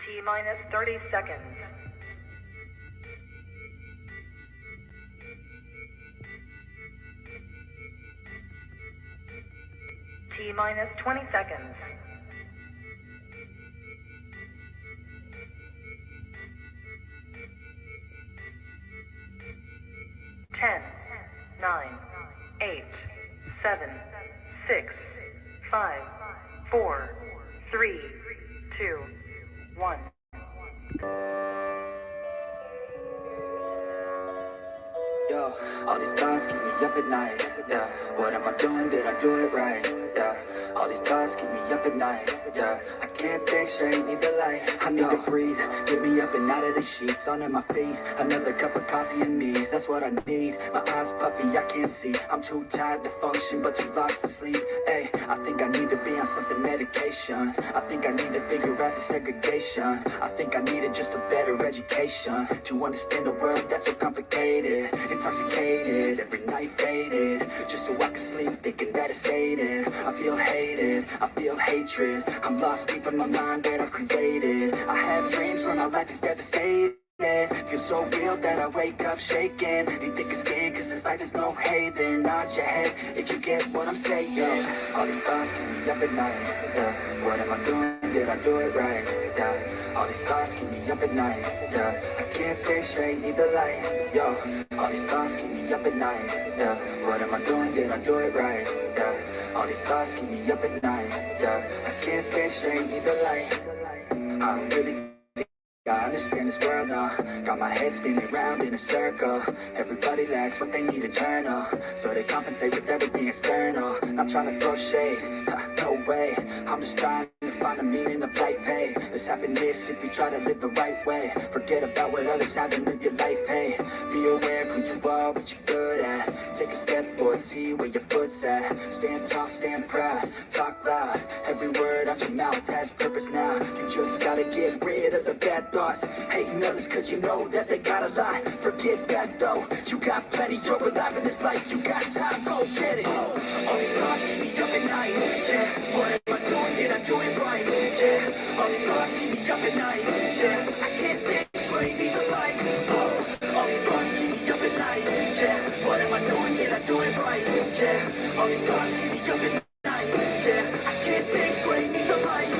T minus 30 seconds. T minus 20 seconds. 10, 9, 8, 7, 6, 5, 4, 3, 2, 1. Yo, all these thoughts keep me up at night, yeah. What am I doing? Did I do it right? Yeah, all these thoughts keep me up at night, yeah. I can't think straight, need the light. I need to breathe, get me up and out of the sheets. Under my feet, another cup of coffee and me. That's what I need, my eyes puffy, I can't see. I'm too tired to function, but too lost to sleep. Hey, I think I need to be on something medication. I think I need to figure out the segregation. I think I needed just a better education to understand a world that's so complicated. Intoxicated, every night faded, just so I can sleep, thinking that it's hated. I feel hated, I feel hatred. I'm lost deep in my mind that I've created. I have dreams where my life is devastated. Feel so real that I wake up shaking. You think it's scared cause this life is no haven. Nod your head if you get what I'm saying. All these thoughts keep me up at night, yeah. What am I doing? Did I do it right? Yeah. All these thoughts keep me up at night, yeah. I can't think straight, need the light, yo. All these thoughts keep me up at night, yeah. What am I doing? Did I do it right? Yeah. All these thoughts keep me up at night, yeah. I can't think straight, need the light. I don't really I understand this world now. Got my head spinning round in a circle. Everybody lacks what they need internal, so they compensate with everything external. Not trying to throw shade, no way. I'm just trying to find the meaning of life, hey. There's happiness if you try to live the right way. Forget about what others have and live your life, hey. Be aware of who you are, what you're good at. Take a step forward, see where your foot's at. Stand tall, stand proud, talk loud. Every word out your mouth has purpose now. You just gotta get rid of the bad thoughts, hating others cause you know that they got a lie. Forget that though, you got plenty, you're alive in this life. You got time, go get it. All these thoughts keep me up at night, yeah. What am I doing? Did I do it right? Yeah. All these thoughts keep me up at night, yeah. I can't think straight, need the light. All these thoughts keep me up at night, yeah. What am I doing? Did I do it right? Yeah. All these thoughts keep me up at night, yeah. I can't think straight, need the light.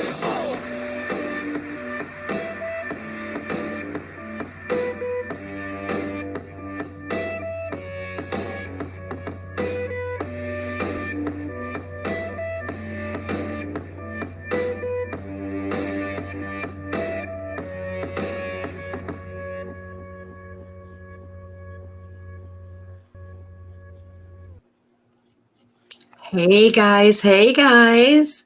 Hey guys, hey guys.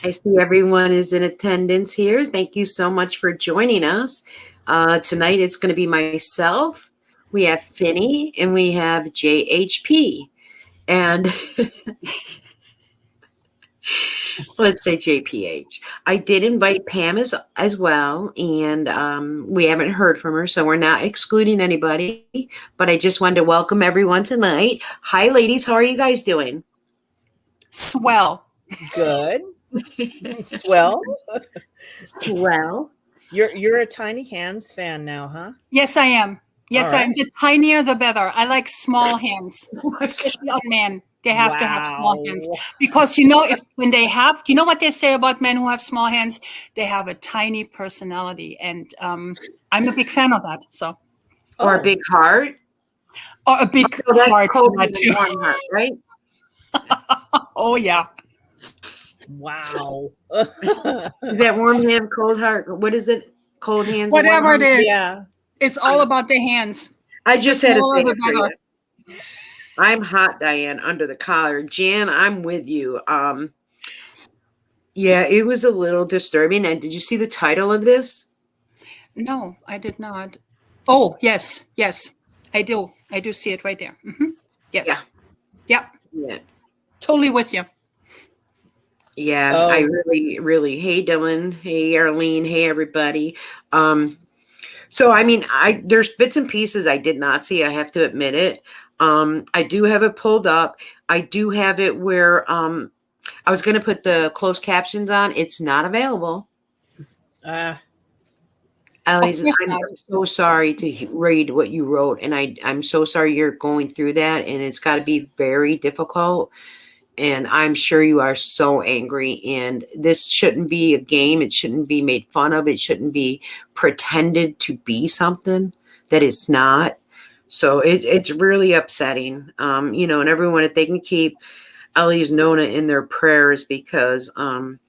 I see everyone is in attendance here. Thank you so much for joining us. Tonight it's going to be myself, we have Finny, and we have JHP. And let's say JPH. I did invite Pam as well, and we haven't heard from her, so we're not excluding anybody. But I just wanted to welcome everyone tonight. Hi, ladies. How are you guys doing? Swell. Good. Swell. Swell. You're a Tiny Hands fan now, huh? Yes, I am. Yes, All I am. right. The tinier, the better. I like small hands, especially on men. They have to have small hands because when they have, you know what they say about men who have small hands? They have a tiny personality, and I'm a big fan of that. So, or a big heart, or a big heart, heart, right? Oh yeah. Wow. Is that warm hand, cold heart? What is it? Cold hands? Whatever it is. Yeah. It's all about the hands. I just had to say the it for you. I'm hot, Diane, under the collar. Jan, I'm with you. Yeah, it was a little disturbing. And did you see the title of this? No, I did not. Oh, yes. I do see it right there. Mm-hmm. Yes. Yeah. Totally with you. Yeah, I really, hey Dylan, hey Arlene, hey everybody. So I mean, there's bits and pieces I did not see, I have to admit it. I do have it pulled up. I do have it where I was going to put the closed captions on. It's not available. Alice, course I'm not. so sorry to read what you wrote, and I'm so sorry you're going through that, and it's got to be very difficult. And I'm sure you are so angry, and this shouldn't be a game. It shouldn't be made fun of. It shouldn't be pretended to be something that it's not. So it's really upsetting. And everyone, if they can keep Ellie's Nona in their prayers, because I'm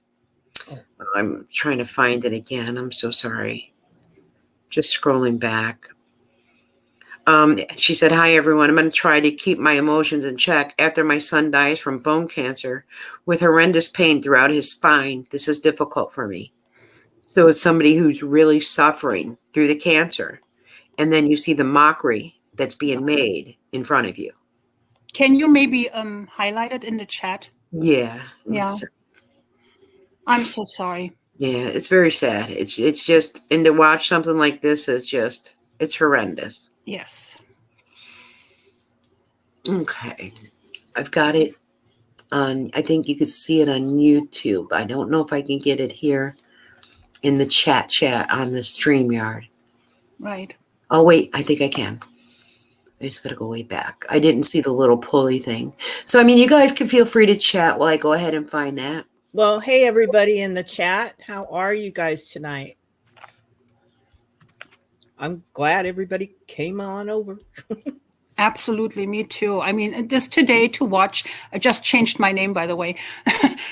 trying to find it again. I'm so sorry. Just scrolling back. She said, "Hi, everyone. I'm going to try to keep my emotions in check after my son dies from bone cancer with horrendous pain throughout his spine. This is difficult for me." So it's somebody who's really suffering through the cancer. And then you see the mockery that's being made in front of you. Can you maybe highlight it in the chat? Yeah. Yeah. I'm so sorry. Yeah, it's very sad. It's just, and to watch something like this is just, it's horrendous. Yes. Okay. I've got it on, I think you could see it on YouTube. I don't know if I can get it here in the chat on the StreamYard. Right. Oh, wait, I think I can. I just got to go way back. I didn't see the little pulley thing. So, I mean, you guys can feel free to chat while I go ahead and find that. Well, hey, everybody in the chat. How are you guys tonight? I'm glad everybody came on over. Absolutely, me too. I mean, this today to watch, I just changed my name, by the way.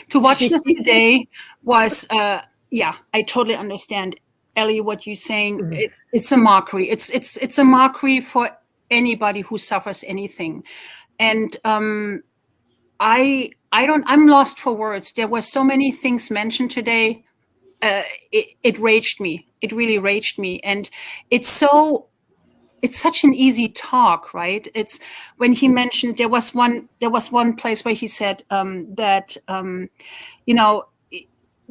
To watch this today was, yeah, I totally understand, Ellie, what you're saying. It's a mockery. It's a mockery for anybody who suffers anything. And I'm lost for words. There were so many things mentioned today. It raged me. It really raged me. And it's such an easy talk, right? It's when he mentioned there was one place where he said that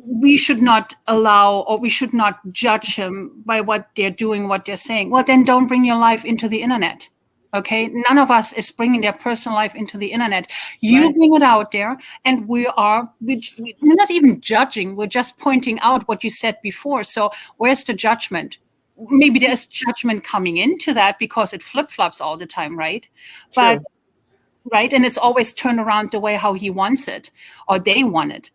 we should not allow, or we should not judge him by what they're doing, what they're saying. Well, then don't bring your life into the internet. Okay, none of us is bringing their personal life into the internet. You Right. bring it out there, and we're not even judging. We're just pointing out what you said before. So where's the judgment? Maybe there's judgment coming into that because it flip-flops all the time, right? True. But right, and it's always turned around the way how he wants it, or they want it,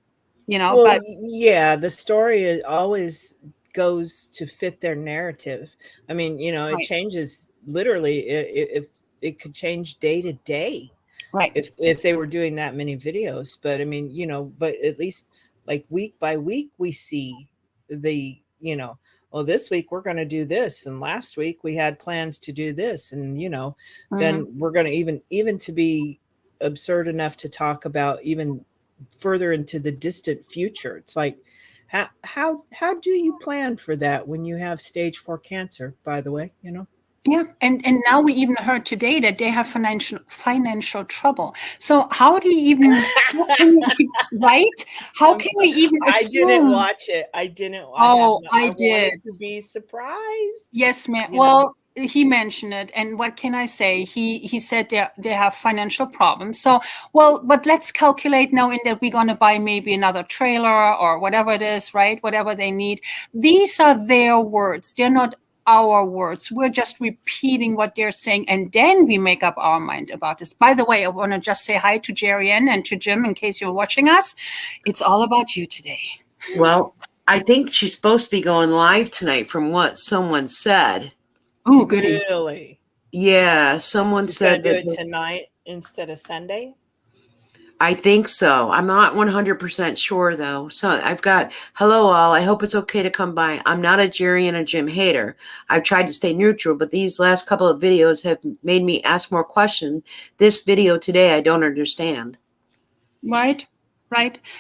Well, but yeah, the story always goes to fit their narrative. I mean, it Right. changes literally. If it could change day to day, right. if they were doing that many videos. But I mean, but at least like week by week we see the, well, this week we're going to do this, and last week we had plans to do this, and then we're going to even to be absurd enough to talk about even further into the distant future. It's like, how do you plan for that when you have stage 4 cancer, by the way? Yeah, and now we even heard today that they have financial trouble. So how do you even right? How can we even I assume? didn't watch it. I didn't. Oh, I did. wanted to be surprised. Yes, ma'am. Well, he mentioned it, and what can I say? He said they have financial problems. So, well, but let's calculate now in that we're going to buy maybe another trailer or whatever it is, right? Whatever they need. These are their words. They're not our words. We're just repeating what they're saying, and then we make up our mind about this. By the way, I want to just say hi to Jeri Ann and to Jim in case you're watching us. It's all about you today. Well, I think she's supposed to be going live tonight from what someone said. Oh, goody. Really? Yeah, someone She's said gonna that do it tonight instead of Sunday. I think so. I'm not 100% sure, though. So I've got, hello, all. I hope it's okay to come by. I'm not a Jeri and a Jim hater. I've tried to stay neutral, but these last couple of videos have made me ask more questions. This video today, I don't understand. Right.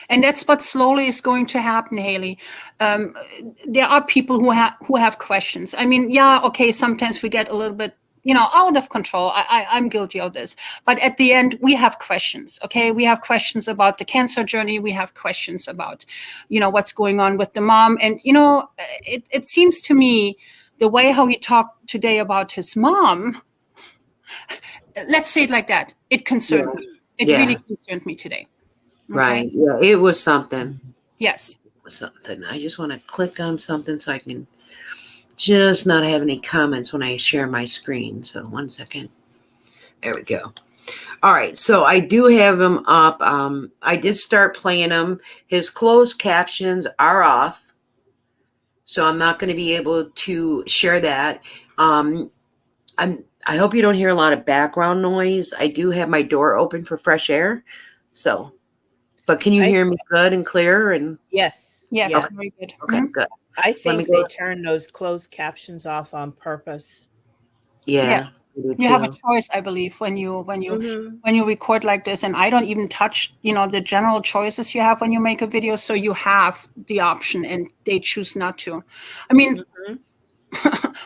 And that's what slowly is going to happen, Haley. There are people who have questions. I mean, yeah, okay, sometimes we get a little bit out of control. I'm guilty of this. But at the end, we have questions, okay? We have questions about the cancer journey. We have questions about, what's going on with the mom. And, it seems to me the way how he talked today about his mom, let's say it like that, it concerned me. It really concerned me today. Okay? Right. Yeah, it was something. Yes. It was something. I just want to click on something so I can just not have any comments when I share my screen. So 1 second. There we go. All right, so I do have him up. I did start playing him. His closed captions are off, so I'm not going to be able to share that. I hope you don't hear a lot of background noise. I do have my door open for fresh air, so. But can you hear me good and clear? And yes, Yes, yeah. very good. okay, good. I think they turned those closed captions off on purpose. Yeah, you have a choice, I believe, when you record like this, and I don't even touch the general choices you have when you make a video, so you have the option and they choose not to. I mean,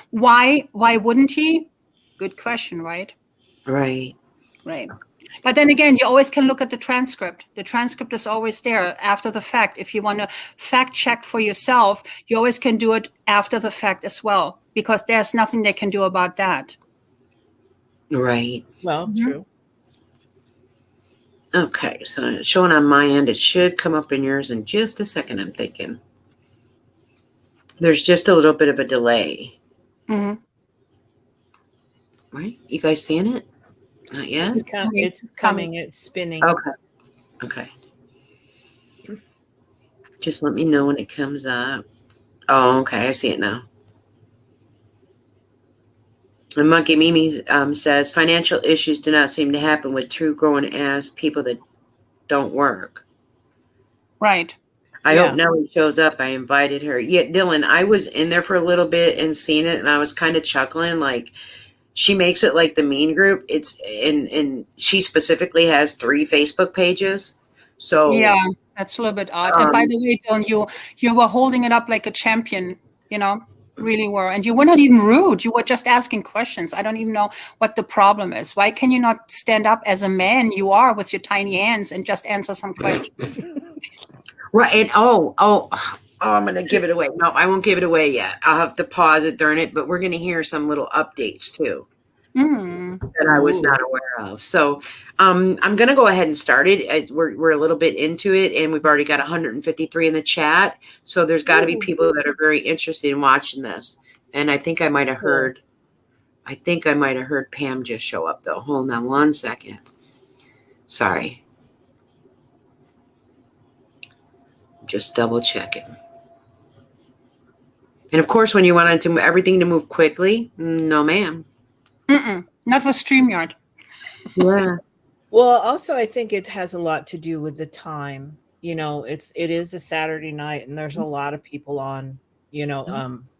why wouldn't he? Good question, right? Right. But then again, you always can look at the transcript. The transcript is always there after the fact. If you want to fact check for yourself, you always can do it after the fact as well, because there's nothing they can do about that. Right. Well, true. Okay, so it's showing on my end. It should come up in yours in just a second, I'm thinking. There's just a little bit of a delay. Right? You guys seeing it? Not yet? It's coming. It's spinning. Okay. Just let me know when it comes up. Oh, okay. I see it now. And Monkey Mimi says, financial issues do not seem to happen with true grown ass people that don't work. Right. I hope Nellie shows up. I invited her. Yeah, Dylan, I was in there for a little bit and seen it, and I was kind of chuckling. Like, she makes it like the mean group. It's and she specifically has 3 Facebook pages. So yeah, that's a little bit odd. And by the way, Dylan, you were holding it up like a champion, really were. And you were not even rude. You were just asking questions. I don't even know what the problem is. Why can you not stand up as a man you are with your tiny hands and just answer some questions? Right. And I'm going to give it away. No, I won't give it away yet. I'll have to pause it during it, but we're going to hear some little updates too that I was not aware of. So I'm going to go ahead and start it. We're a little bit into it, and we've already got 153 in the chat. So there's got to be people that are very interested in watching this. And I think I might have heard Pam just show up though. Hold on 1 second. Sorry. Just double checking. And of course, when you want everything to move quickly, no, ma'am. Not for StreamYard. Yeah. Well, also, I think it has a lot to do with the time. It is a Saturday night, and there's a lot of people on, the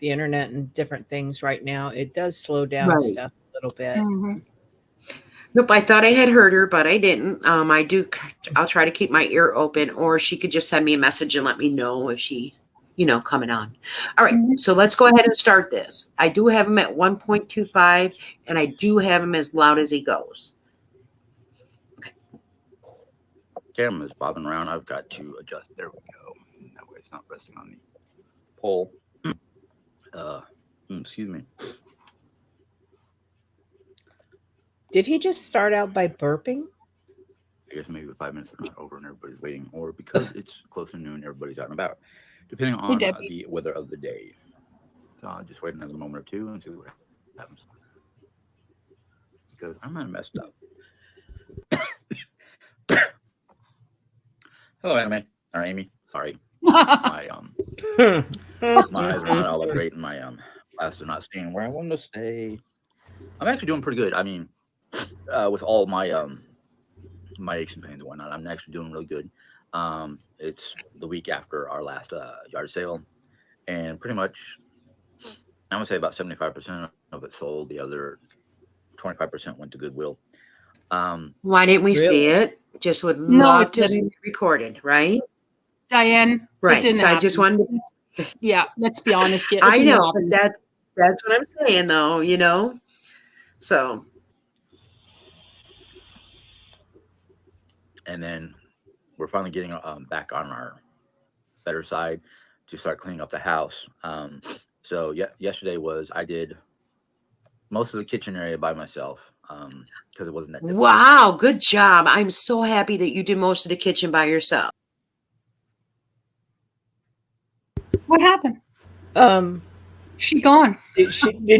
internet and different things right now. It does slow down stuff a little bit. Nope, I thought I had heard her, but I didn't. I'll try to keep my ear open, or she could just send me a message and let me know if she, coming on. All right, so let's go ahead and start this. I do have him at 1.25, and I do have him as loud as he goes. Okay. Camera's bobbing around. I've got to adjust. There we go. That way it's not resting on the pole. Excuse me. Did he just start out by burping? I guess maybe the 5 minutes are not over and everybody's waiting, or because it's close to noon, everybody's out and about, depending on the weather of the day. So I'll just wait another moment or two and see what happens. Because I'm not messed up. Hello, Amy. Sorry. My eyes are not all that great, and my glasses are not staying where I want them to stay. I'm actually doing pretty good. I mean, with all my my aches and pains and whatnot, I'm actually doing really good. It's the week after our last yard sale, and pretty much, I'm gonna say about 75% of it sold. The other 25% went to Goodwill. Why didn't we see it? Just would love to see it recorded, right? Diane, right. It didn't so happen. I just wanted to. Let's be honest here. I know, but that's what I'm saying, though. So. And then we're finally getting back on our better side to start cleaning up the house. So yesterday I did most of the kitchen area by myself because it wasn't that difficult. Wow, good job. I'm so happy that you did most of the kitchen by yourself. What happened? She gone. Did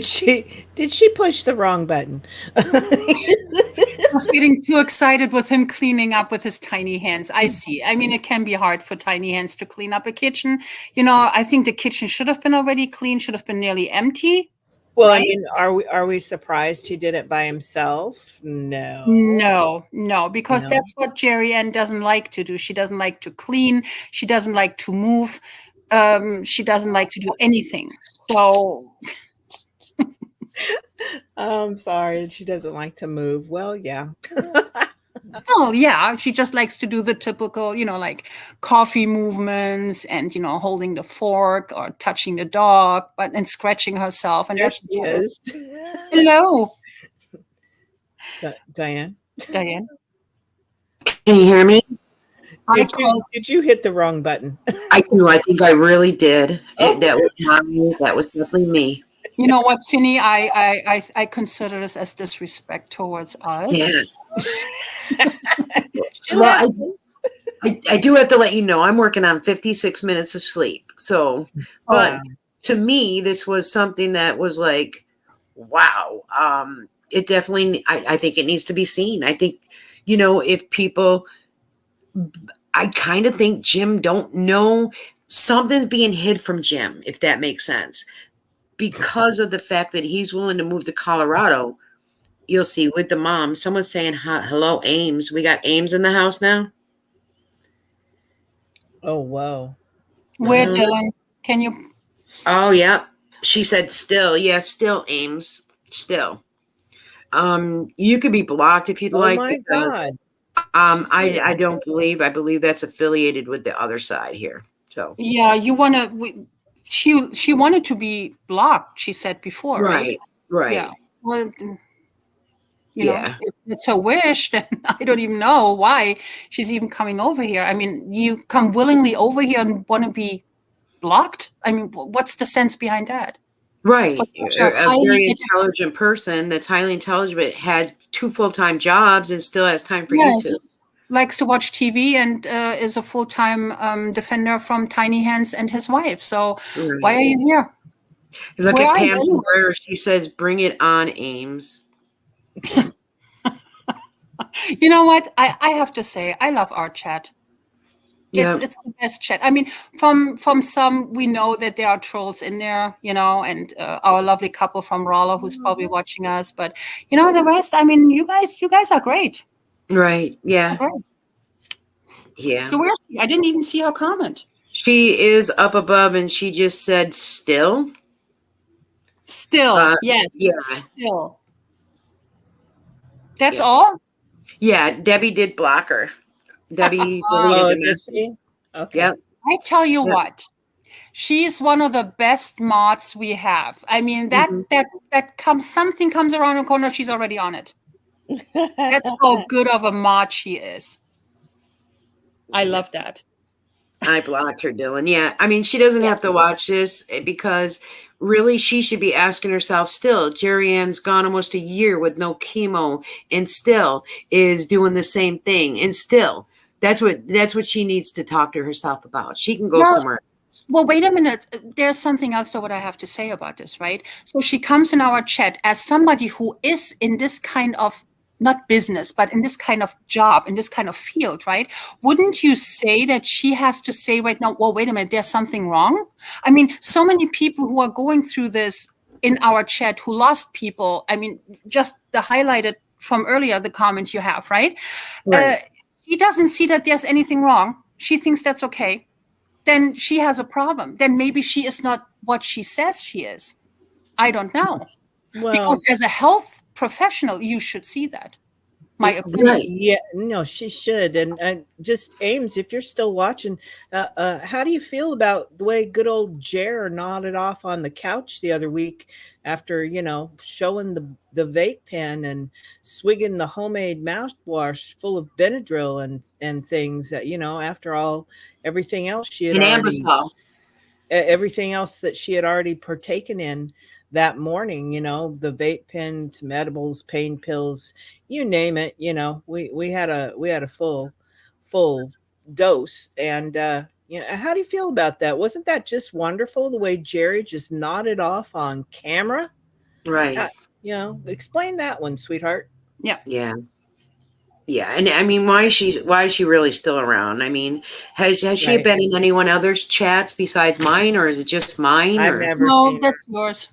she push the wrong button? I was getting too excited with him cleaning up with his tiny hands. I see. I mean, it can be hard for tiny hands to clean up a kitchen. I think the kitchen should have been already clean, should have been nearly empty. Well, right? I mean, are we surprised he did it by himself? No. No, because No. that's what Jeri Ann doesn't like to do. She doesn't like to clean. She doesn't like to move. She doesn't like to do anything. So I'm sorry, she doesn't like to move. Well, yeah. well, yeah, she just likes to do the typical, like coffee movements and, holding the fork or touching the dog, and scratching herself. And There that's she is. Hello, Diane. Diane. Can you hear me? Did you hit the wrong button? I do. I think I really did. Oh. That was definitely me. You know what, Finny? I consider this as disrespect towards us. Yeah. Well, I do have to let you know I'm working on 56 minutes of sleep. So, but to me, this was something that was like, wow. It definitely, I think it needs to be seen. I think, if people, I kind of think Jim don't know something's being hid from Jim, if that makes sense. Because of the fact that he's willing to move to Colorado, you'll see with the mom, someone's saying, hello, Ames. We got Ames in the house now. Oh, wow. Where, Dylan? Can you? Oh, yeah. She said still. Yeah, still Ames. Still. You could be blocked if you'd like. Oh, my God. I don't believe. I believe that's affiliated with the other side here. So. Yeah, you want to. She wanted to be blocked, she said before, right? Right. Yeah. Well, if it's her wish, then I don't even know why she's even coming over here. I mean, you come willingly over here and want to be blocked? I mean, what's the sense behind that? Right. A very intelligent person that's highly intelligent but had 2 full-time jobs and still has time for YouTube. Likes to watch TV and is a full-time defender from tiny hands and his wife. So why are you here? Look at Pam's where she says, bring it on, Ames. You know what? I have to say, I love our chat. It's the best chat. I mean, from some, we know that there are trolls in there, and our lovely couple from Rolla who's probably watching us. But, the rest, I mean, you guys are great. Right. Yeah. Great. Yeah. So where's she? I didn't even see her comment. She is up above and she just said still. Still. Yes. Yeah. Still. That's all? Yeah. Debbie did block her. Debbie deleted the message. Okay. Yep. I tell you what, she's one of the best mods we have. I mean, something comes around the corner, she's already on it. That's how good of a mod she is. I love that. I blocked her, Dylan. Yeah. I mean, she doesn't have to watch this because really she should be asking herself still. Jeri Ann's gone almost a year with no chemo and still is doing the same thing. And still, that's what she needs to talk to herself about. She can go somewhere else. Well, wait a minute. There's something else though what I have to say about this, right? So she comes in our chat as somebody who is in this kind of, not business, but in this kind of job, in this kind of field, right? Wouldn't you say that she has to say right now, well, wait a minute, there's something wrong? I mean, so many people who are going through this in our chat who lost people. I mean, just the highlighted from earlier, the comment you have, right? She doesn't see that there's anything wrong. She thinks that's okay. Then she has a problem. Then maybe she is not what she says she is. I don't know. Well, because as a health professional, you should see that. My opinion. Yeah, no, she should. And just Ames, if you're still watching, how do you feel about the way good old Jer nodded off on the couch the other week after, showing the vape pen and swigging the homemade mouthwash full of Benadryl and things that, after everything else she had everything else that she had already partaken in that morning, the vape pen, some edibles, pain pills, you name it, we had a full dose. And How do you feel about that? Wasn't that just wonderful the way Jeri just nodded off on camera? Right. Explain that one, sweetheart. Yeah. Yeah. Yeah, and I mean, why is she really still around? I mean, has she Right. been in anyone else's chats besides mine, or is it just mine? I've Or never No, seen her. that's yours.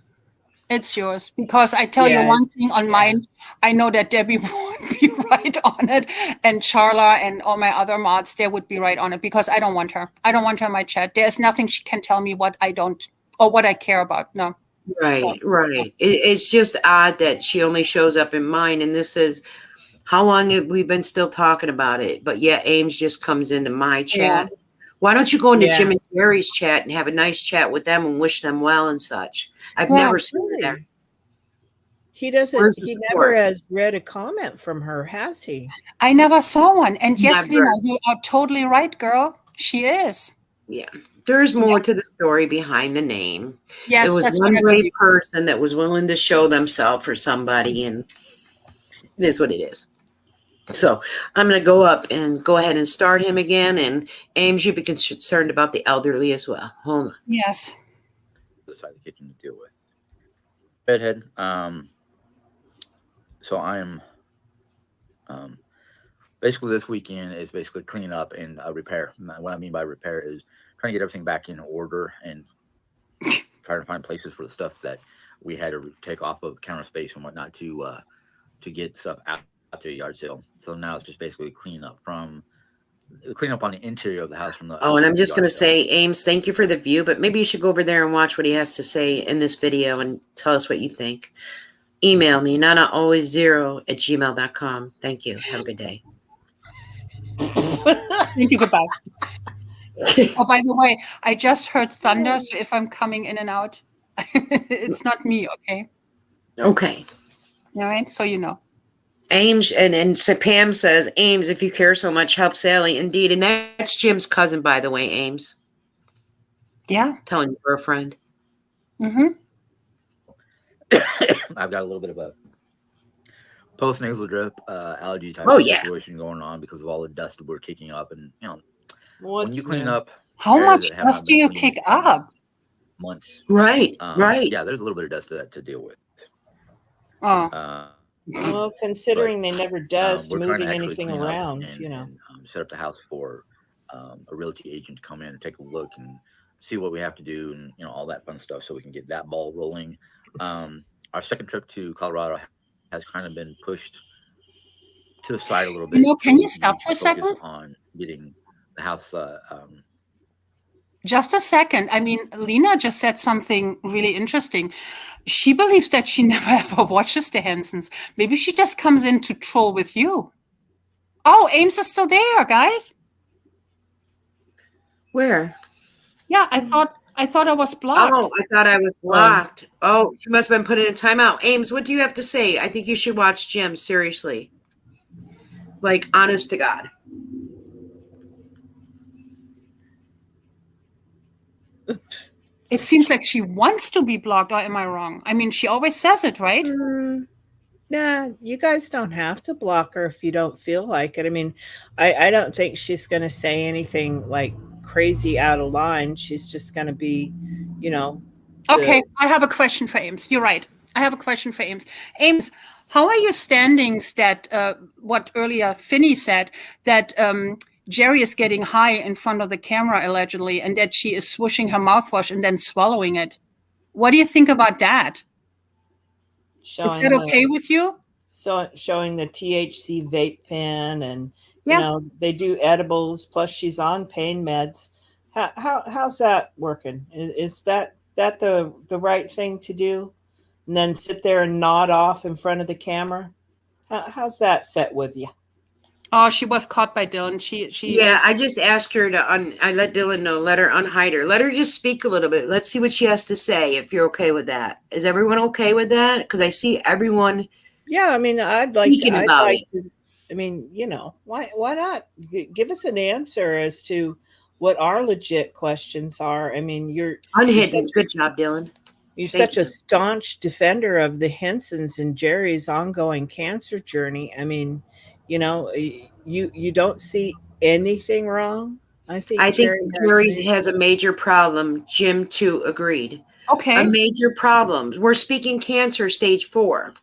It's yours. Because I tell you Yeah, one thing on mine, I know that Debbie would be right on it, and Charla and all my other mods, they would be right on it, because I don't want her. I don't want her in my chat. There's nothing she can tell me what I don't, or what I care about. No. right, right. It's just odd that she only shows up in mine, and this is how long have we been still talking about it? But yet Ames just comes into my chat. Yeah. Why don't you go into Yeah. Jim and Jerry's chat and have a nice chat with them and wish them well and such? I've Yeah, never seen her there. He doesn't. Where's the He support? never has read a comment from her, has he? I never saw one. And yes, Never. Lena, you are totally right, girl. She is. Yeah. There's more to the story behind the name. Yes, it was that's one what I brave believe. person that was willing to show themselves for somebody, and it is what it is. So I'm going to go up and go ahead and start him again. And Ames, you be concerned about the elderly as well. Hold on. Yes. The side of the kitchen to deal with. Bedhead. So I am. Basically, this weekend is basically clean up and repair. What I mean by repair is trying to get everything back in order and trying to find places for the stuff that we had to take off of counter space and whatnot to get stuff out to the yard sale. So now it's just basically clean up on the interior of the house from the. Oh, and I'm just going to say, Ames, thank you for the view, but maybe you should go over there and watch what he has to say in this video and tell us what you think. Email me, nanaalwayszero@gmail.com. Thank you. Have a good day. Thank you. Goodbye. Oh, by the way, I just heard thunder. So if I'm coming in and out, it's not me. Okay. Okay. All right. So you know. Ames, and so Pam says, Ames, if you care so much, help Sally. Indeed. And that's Jim's cousin, by the way, Ames. Yeah. Telling you for a friend. Mm-hmm. I've got a little bit of a post-nasal drip allergy type situation going on because of all the dust that we're kicking up. And, when you clean up. How much dust do you kick up? Months. Right, right. Yeah, there's a little bit of dust to deal with. Oh. Well, considering they never dust moving anything around, and set up the house for a realty agent to come in and take a look and see what we have to do and all that fun stuff so we can get that ball rolling. Our second trip to Colorado has kind of been pushed to the side a little bit. Can you stop for a second? On getting the house. Just a second. I mean, Lena just said something really interesting. She believes that she never ever watches the Hensons. Maybe she just comes in to troll with you. Oh, Ames is still there, guys. Where? Yeah, I thought I was blocked. Oh, I thought I was blocked. Oh, she must have been put in a timeout. Ames, what do you have to say? I think you should watch Jim, seriously. Like, honest to God. It seems like she wants to be blocked, or am I wrong? I mean, she always says it, right? Nah, you guys don't have to block her if you don't feel like it. I mean, I don't think she's going to say anything like crazy out of line. She's just going to be, Okay, I have a question for Ames. You're right. I have a question for Ames. Ames, how are your standings that what earlier Finney said, that Jeri is getting high in front of the camera allegedly, and that she is swooshing her mouthwash and then swallowing it? What do you think about that? Is that okay with you? So showing the THC vape pen, and they do edibles. Plus, she's on pain meds. How's that working? Is that the right thing to do? And then sit there and nod off in front of the camera. How's that set with you? Oh, she was caught by Dylan. I just asked her to I let Dylan know, let her unhide her. Let her just speak a little bit. Let's see what she has to say, if you're okay with that. Is everyone okay with that? Because I see everyone. Yeah, I mean, I'd like to, I mean, why not give us an answer as to what our legit questions are. I mean, you're unhidden. Good job, Dylan. You're such a staunch defender of the Hensons and Jeri's ongoing cancer journey. I mean, you don't see anything wrong I think Jerry has a major problem. Jim too agreed. Okay. A major problem. We're speaking cancer stage 4.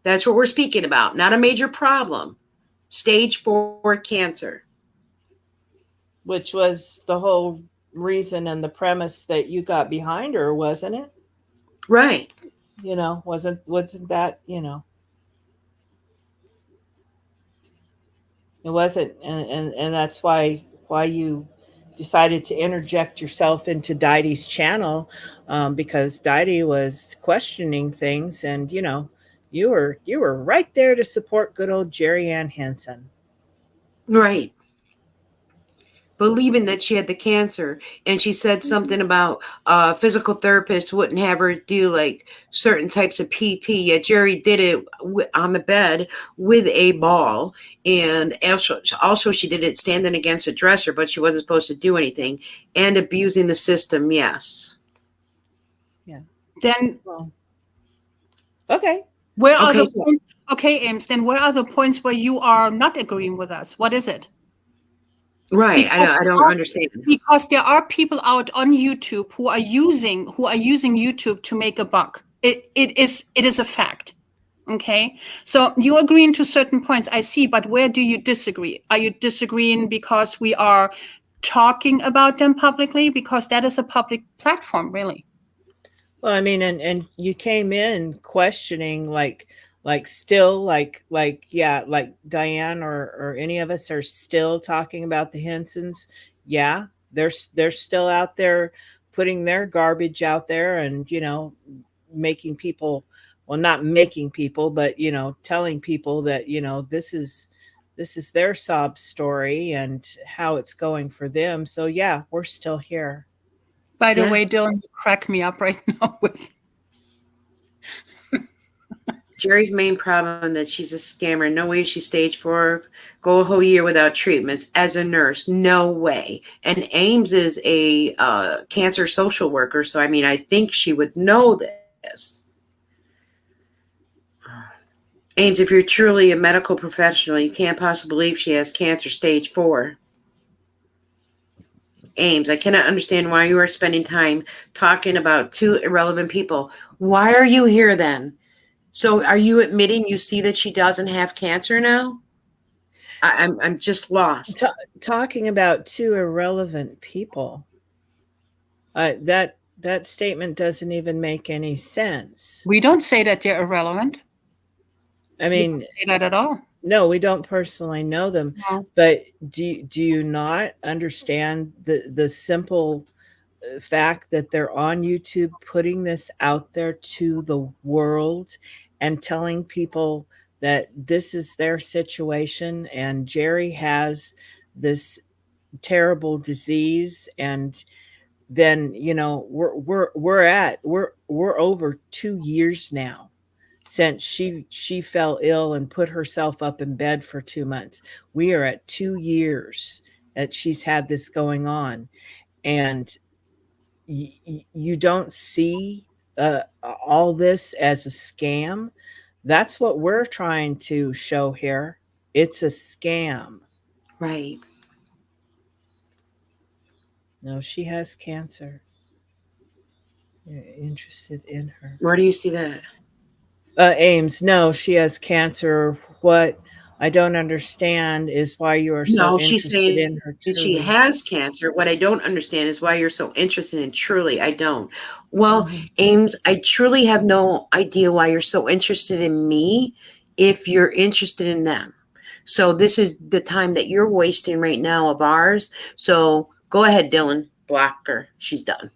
That's what we're speaking about. Not a major problem. Stage 4 cancer. Which was the whole reason and the premise that you got behind her, wasn't it? Right. You know, wasn't that, you know, it wasn't, and that's why you decided to interject yourself into Dy-Dee's channel, because Dy-Dee was questioning things, and you know, you were right there to support good old Jeri Ann Hansen. Right. Believing that she had the cancer, and she said something about physical therapist wouldn't have her do like certain types of PT. Yet Jeri did it on the bed with a ball, and also she did it standing against a dresser, but she wasn't supposed to do anything, and abusing the system. Yes. Yeah. Then Well, okay. where are Okay, the so- points? Okay, Ames. Then where are the points where you are not agreeing with us? What is it? Right. Because I don't understand. Because there are people out on YouTube who are using YouTube to make a buck. It is a fact. Okay, so you agreeing to certain points, I see, but where do you disagree? Are you disagreeing because we are talking about them publicly? Because that is a public platform, really. Well, I mean, and you came in questioning still yeah, like Diane or any of us are still talking about the Hensons. Yeah, they're still out there putting their garbage out there, and you know, making people, well, not making people, but you know, telling people that, you know, this is their sob story and how it's going for them. So yeah, we're still here. By the Yeah. way, Dylan, you crack me up right now with Jeri's main problem that she's a scammer. No way she's stage 4. Go a whole year without treatments as a nurse. No way. And Ames is a cancer social worker, so I mean, I think she would know this. Ames, if you're truly a medical professional, you can't possibly believe she has cancer stage 4. Ames, I cannot understand why you are spending time talking about 2 irrelevant people. Why are you here then? So are you admitting you see that she doesn't have cancer now? I'm just lost. Talking about 2 irrelevant people. That statement doesn't even make any sense. we don't say that they're irrelevant. I mean, We don't say that at all. no, we don't personally know them. No. But do you not understand the simple fact that they're on YouTube putting this out there to the world and telling people that this is their situation, and Jeri has this terrible disease, and then, you know, we're over 2 years now since she fell ill and put herself up in bed for 2 months. We are at 2 years that she's had this going on, and you don't see all this as a scam. That's what we're trying to show here. It's a scam. Right. No, she has cancer. You're interested in her. Where do you see that? Ames, no, she has cancer. What I don't understand is why you are so No, she's interested saying in her that she truly. has cancer. What I don't understand is why you're so interested in Truly. I don't. Well, Mhm. Ames, I truly have no idea why you're so interested in me if you're interested in them. So this is the time that you're wasting right now of ours. So go ahead, Dylan. Block her. She's done.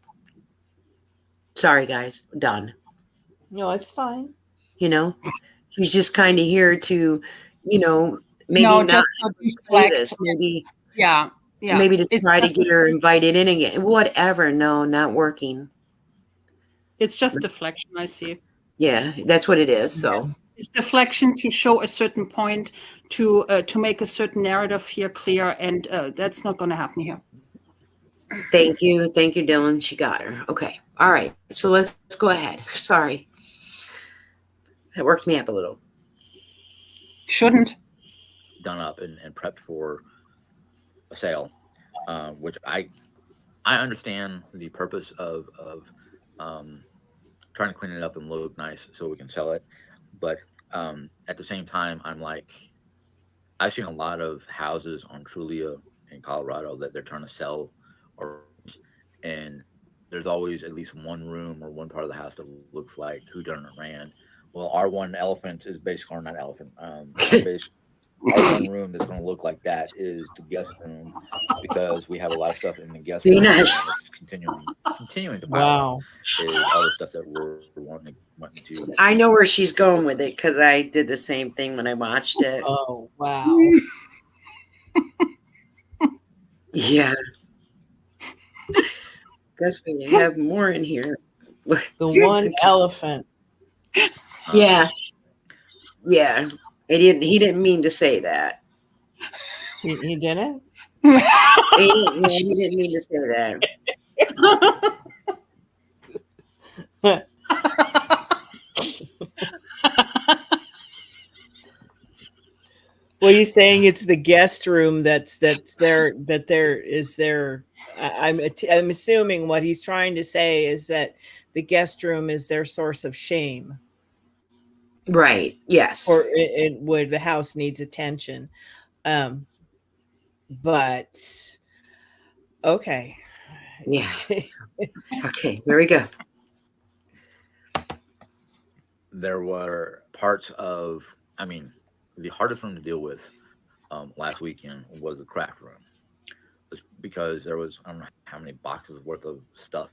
Sorry, guys. Done. No, it's fine. You know, she's just kind of here to, you know, maybe No, not just to say deflect. this. Maybe Yeah. maybe to It's try to just get her invited in again. Whatever. No, not working. It's just deflection, I see. Yeah, that's what it is. So It's deflection to show a certain point, to make a certain narrative here clear, and that's not going to happen here. thank you, Dylan. She got her. Okay, all right. So let's go ahead. Sorry, that worked me up a little. Shouldn't. Done up and prepped for a sale. which I understand the purpose of trying to clean it up and look nice so we can sell it, but at the same time, I'm like, I've seen a lot of houses on Trulia in Colorado that they're trying to sell, or and there's always at least one room or one part of the house that looks like who done it ran. Well, our one elephant is basically, or not elephant, our one room that's going to look like that is the guest room, because we have a lot of stuff in the guest room. Nice. Continuing to pile up is all the stuff that we're wanting to. I know where she's going with it because I did the same thing when I watched it. Oh, wow. Yeah. Guess we have more in here. The one elephant. Yeah. Yeah. He didn't mean to say that. He didn't? He didn't mean to say that. Well, you're saying it's the guest room that's there, that there is there. I'm assuming what he's trying to say is that the guest room is their source of shame. Right. Yes. Or where the house needs attention. But okay. Yeah. Okay, here we go. There were parts of, I mean, the hardest room to deal with last weekend was the craft room, because there was, I don't know how many boxes worth of stuff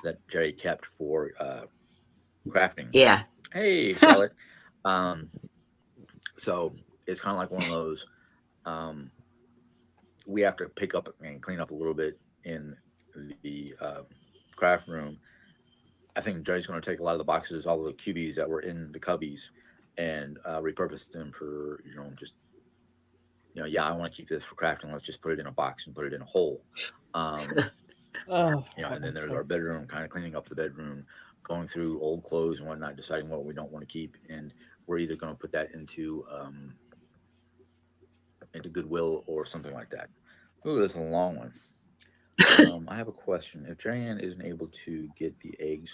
that Jeri kept for crafting. Yeah. Hey, Charlotte. So it's kind of like one of those. We have to pick up and clean up a little bit in the craft room. I think Jeri's going to take a lot of the boxes, all of the cubies that were in the cubbies, and repurpose them for, just, yeah, I want to keep this for crafting. Let's just put it in a box and put it in a hole. And then there's our bedroom, kind of cleaning up the bedroom, going through old clothes and whatnot, deciding what we don't want to keep. And we're either going to put that into Goodwill or something like that. Ooh, that's a long one. I have a question. If Jeri Ann isn't able to get the eggs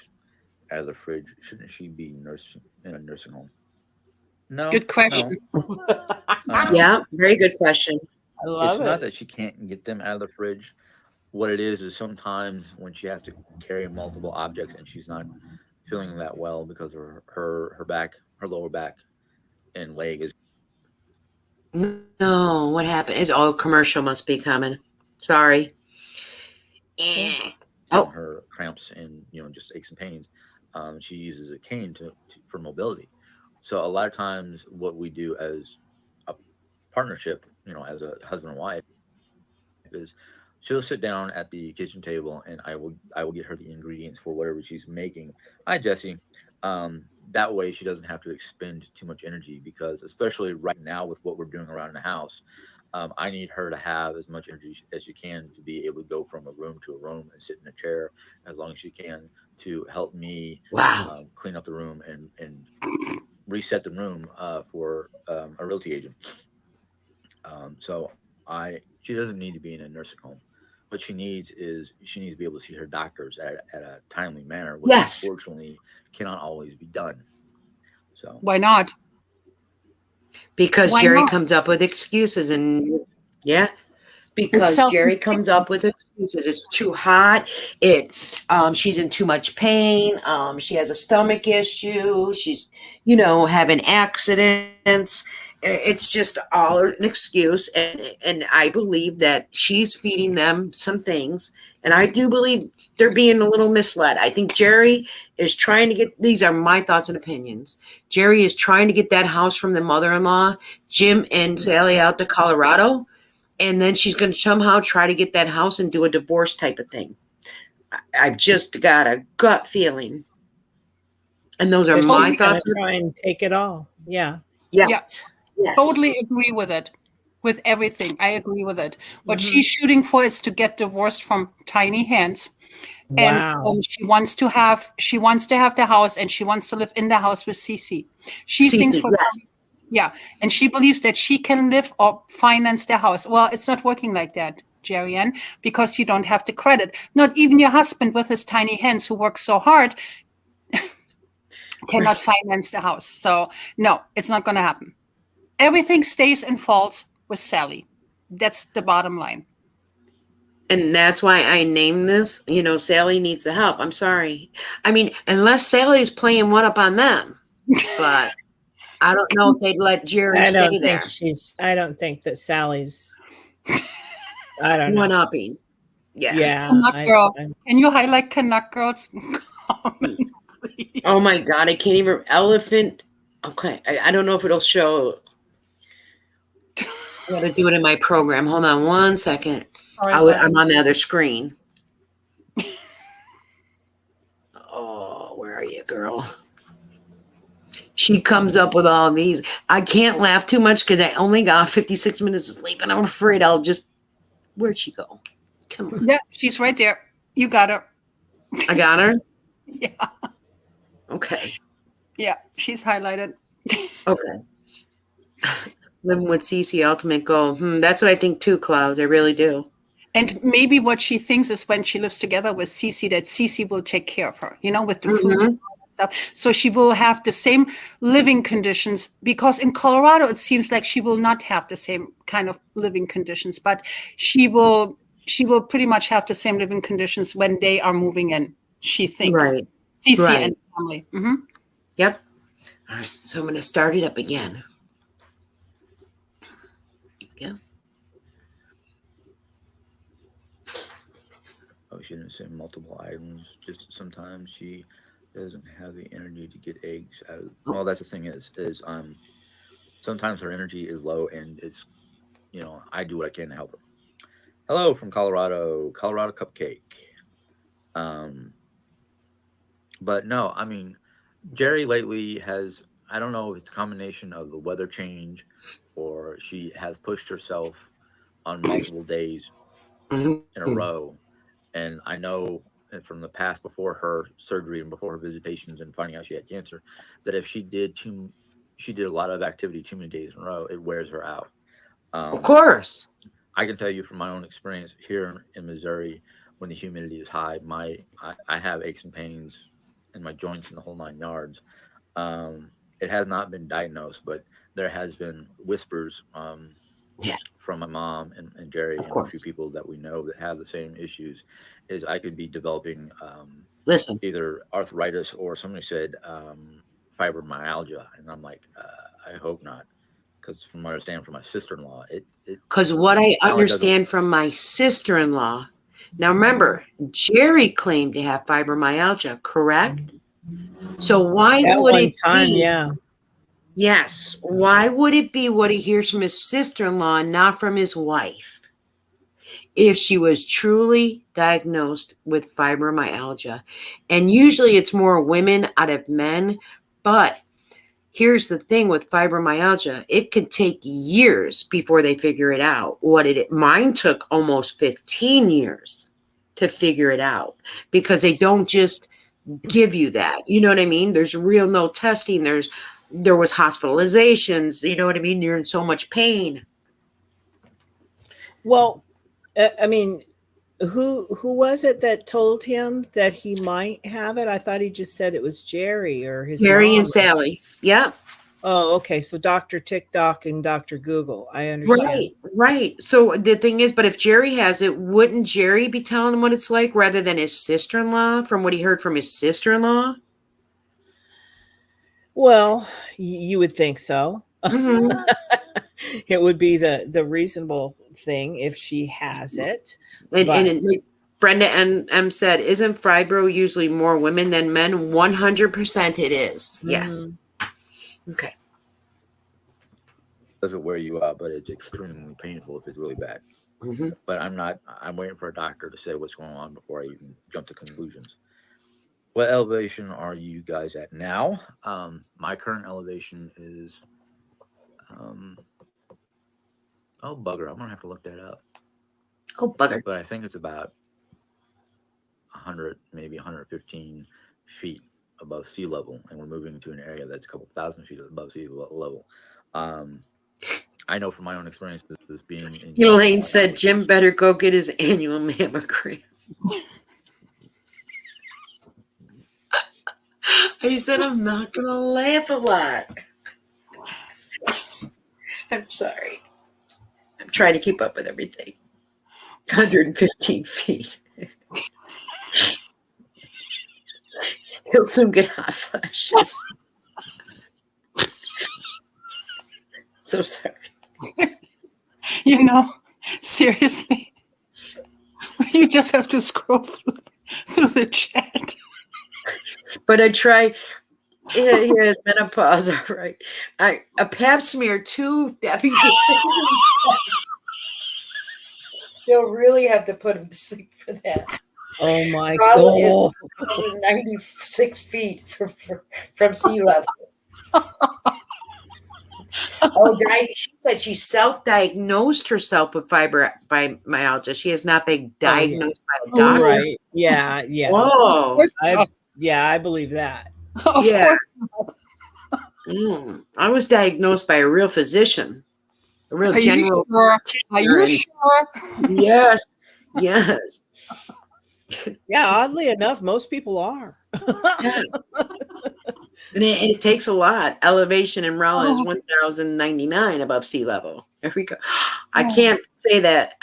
out of the fridge, shouldn't she be in a nursing home? No. Good question. No. Yeah, very good question. I love it's it. not that she can't get them out of the fridge. What it is sometimes when she has to carry multiple objects and she's not feeling that well because of her back, her lower back and leg is. No, what happened? Is commercial must be coming. Sorry. Her cramps and just aches and pains. She uses a cane for mobility. So a lot of times, what we do as a partnership, as a husband and wife, is she'll sit down at the kitchen table and I will get her the ingredients for whatever she's making. Hi, Jesse. That way she doesn't have to expend too much energy, because especially right now with what we're doing around the house, I need her to have as much energy as she can to be able to go from a room to a room and sit in a chair as long as she can to help me clean up the room and reset the room for a realty agent. So she doesn't need to be in a nursing home. What she needs is to be able to see her doctors at a timely manner, which unfortunately cannot always be done. So why not? Because Jeri comes up with excuses, and because Jeri comes up with excuses. It's too hot. It's she's in too much pain. She has a stomach issue. She's having accidents. It's just all an excuse, and I believe that she's feeding them some things, and I do believe they're being a little misled. I think Jeri is trying to get, these are my thoughts and opinions, Jeri is trying to get that house from the mother-in-law, Jim and Sally, out to Colorado, and then she's going to somehow try to get that house and do a divorce type of thing. I've just got a gut feeling, and those are my thoughts. Try and take it all. Yeah. Yes. Yes. Totally agree with it, with everything. I agree with it. What she's shooting for is to get divorced from tiny hands, and she wants to have the house, and she wants to live in the house with Cece. She thinks and she believes that she can live or finance the house. Well, it's not working like that. Jeri Ann, because you don't have the credit. Not even your husband with his tiny hands who works so hard cannot finance the house. So no, it's not going to happen. Everything stays and falls with Sally. That's the bottom line. And that's why I named this, Sally needs the help. I'm sorry. I mean, unless Sally's playing one up on them. But I don't know if they'd let Jeri stay there. I don't think that Sally's, I don't know. One upping. Yeah. Canuck girl. Can you highlight Canuck girls? Oh my God. I can't even. Elephant. Okay. I don't know if it'll show. I got to do it in my program. Hold on one second. I'm on the other screen. Oh, where are you, girl? She comes up with all these. I can't laugh too much because I only got 56 minutes of sleep, and I'm afraid I'll just. Where'd she go? Come on. Yeah, she's right there. You got her. I got her? Yeah. Okay. Yeah, she's highlighted. Okay. Living with Cece, ultimate goal. That's what I think too, Klaus. I really do. And maybe what she thinks is when she lives together with Cece, that Cece will take care of her, with the food and all that stuff. So she will have the same living conditions, because in Colorado, it seems like she will not have the same kind of living conditions, but she will pretty much have the same living conditions when they are moving in, she thinks. Right. Cece and family. Mm-hmm. Yep. All right. So I'm going to start it up again. Yeah. Oh, she didn't say multiple items. Just sometimes she doesn't have the energy to get eggs out of. Well, that's the thing is sometimes her energy is low, and it's, I do what I can to help her. Hello from Colorado Cupcake. But no, I mean, Jeri lately has, I don't know if it's a combination of the weather change, or she has pushed herself on multiple days in a row. And I know from the past, before her surgery and before her visitations and finding out she had cancer, that if she did a lot of activity too many days in a row, it wears her out. Of course. I can tell you from my own experience here in Missouri, when the humidity is high, I have aches and pains in my joints and the whole 9 yards. It has not been diagnosed, but there has been whispers from my mom and Jeri and a few people that we know that have the same issues. Is I could be developing either arthritis, or somebody said fibromyalgia, and I'm like, I hope not, because from what I understand from my sister-in-law, because what I understand from my sister-in-law. Now remember, Jeri claimed to have fibromyalgia, correct? So why would it be? Yeah. Yes. Why would it be what he hears from his sister-in-law, not from his wife? If she was truly diagnosed with fibromyalgia. And usually it's more women out of men. But here's the thing with fibromyalgia. It can take years before they figure it out. Mine took almost 15 years to figure it out, because they don't just give you that. You know what I mean? There's no testing. There was hospitalizations. You know what I mean? You're in so much pain. Well, I mean, who was it that told him that he might have it? I thought he just said it was Jeri or his Jeri mom. and Sally. Yep. Oh, okay. So Dr. TikTok and Dr. Google. I understand. Right. So the thing is, but if Jeri has it, wouldn't Jeri be telling him what it's like rather than his sister-in-law, from what he heard from his sister-in-law? Well, you would think so. Mm-hmm. It would be the reasonable thing if she has it. And Brenda M said, isn't fibro usually more women than men? 100% it is. Yes. Okay. Doesn't wear you out, but it's extremely painful if it's really bad. Mm-hmm. But I'm waiting for a doctor to say what's going on before I even jump to conclusions. What elevation are you guys at now? My current elevation is, oh bugger, I'm gonna have to look that up. Oh bugger. But I think it's about 100, maybe 115 feet above sea level, and we're moving to an area that's a couple thousand feet above sea level. I know from my own experiences as being in Elaine said Jim better go get his annual mammogram. I said I'm not gonna laugh a lot. I'm sorry. I'm trying to keep up with everything. 115 feet. He'll soon get hot flashes. So sorry. You know, seriously, you just have to scroll through the chat. But I try. Yeah, menopause. All right. A pap smear too. Debbie. You'll really have to put him to sleep for that. Oh my God. God. 96 feet from sea level. Oh, she said she self-diagnosed herself with fibromyalgia. She has not been diagnosed by a doctor. Right. Yeah. Yeah. Oh, I believe that. Of course not. I was diagnosed by a real physician, a real Are general. You sure? Are you sure? Yes. Yes. Yeah, oddly enough, most people are. Yeah. And it takes a lot. Elevation in Raleigh is 1,099 above sea level. There we go. I can't say that.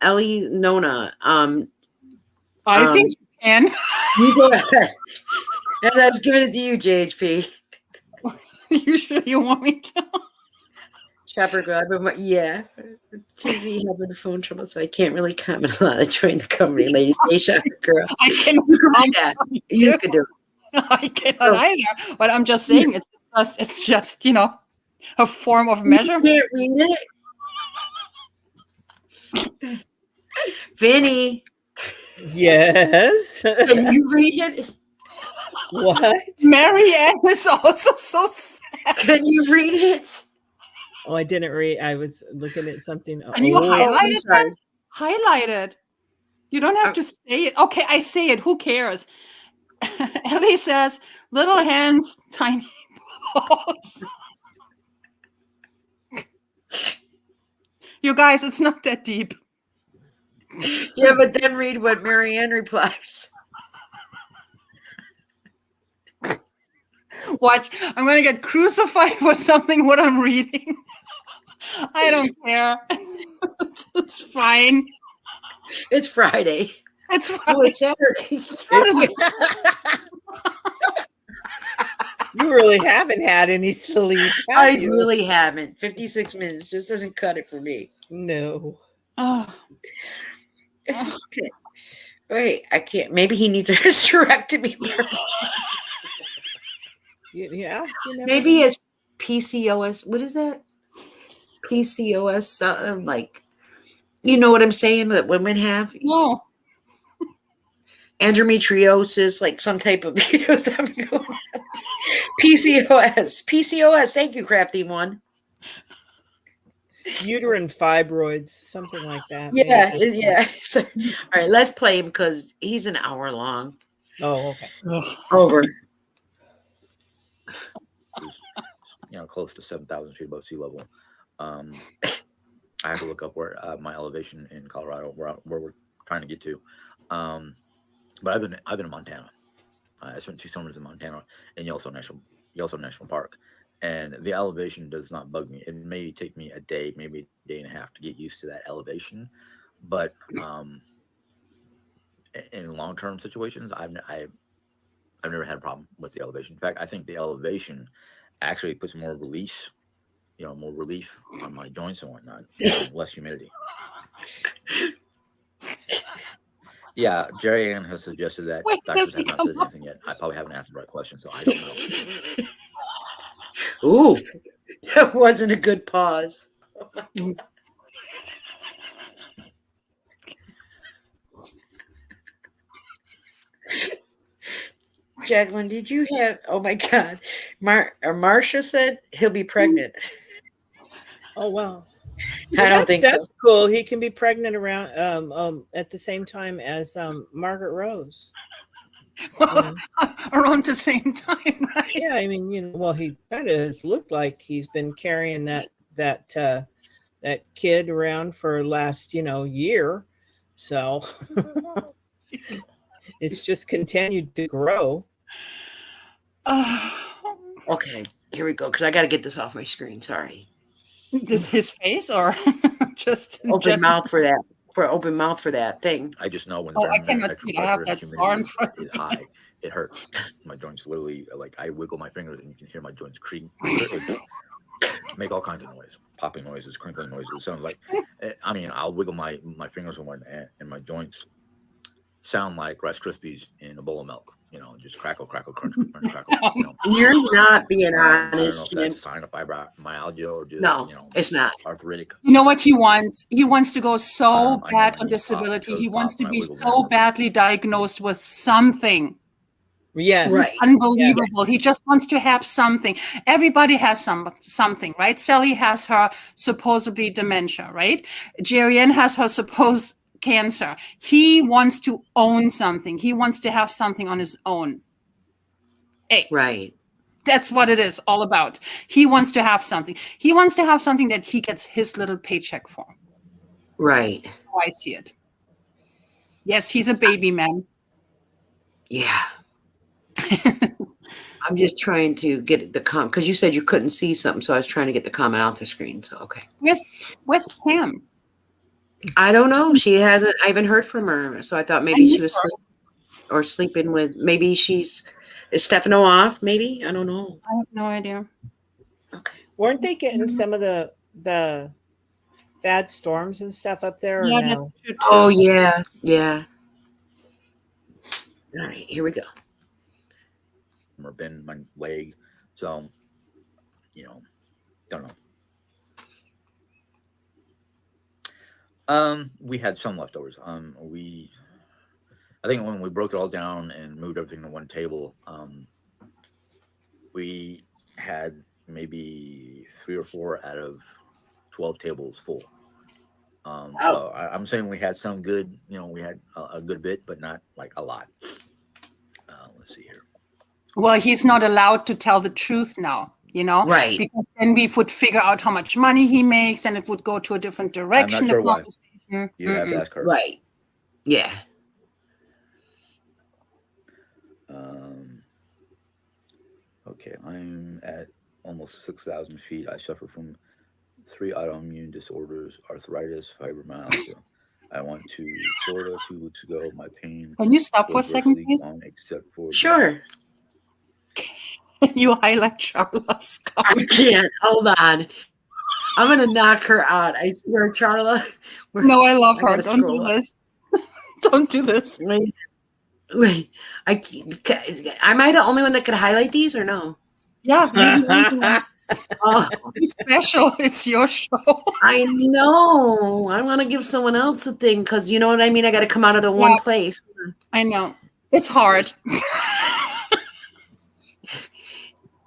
Ellie Nona. I think you can. You go ahead. And I was giving it to you, JHP. You sure you want me to? Shopper girl. Yeah. TV having the phone trouble, so I can't really comment a lot. I joined the company, ladies. Hey, Shopper girl. I can read that. You could do it. I cannot either. But I'm just saying it's just a form of measurement. You can't read it. Vinny. Yes. Can you read it? What? Mary Ann is also so sad. Can you read it? Oh, I didn't read. I was looking at something. And you highlighted that? Highlight it. You don't have to say it. Okay, I say it. Who cares? Ellie says, little hands, tiny balls. You guys, it's not that deep. Yeah, but then read what Marianne replies. Watch, I'm going to get crucified for something what I'm reading. I don't care. It's fine. It's Friday. It's Friday. Oh, it's Saturday. You really haven't had any sleep. I really haven't. 56 minutes just doesn't cut it for me. No. Oh. Okay. Wait, I can't. Maybe he needs a hysterectomy. Yeah. Maybe he has PCOS. What is that? PCOS, like, you know what I'm saying that women have? No. Endometriosis, like some type of something going on. PCOS. Thank you, crafty one. Uterine fibroids, something like that. Yeah. So, all right, let's play him because he's an hour long. Oh, okay. Over. Close to 7,000 feet above sea level. I have to look up where my elevation in Colorado, where we're trying to get to. But I've been in Montana. I spent 2 summers in Montana in Yellowstone National Park, and the elevation does not bug me. It may take me a day, maybe a day and a half to get used to that elevation, but in long-term situations, I've never had a problem with the elevation. In fact, I think the elevation actually puts more relief on my joints and whatnot, less humidity. Yeah, Jeri Ann has suggested that. Doctors have not said anything yet. I probably haven't asked the right question, so I don't know. Ooh, that wasn't a good pause. Jacqueline, did you have? Oh my God, Marcia said he'll be pregnant. Oh wow. I don't think that's so. Cool. He can be pregnant around at the same time as Margaret Rose. Around the same time, right? Yeah, I mean, well, he kind of has looked like he's been carrying that that kid around for last, year. So it's just continued to grow. Okay, here we go. Because I got to get this off my screen. Sorry. Just his face, or just in Open general? mouth for that. For open mouth for that thing. I just know when the Oh, I barometric cannot see it. I pressure have and that humidity bar in front of is me. high, it hurts. My joints literally, like, I wiggle my fingers and you can hear my joints creak, make all kinds of noise, popping noises, crinkling noises. It sounds like, I mean, I'll wiggle my fingers and my joints sound like Rice Krispies in a bowl of milk. Just crackle, crackle, crunch, crunch, crackle. You're not being I don't know honest, if that's Jim. a sign of fibromyalgia or just, No, it's not. arthritic. You know what he wants? He wants to go so I know bad my on knees pop, my disability. toes He wants pop to when I be wiggle so them. badly diagnosed with something. Yes. Right. Unbelievable. He just wants to have something. Everybody has something, right? Sally has her supposedly dementia, right? Jeri Ann has her supposed cancer. He wants to own something. He wants to have something on his own. Hey, Right. that's what it is all about. He wants to have something. He wants to have something that he gets his little paycheck for. Right. Oh, I see it. Yes, he's a baby man. Yeah. I'm just trying to get the because you said you couldn't see something, so I was trying to get the comment out the screen. So okay. Where's Pam? I don't know. She hasn't. I haven't heard from her, so I thought maybe she was sleeping with. Maybe is Stefano off? Maybe I don't know. I have no idea. Okay. Weren't they getting some of the bad storms and stuff up there? Or Yeah, no? that's true too. Oh yeah, yeah. All right, here we go. Or bend my leg, so don't know. We had some leftovers. I think when we broke it all down and moved everything to one table, we had maybe 3 or 4 out of 12 tables full. So I'm saying we had some good, we had a good bit, but not like a lot. Let's see here. Well, he's not allowed to tell the truth now, Right. because then we would figure out how much money he makes and it would go to a different direction. I'm not sure the why. conversation. You have to ask her. Right. Yeah. Okay, I'm at almost 6,000 feet. I suffer from 3 autoimmune disorders, arthritis, fibromyalgia. I went to Florida 2 weeks ago. My pain Can you stop for a was second, virtually please? gone except for Sure. You highlight Charla's I comment. can't. Hold on. I'm gonna knock her out. I swear, Charla. No, I love her. gotta Don't do scroll up. this. Don't do this. Wait. Am I the only one that could highlight these or no? Yeah, really. Oh, Be special. It's your show. I know. I want to give someone else a thing because you know what I mean. I got to come out of the one place. I know. It's hard.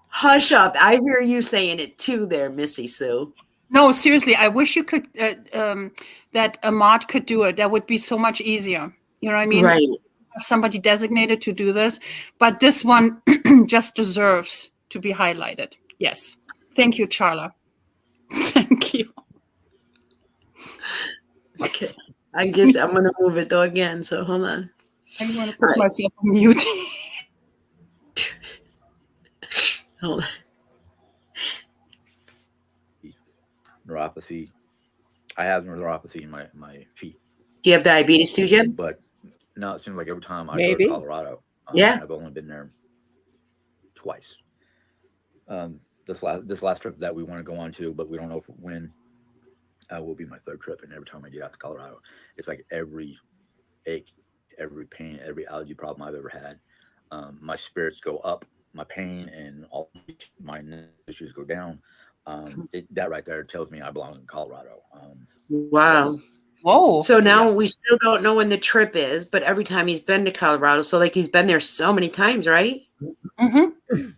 Hush up. I hear you saying it too there, Missy Sue. No, seriously. I wish you could, that Ahmad could do it. That would be so much easier. You know what I mean? Right. Have somebody designated to do this. But this one just deserves to be highlighted. Yes. Thank you, Charla. Thank you. Okay. I'm going to move it though again. So hold on. I'm going to put myself on mute. Hold on. neuropathy. I have neuropathy in my feet. Do you have diabetes too, Jim? But no, it seems like every time I Maybe. go to Colorado, Yeah. I've only been there twice. This last trip that we want to go on to, but we don't know when, will be my 3rd trip. And every time I get out to Colorado, it's like every ache, every pain, every allergy problem I've ever had. My spirits go up, my pain and all my issues go down. That right there tells me I belong in Colorado. Wow. Whoa. So now we still don't know when the trip is, but every time he's been to Colorado, so like he's been there so many times, right? Mm-hmm.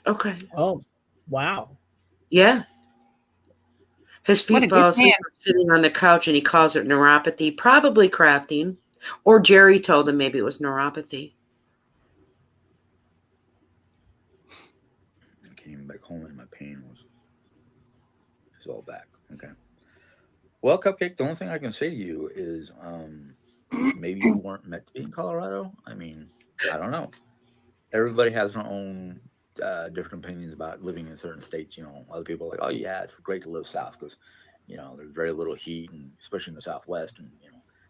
Okay. Oh, wow. Yeah. His What a feet good fall asleep man. sitting on the couch, and he calls it neuropathy, probably crafting. Or Jeri told him maybe it was neuropathy. I came back home and my pain was all back. Okay. Well, Cupcake, the only thing I can say to you is maybe you weren't meant to be in Colorado. I mean, I don't know. Everybody has their own different opinions about living in certain states. Other people are like, oh, yeah, it's great to live south because, there's very little heat, and especially in the Southwest. And,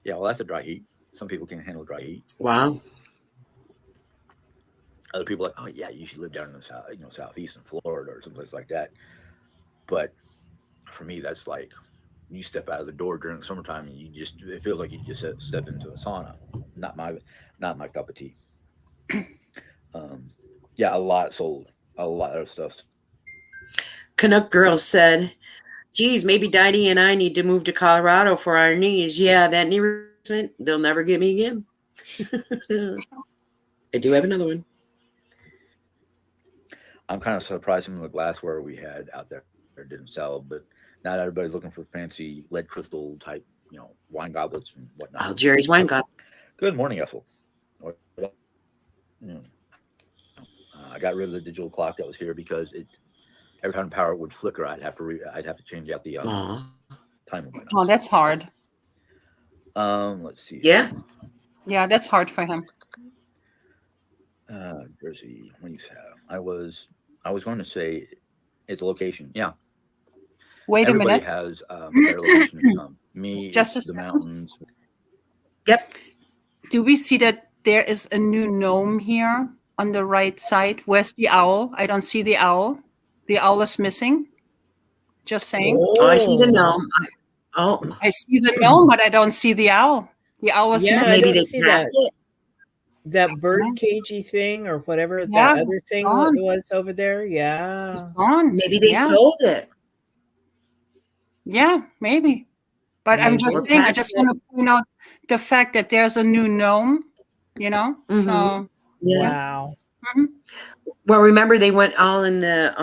yeah, well, that's a dry heat. Some people can't handle dry heat. Wow. Other people are like, oh, yeah, you should live down in the south, southeast in Florida or someplace like that. But for me, that's like, you step out of the door during the summertime and it feels like you just step into a sauna. Not my cup of tea. Yeah, a lot sold. A lot of stuff. Canuck Girl said, geez, maybe Dy-Dee and I need to move to Colorado for our knees. Yeah, that knee replacement, they'll never get me again. I do have another one. I'm kind of surprised some of the glassware we had out there didn't sell, but not everybody's looking for fancy lead crystal type, wine goblets and whatnot. Oh, Jerry's wine goblet. Good morning, Ethel. I got rid of the digital clock that was here because every time the power would flicker, I'd have to change out the timer. Oh, that's hard. Let's see. Yeah. Yeah, that's hard for him. Jersey, what do you have? I was going to say it's a location. Yeah. Wait Everybody a minute. has a better location than some. Me, Just a the second. mountains. Yep. Do we see that there is a new gnome here on the right side? Where's the owl? I don't see the owl. The owl is missing. Just saying. Oh, I see the gnome. I see the gnome, but I don't see the owl. The owl is Yeah, missing. I maybe don't they see packed that. it. That bird cagey thing or whatever Yeah, that other thing gone. was over there. Yeah. It's gone. Maybe they Yeah. sold it. Yeah, maybe. But I'm Maybe. just Or saying, I packed just it. want to point out the fact that there's a new gnome, Mhm. So, Yeah. Wow. Well, remember they went all in the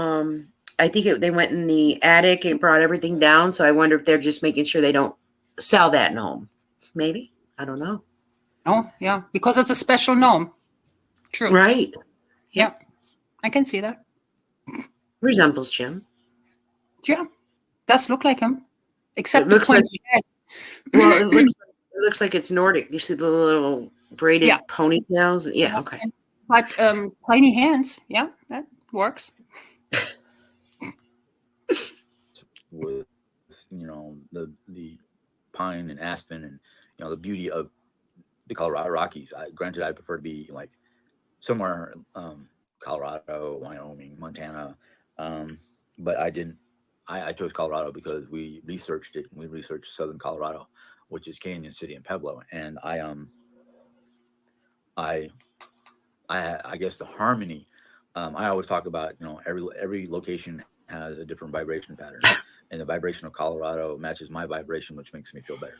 I think they went in the attic and brought everything down. So I wonder if they're just making sure they don't sell that gnome. Maybe. I don't know. oh, yeah, because it's a special gnome. True. Right. Yeah, I can see that. Resembles Jim. Yeah, does look like him, except It the looks like- pointy head. Well, it looks like it's Nordic. You see the little braided Yeah. ponytails? Yeah, okay. But tiny hands. Yeah, that works. With the pine and aspen and the beauty of the Colorado Rockies. Granted, I prefer to be like somewhere Colorado, Wyoming, Montana, but I didn't. I chose Colorado because we researched it. We researched Southern Colorado, which is Canyon City and Pueblo, and I guess the harmony. I always talk about every location has a different vibration pattern, and the vibration of Colorado matches my vibration, which makes me feel better.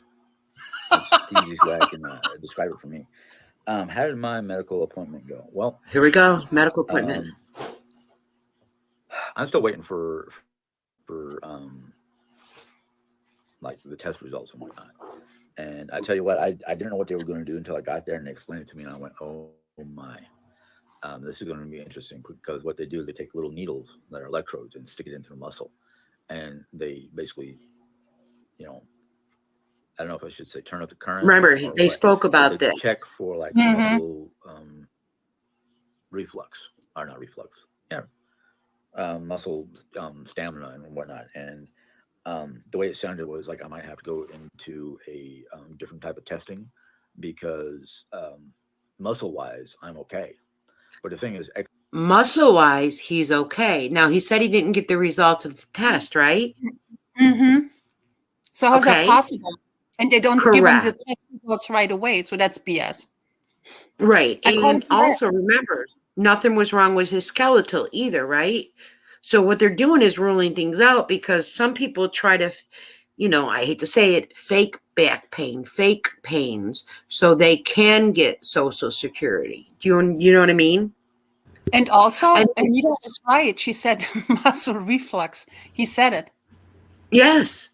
That's the easiest way I can describe it for me. How did my medical appointment go? Well, Here we go. Medical appointment. I'm still waiting for like the test results and whatnot. And I tell you what, I didn't know what they were going to do until I got there and they explained it to me, and I went, oh my. This is going to be interesting because what they do is they take little needles that are electrodes and stick it into the muscle, and they basically, I don't know if I should say turn up the current. Remember, or they what, spoke about they this. check for like Mhm. muscle reflux, or not reflux, muscle stamina and whatnot. And the way it sounded was like I might have to go into a different type of testing because muscle-wise, I'm okay. But the thing is, Muscle-wise, he's okay. Now, he said he didn't get the results of the test, right? Mm-hmm. So how's that Okay. possible? And they don't give him the Correct. test results right away. So that's BS. Right. I call And it correct. also remember, nothing was wrong with his skeletal either, right? So what they're doing is ruling things out because some people try to, I hate to say it, fake back pain, fake pains, so they can get Social Security. Do you know what I mean? And also, And- Anita is right. She said muscle reflux. He said it. Yes.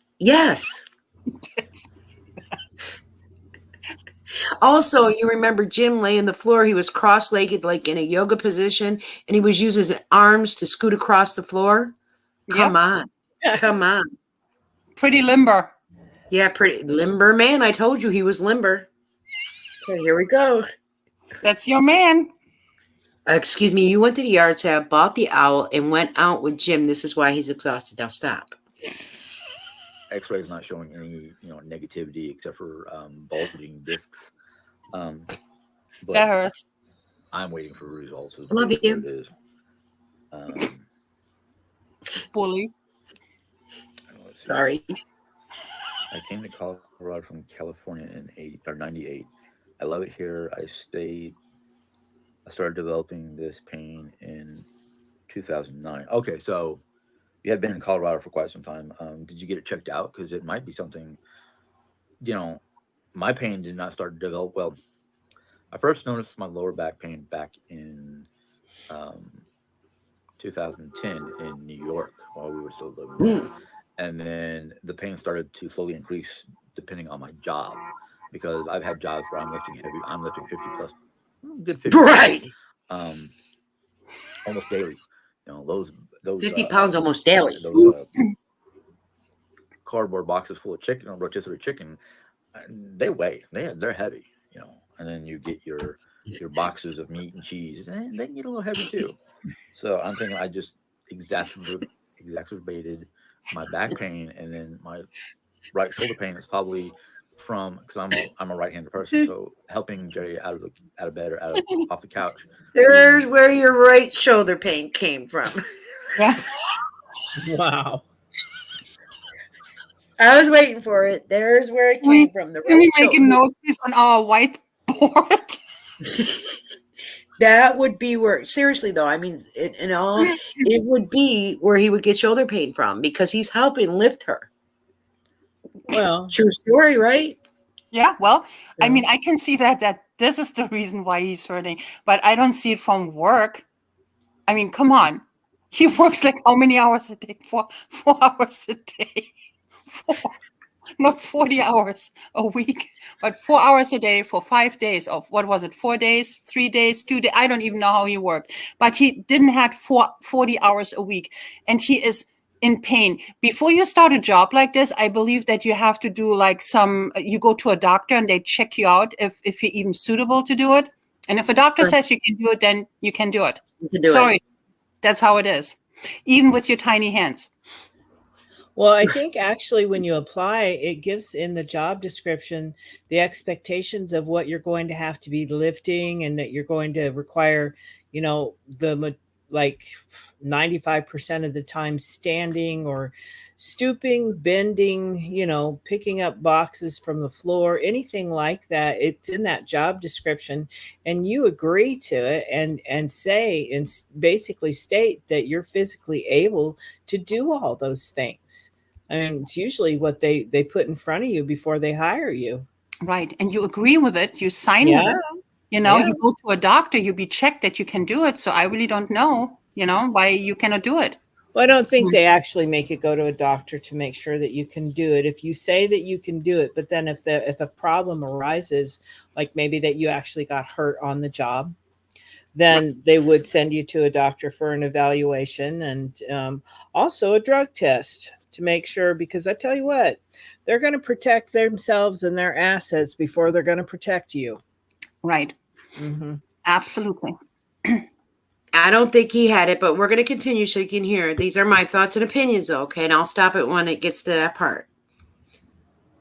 Also, you remember Jim lay on the floor. He was cross-legged, like in a yoga position, and he was using his arms to scoot across the floor. Come on. Pretty limber. Yeah, pretty limber man. I told you he was limber. Okay, here we go. That's your man. Excuse me, you went to the yard sale, bought the owl, and went out with Jim. This is why he's exhausted. Now stop. X-ray is not showing any, negativity except for bulging discs. But That hurts. I'm waiting for results. Is Love basically you. what it is. Bully. Let's see. Sorry. I came to Colorado from California in 98. I love it here. I started developing this pain in 2009. Okay, so you had been in Colorado for quite some time. Did you get it checked out? Because it might be something, my pain did not start to develop. Well, I first noticed my lower back pain back in 2010 in New York while we were still living there. And then the pain started to slowly increase depending on my job, because I've had jobs where I'm lifting heavy. I'm lifting 50 plus, good 50. Right. Almost daily. Those 50 pounds almost daily. Those cardboard boxes full of chicken or rotisserie chicken, they weigh. They're heavy. And then you get your boxes of meat and cheese, and they can get a little heavy too. So I'm thinking I just exacerbated my back pain, and then my right shoulder pain is probably from, because I'm a right-handed person, so helping Jeri out of bed or off the couch. There's where your right shoulder pain came from. Yeah. Wow. I was waiting for it. There's where it came from. The Can we right make a shoulder. note this on our whiteboard? That would be where, seriously though, I mean, it would be where he would get shoulder pain from, because he's helping lift her. Well, True story, right? Yeah, well, I mean, I can see that this is the reason why he's hurting, but I don't see it from work. I mean, come on. He works like how many hours a day? 4 hours a day. 4, not 40 hours a week, but 4 hours a day for 5 days of, what was it, 4 days, 3 days, 2 days? I don't even know how he worked, but he didn't have 40 hours a week, and he is in pain. Before you start a job like this, I believe that you have to do like you go to a doctor and they check you out if you're even suitable to do it. And if a doctor says you can do it, then you can do it. Sorry, that's how it is. Even with your tiny hands. Well, I think actually when you apply, it gives in the job description the expectations of what you're going to have to be lifting, and that you're going to require, like 95% of the time standing or stooping, bending, picking up boxes from the floor, anything like that. It's in that job description, and you agree to it and say, and basically state that you're physically able to do all those things. I mean, it's usually what they put in front of you before they hire you. Right. And you agree with it, you sign with it. You go to a doctor, you be checked that you can do it. So I really don't know, why you cannot do it. Well, I don't think they actually make it go to a doctor to make sure that you can do it. If you say that you can do it, but then if a problem arises, like maybe that you actually got hurt on the job, then they would send you to a doctor for an evaluation, and also a drug test to make sure, because I tell you what, they're going to protect themselves and their assets before they're going to protect you. Right. Mm-hmm. Absolutely. I don't think he had it, but we're going to continue so you can hear. These are my thoughts and opinions, okay? And I'll stop it when it gets to that part.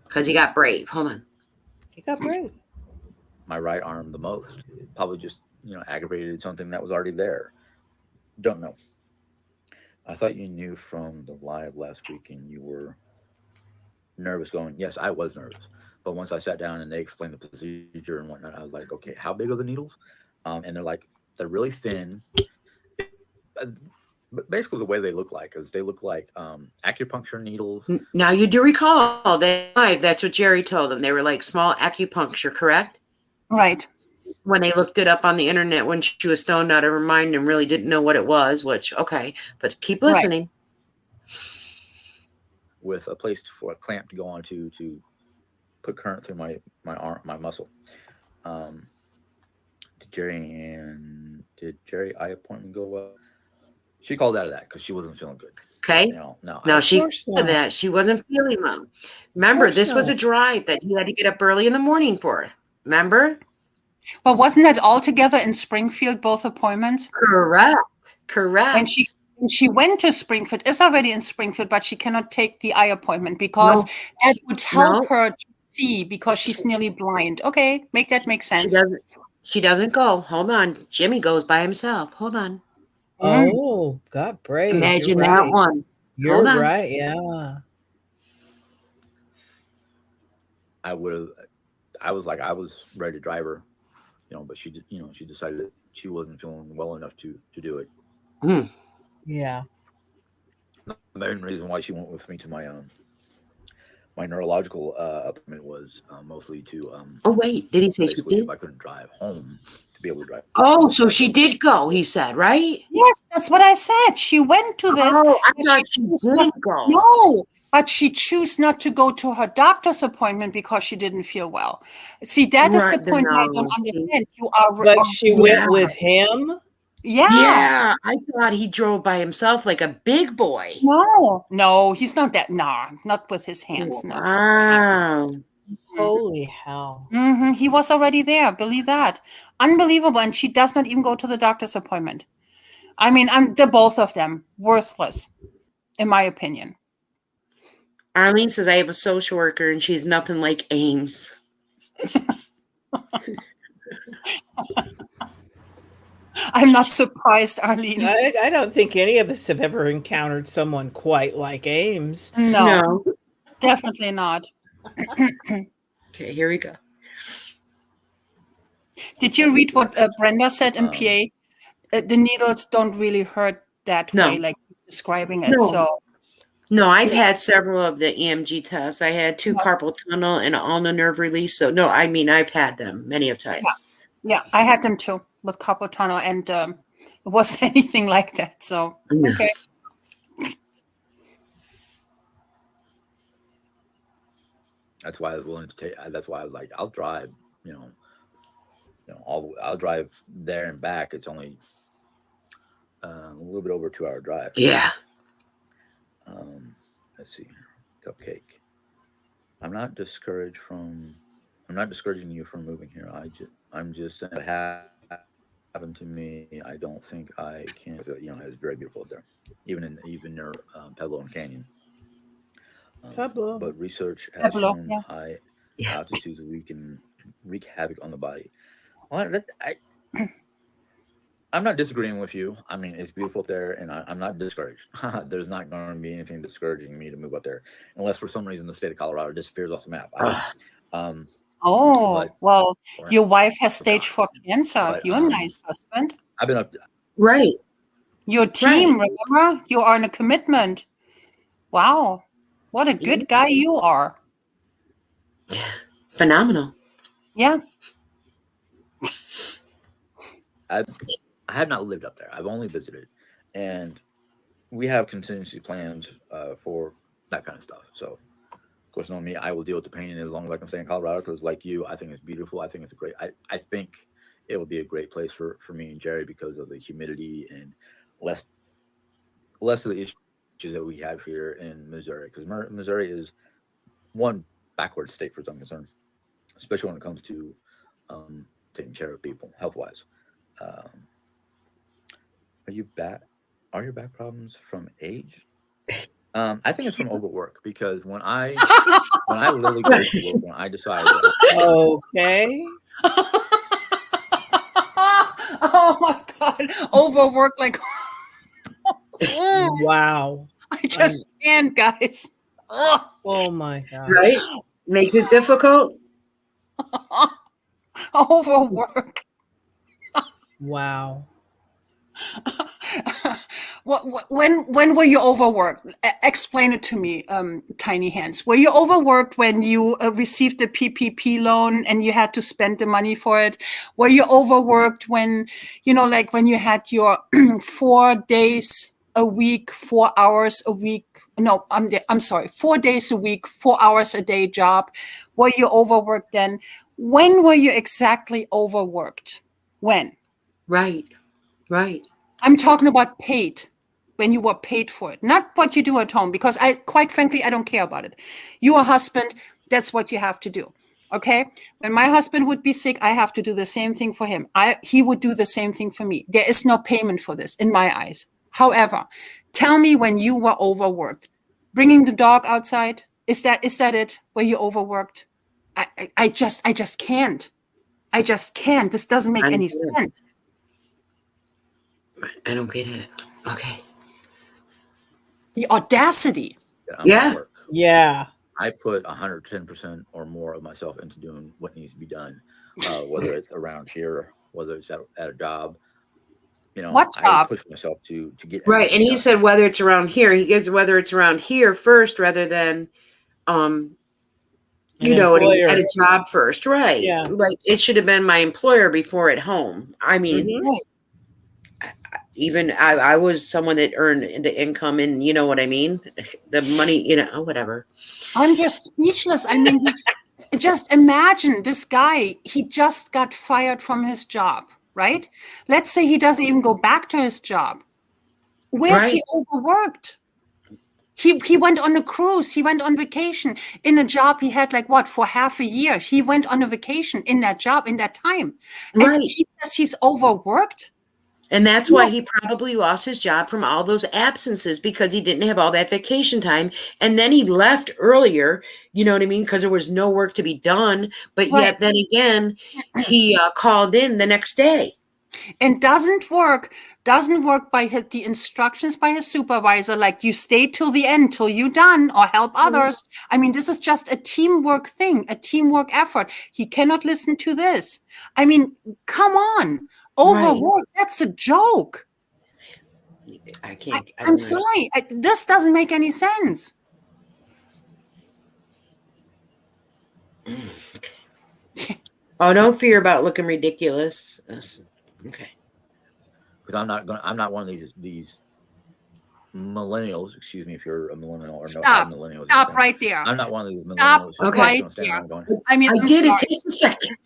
Because he got brave. Hold on. He got brave. My right arm the most. It probably just, aggravated something that was already there. Don't know. I thought you knew from the live last week and you were nervous going. Yes, I was nervous. But once I sat down and they explained the procedure and whatnot, I was like, okay, how big are the needles? And they're really thin. But basically the way they look like is they look like acupuncture needles. Now you do recall that's what Jeri told them. They were like small acupuncture, correct? Right. When they looked it up on the internet when she was stoned out of her mind and really didn't know what it was, okay, but keep listening. Right. With a place for a clamp to go on to put current through my arm, my muscle. Did Jeri eye appointment go well? She called out of that because she wasn't feeling good. Okay. No, Now she course knew not. that she wasn't feeling well. Remember, course this was a not. drive that he had to get up early in the morning for. Remember? Well, wasn't that all together in Springfield, both appointments? Correct. And Correct. she went to Springfield, is already in Springfield, but she cannot take the eye appointment because No, that would help no, her to see because she's nearly blind. Okay, that makes she sense. doesn't. She doesn't go. Hold on. Jimmy goes by himself. Hold on. Oh, God brave. Imagine You're that right. one. You're Hold on. right. Yeah. I was ready to drive her, but she decided that she wasn't feeling well enough to do it. Mm. Yeah. The main reason why she went with me to my neurological appointment was mostly to Oh wait, did he say she basically did? if I couldn't drive home to be able to drive. Oh, so she did go. He said, right? Yes, that's what I said. She went to this. Oh, I but thought she chose didn't not- go. No, but she chose not to go to her doctor's appointment because she didn't feel well. See, that is the Right, point I no. don't understand. You are, But she Yeah. went with him. yeah. Yeah, I thought he drove by himself like a big boy. No, he's not that. Nah, not with his hands. No. Wow. Holy hell. He was already there. Believe that. Unbelievable. And she does not even go to the doctor's appointment. I mean, they're both of them worthless, in my opinion. Arlene says I have a social worker and she's nothing like Ames. I'm not surprised, Arlene. I don't think any of us have ever encountered someone quite like Ames. No, definitely not. Okay, here we go. Did you read what Brenda said in PA? The needles don't really hurt that No. way, like describing it. No. So No, I've had several of the EMG tests. I had 2 Yeah. carpal tunnel and ulnar nerve release. So no, I mean I've had them many of times. yeah, I had them too with carpal tunnel, and it wasn't anything like that. So Yeah. okay. That's why I was willing to take. That's why I was like, I'll drive. I'll drive there and back. It's only a little bit over a 2-hour drive. Yeah. Let's see here. Cupcake. I'm not discouraging you from moving here. I'm just saying it happened to me. I don't think I can. It's very beautiful up there, even near Pueblo and Canyon. Pueblo. But research has Pueblo, shown yeah. high Yeah. altitudes can wreak havoc on the body. Well, I'm not disagreeing with you. I mean, it's beautiful up there, and I'm not discouraged. There's not going to be anything discouraging me to move up there, unless for some reason the state of Colorado disappears off the map. Oh, well, or- your wife has stage 4 cancer. but, You're a nice husband. I've been up. Right. Your team, remember? You are in a commitment. Wow. What a good guy you are. Phenomenal. Yeah. I have not lived up there. I've only visited, and we have contingency plans for that kind of stuff. So, of course, knowing me, I will deal with the pain as long as I can stay in Colorado. Because, like you, I think it's beautiful. I think it's a great. I think it will be a great place for me and Jeri because of the humidity and less of the issues that we have here in Missouri. Because Missouri is one backward state for some concern, especially when it comes to taking care of people health wise. Are your back problems from age? I think it's from overwork because when I literally go to work, when I decide Okay. Oh my God. Overwork like Wow. I just can't, guys. Ugh. Oh my God. Right? Makes it difficult. Overwork. Wow. When were you overworked? Explain it to me, Tiny Hands. Were you overworked when you received the PPP loan and you had to spend the money for it? Were you overworked when, like when you had your 4 days a week, 4 hours a week? No, I'm sorry, 4 days a week, 4 hours a day job. Were you overworked then? When were you exactly overworked? When? Right. Right. I'm talking about paid. when you were paid for it, not what you do at home, because quite frankly, I don't care about it. You are a husband, that's what you have to do. Okay. When my husband would be sick, I have to do the same thing for him. He would do the same thing for me. There is no payment for this in my eyes. However, tell me when you were overworked. Bringing the dog outside, is that it? Were you overworked? I just can't. I just can't. This doesn't make any sense. I don't get it. Okay. The audacity. Yeah. I put 110% or more of myself into doing what needs to be done, whether it's around here, whether it's at a job. You know, What I job? push myself to get Right. And he done. said whether it's around here, he gives whether it's around here first rather than you know, at a job first. Right. Yeah. Like it should have been my employer before at home. I mean, even I was someone that earned the income, and you know what I mean? The money, you know, whatever. I'm just speechless. I mean, just imagine this guy, he just got fired from his job, right? Let's say he doesn't even go back to his job. Where's he overworked? He went on a cruise. He went on vacation in a job he had like what, for half a year. He went on a vacation in that job in that time. And he says he's overworked. And that's why he probably lost his job from all those absences, because he didn't have all that vacation time. And then he left earlier, you know what I mean? Because there was no work to be done. But yet then again, he called in the next day. And doesn't work by the instructions by his supervisor, like you stay till the end, till you're done, or help others. I mean, this is just a teamwork thing, a teamwork effort. He cannot listen to this. I mean, come on. Overwork, that's a joke. I can't. I'm sorry. This doesn't make any sense. Okay. Oh, don't fear about looking ridiculous. Okay. Because I'm not one of these millennials. Excuse me if you're a millennial or Stop. no millennials. Stop right there. I'm not one of these Stop millennials. right there. I mean, I get it. Takes a second.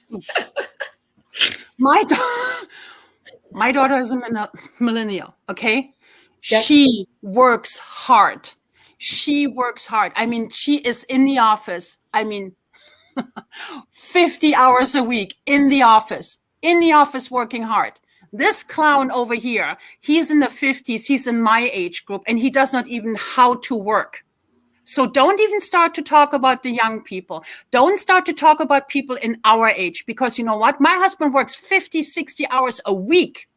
My daughter is a millennial, okay? She works hard. She works hard. I mean, she is in the office. I mean, 50 hours a week in the office working hard. This clown over here, he's in the 50s. He's in my age group, and he does not even how to work. So don't even start to talk about the young people. Don't start to talk about people in our age, because you know what? My husband works 50, 60 hours a week.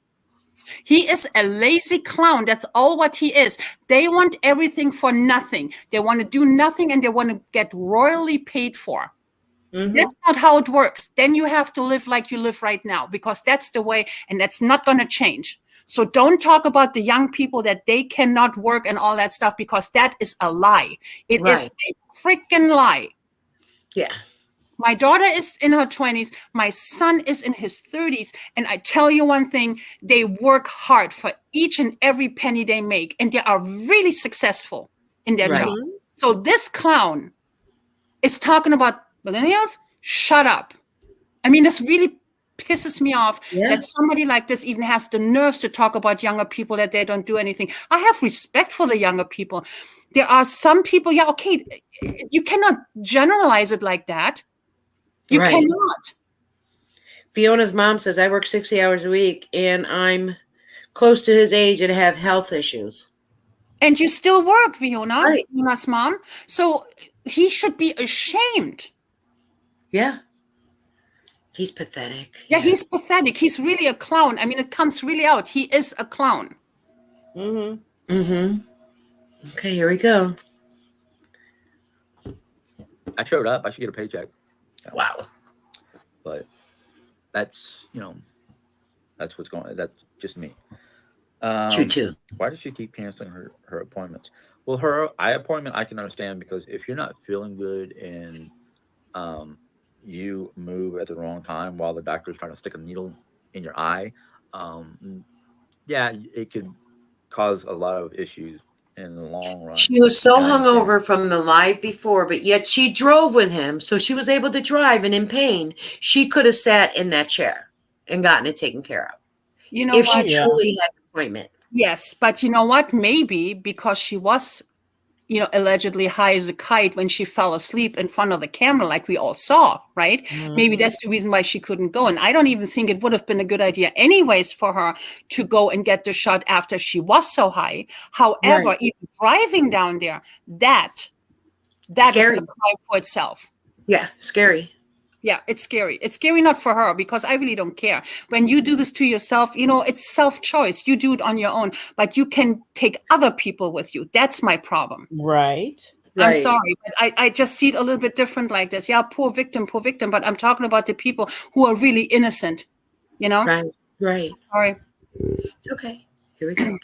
He is a lazy clown. That's all what he is. They want everything for nothing. They want to do nothing, and they want to get royally paid for. That's not how it works. Then you have to live like you live right now, because that's the way, and that's not going to change. So don't talk about the young people that they cannot work and all that stuff, because that is a lie. It is a freaking lie. Yeah. My daughter is in her 20s. My son is in his 30s. And I tell you one thing, they work hard for each and every penny they make. And they are really successful in their jobs. So this clown is talking about millennials. Shut up. I mean, this really pisses me off that somebody like this even has the nerves to talk about younger people, that they don't do anything. I have respect for the younger people. There are some people, okay, you cannot generalize it like that. You cannot. Fiona's mom says, I work 60 hours a week and I'm close to his age and have health issues. And you still work, Fiona's mom. So he should be ashamed. Yeah. He's pathetic. Yeah, he's pathetic. He's really a clown. I mean, it comes really out. He is a clown. Okay, here we go. I showed up. I should get a paycheck. Wow. But that's, that's what's going on. That's just me. True, too. Why does she keep canceling her appointments? Well, her eye appointment, I can understand, because if you're not feeling good and you move at the wrong time while the doctor's trying to stick a needle in your eye, it could cause a lot of issues in the long run. She was so hungover from the live before, but yet she drove with him, so she was able to drive and in pain. She could have sat in that chair and gotten it taken care of. You know if she truly had an appointment. Yes, but you know what? Maybe because she was, allegedly high as a kite when she fell asleep in front of the camera, like we all saw, right? Maybe that's the reason why she couldn't go. And I don't even think it would have been a good idea, anyways, for her to go and get the shot after she was so high. However, Right. even driving down there, that is Scary. a crime for itself. Yeah, scary. Yeah, it's scary. It's scary not for her, because I really don't care. When you do this to yourself, it's self-choice. You do it on your own, but you can take other people with you. That's my problem. Right. I'm Right. sorry, but I just see it a little bit different like this. Yeah, poor victim, but I'm talking about the people who are really innocent, Right. Right. Sorry. It's okay. Here we go.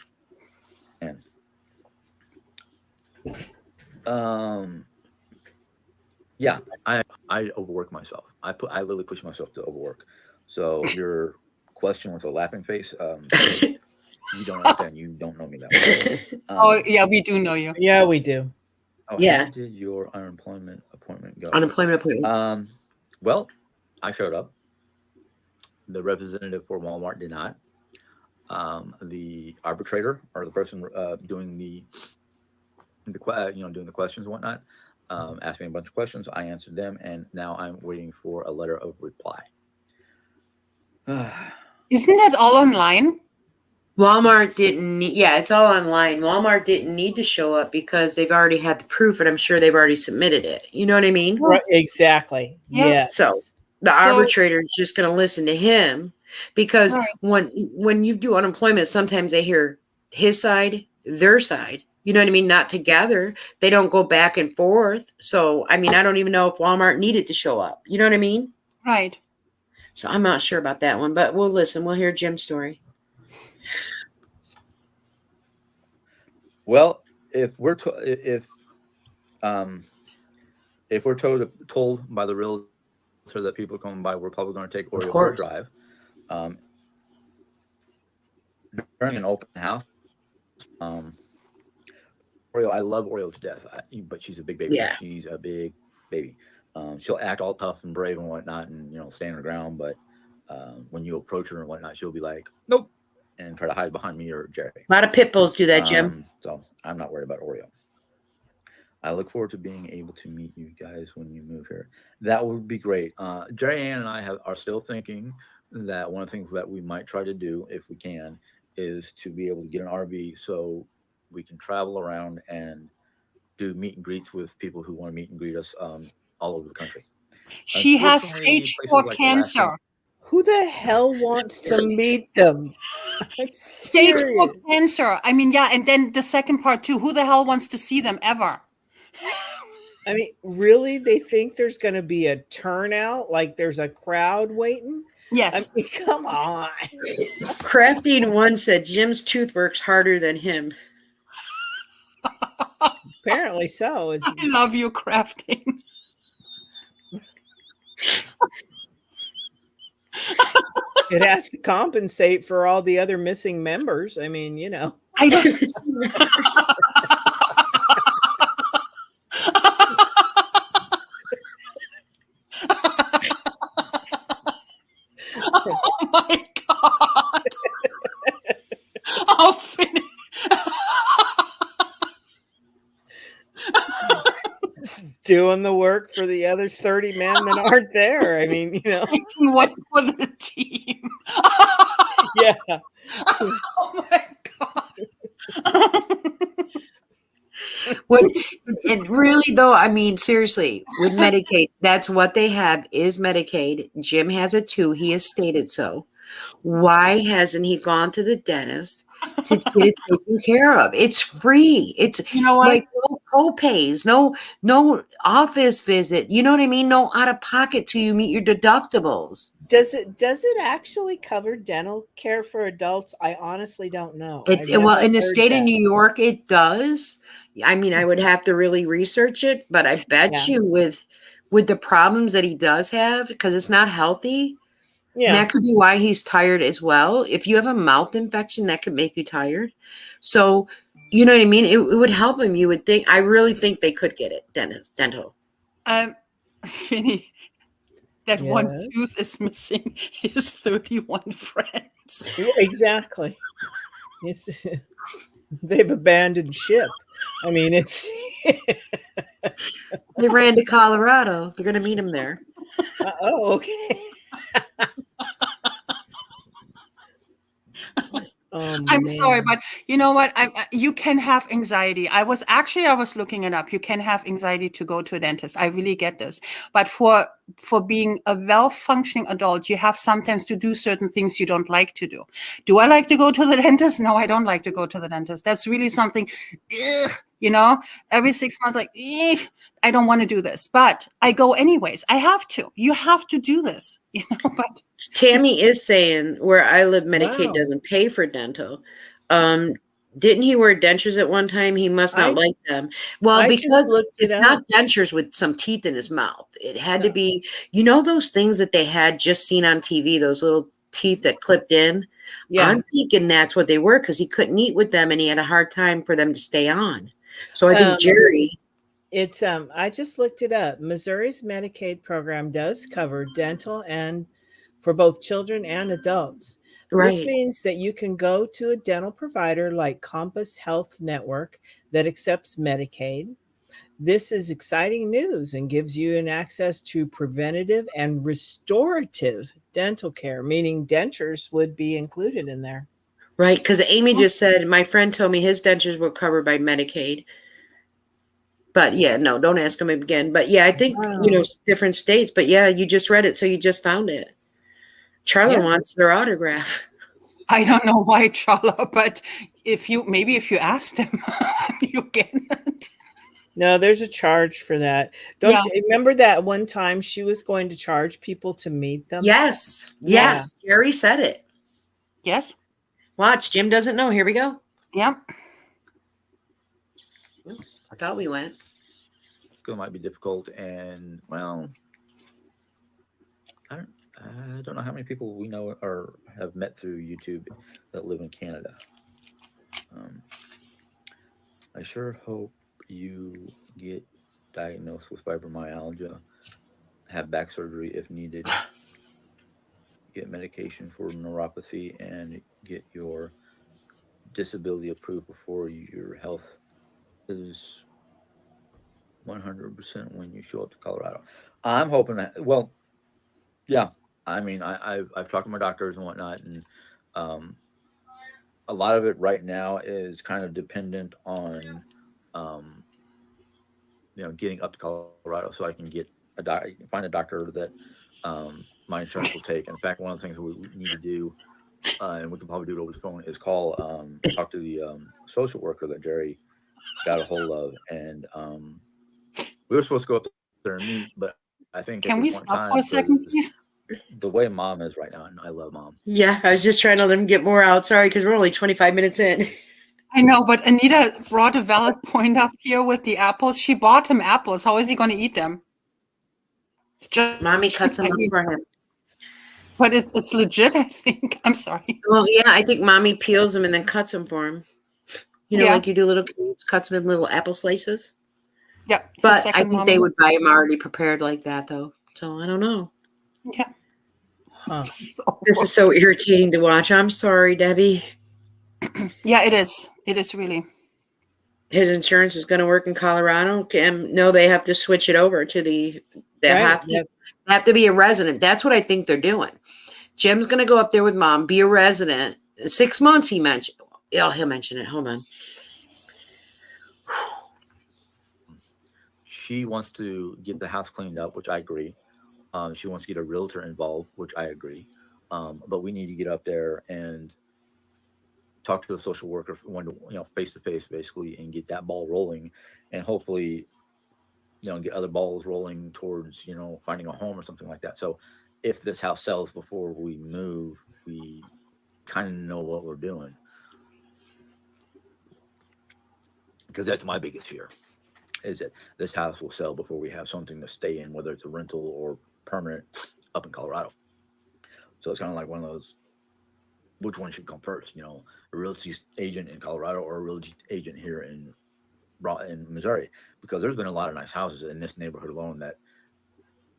Yeah, I overwork myself. I literally push myself to overwork. So your question with a laughing face, you don't understand. You don't know me that well. Oh, yeah, we do know you. Yeah, we do. Oh, Yeah. how did your unemployment appointment go? Unemployment appointment. Well, I showed up. The representative for Walmart did not. The arbitrator, or the person doing the doing the questions and whatnot, asked me a bunch of questions. I answered them, and now I'm waiting for a letter of reply. Isn't that all online? Walmart didn't need, yeah, it's all online. Walmart didn't need to show up because they've already had the proof, and I'm sure they've already submitted it. You know what I mean? Right, exactly. Yeah. Yes. So the arbitrator is just going to listen to him, because Right. when you do unemployment, sometimes they hear his side, their side. You know what I mean? Not together. They don't go back and forth. So, I mean, I don't even know if Walmart needed to show up. You know what I mean? Right. So I'm not sure about that one, but we'll listen. We'll hear Jim's story. Well, if we're told by the realtor that people coming by, we're probably going to take Oreo for a drive. During an open house, Oreo, I love Oreo to death, but she's a big baby. Yeah. She's a big baby. She'll act all tough and brave and whatnot, and stand her ground. But when you approach her and whatnot, she'll be like, "Nope," and try to hide behind me or Jerry. A lot of pit bulls do that, Jim. So I'm not worried about Oreo. I look forward to being able to meet you guys when you move here. That would be great. Jeri Ann and I are still thinking that one of the things that we might try to do, if we can, is to be able to get an RV so we can travel around and do meet and greets with people who want to meet and greet us all over the country. She has Unfortunately, stage places 4 like cancer. Alaska- Who the hell wants to meet them? I'm Stage 4 serious. cancer. I mean, yeah, and then the second part too. Who the hell wants to see them ever? I mean, really? They think there's going to be a turnout? Like there's a crowd waiting? Yes. I mean, come on. Crafting one said Jim's tooth works harder than him. Apparently so. I love you, Crafting. It has to compensate for all the other missing members. I mean, I don't. Oh my God. I'll finish. Doing the work for the other 30 men that aren't there. I mean, Taking one for the team. yeah. Oh my God. And really, though, I mean, seriously, with Medicaid, that's what they have is Medicaid. Jim has it too. He has stated so. Why hasn't he gone to the dentist to get it taken care of? It's free. It's You know what? like no co-pays, no office visit. You know what I mean? No out of pocket till you meet your deductibles. Does it actually cover dental care for adults? I honestly don't know. Well, in the state of New York, it does. I mean, I would have to really research it, but I bet you with the problems that he does have, because it's not healthy. Yeah. That could be why he's tired as well. If you have a mouth infection, that could make you tired. So, you know what I mean? It would help him. You would think. I really think they could get it dental. Finny, that one Yes. tooth is missing his 31 friends. Yeah, exactly. It's they've abandoned ship. I mean, it's They ran to Colorado. They're going to meet him there. oh, okay. Oh, I'm sorry, man. but you know what? You can have anxiety. I was looking it up. You can have anxiety to go to a dentist. I really get this. But for being a well-functioning adult, you have sometimes to do certain things you don't like to do. Do I like to go to the dentist? No, I don't like to go to the dentist. That's really something, every 6 months, like, I don't want to do this, but I go anyways. I have to. You have to do this, but Tammy is saying where I live, Medicaid Wow. doesn't pay for dental. Didn't he wear dentures at one time? He must not like them. Well, I just because looked it it's not up. dentures with some teeth in his mouth. It had to be, those things that they had just seen on TV, those little teeth that clipped in. Yeah. I'm thinking that's what they were because he couldn't eat with them and he had a hard time for them to stay on. So I think Jeri. It's I just looked it up. Missouri's Medicaid program does cover dental and for both children and adults. This Right. means that you can go to a dental provider like Compass Health Network that accepts Medicaid. This is exciting news and gives you an access to preventative and restorative dental care, meaning dentures would be included in there. Right. Because Amy just said, my friend told me his dentures were covered by Medicaid. But yeah, no, don't ask him again. But yeah, I think, Wow. different states. But yeah, you just read it. So you just found it. Charla Yeah. wants their autograph. I don't know why, Charla, but if you ask them, you get it. No, there's a charge for that. Don't you remember that one time she was going to charge people to meet them? Yes. Yes. Jeri said it. Yes. Watch. Jim doesn't know. Here we go. Yep. I thought we went. It might be difficult, and well, I don't know how many people we know or have met through YouTube that live in Canada. I sure hope you get diagnosed with fibromyalgia, have back surgery if needed, get medication for neuropathy, and get your disability approved before your health is 100% when you show up to Colorado. I'm hoping that, well, yeah. I mean, I've talked to my doctors and whatnot, and a lot of it right now is kind of dependent on, getting up to Colorado so I can get find a doctor that my insurance will take. In fact, one of the things we need to do, and we can probably do it over the phone, is talk to the social worker that Jeri got a hold of, and we were supposed to go up there and meet, but I think Can at we this point stop in for a time, second, please? the way Mom is right now, and I love Mom. Yeah, I was just trying to let him get more out. Sorry, because we're only 25 minutes in. I know, but Anita brought a valid point up here with the apples. She bought him apples. How is he going to eat them? It's just, Mommy cuts them up for him. But it's legit, I think. I'm sorry. Well, yeah, I think Mommy peels them and then cuts them for him. Like you do little kids, cuts them in little apple slices. Yeah. But I think they would buy him already prepared like that, though. So I don't know. Yeah. Huh. This is so irritating to watch. I'm sorry, Debbie. Yeah, it is. It is really. His insurance is going to work in Colorado. No, they have to switch it over to they have to be a resident. That's what I think they're doing. Jim's going to go up there with Mom, be a resident. 6 months, he mentioned. Oh, he'll mention it. Hold on. She wants to get the house cleaned up, which I agree. She wants to get a realtor involved, which I agree. But we need to get up there and talk to a social worker, face to face, basically, and get that ball rolling, and hopefully, get other balls rolling towards, finding a home or something like that. So, if this house sells before we move, we kind of know what we're doing, because that's my biggest fear. Is that this house will sell before we have something to stay in, whether it's a rental or permanent up in Colorado. So it's kind of like one of those, which one should come first, a real estate agent in Colorado or a real estate agent here in Missouri? Because there's been a lot of nice houses in this neighborhood alone that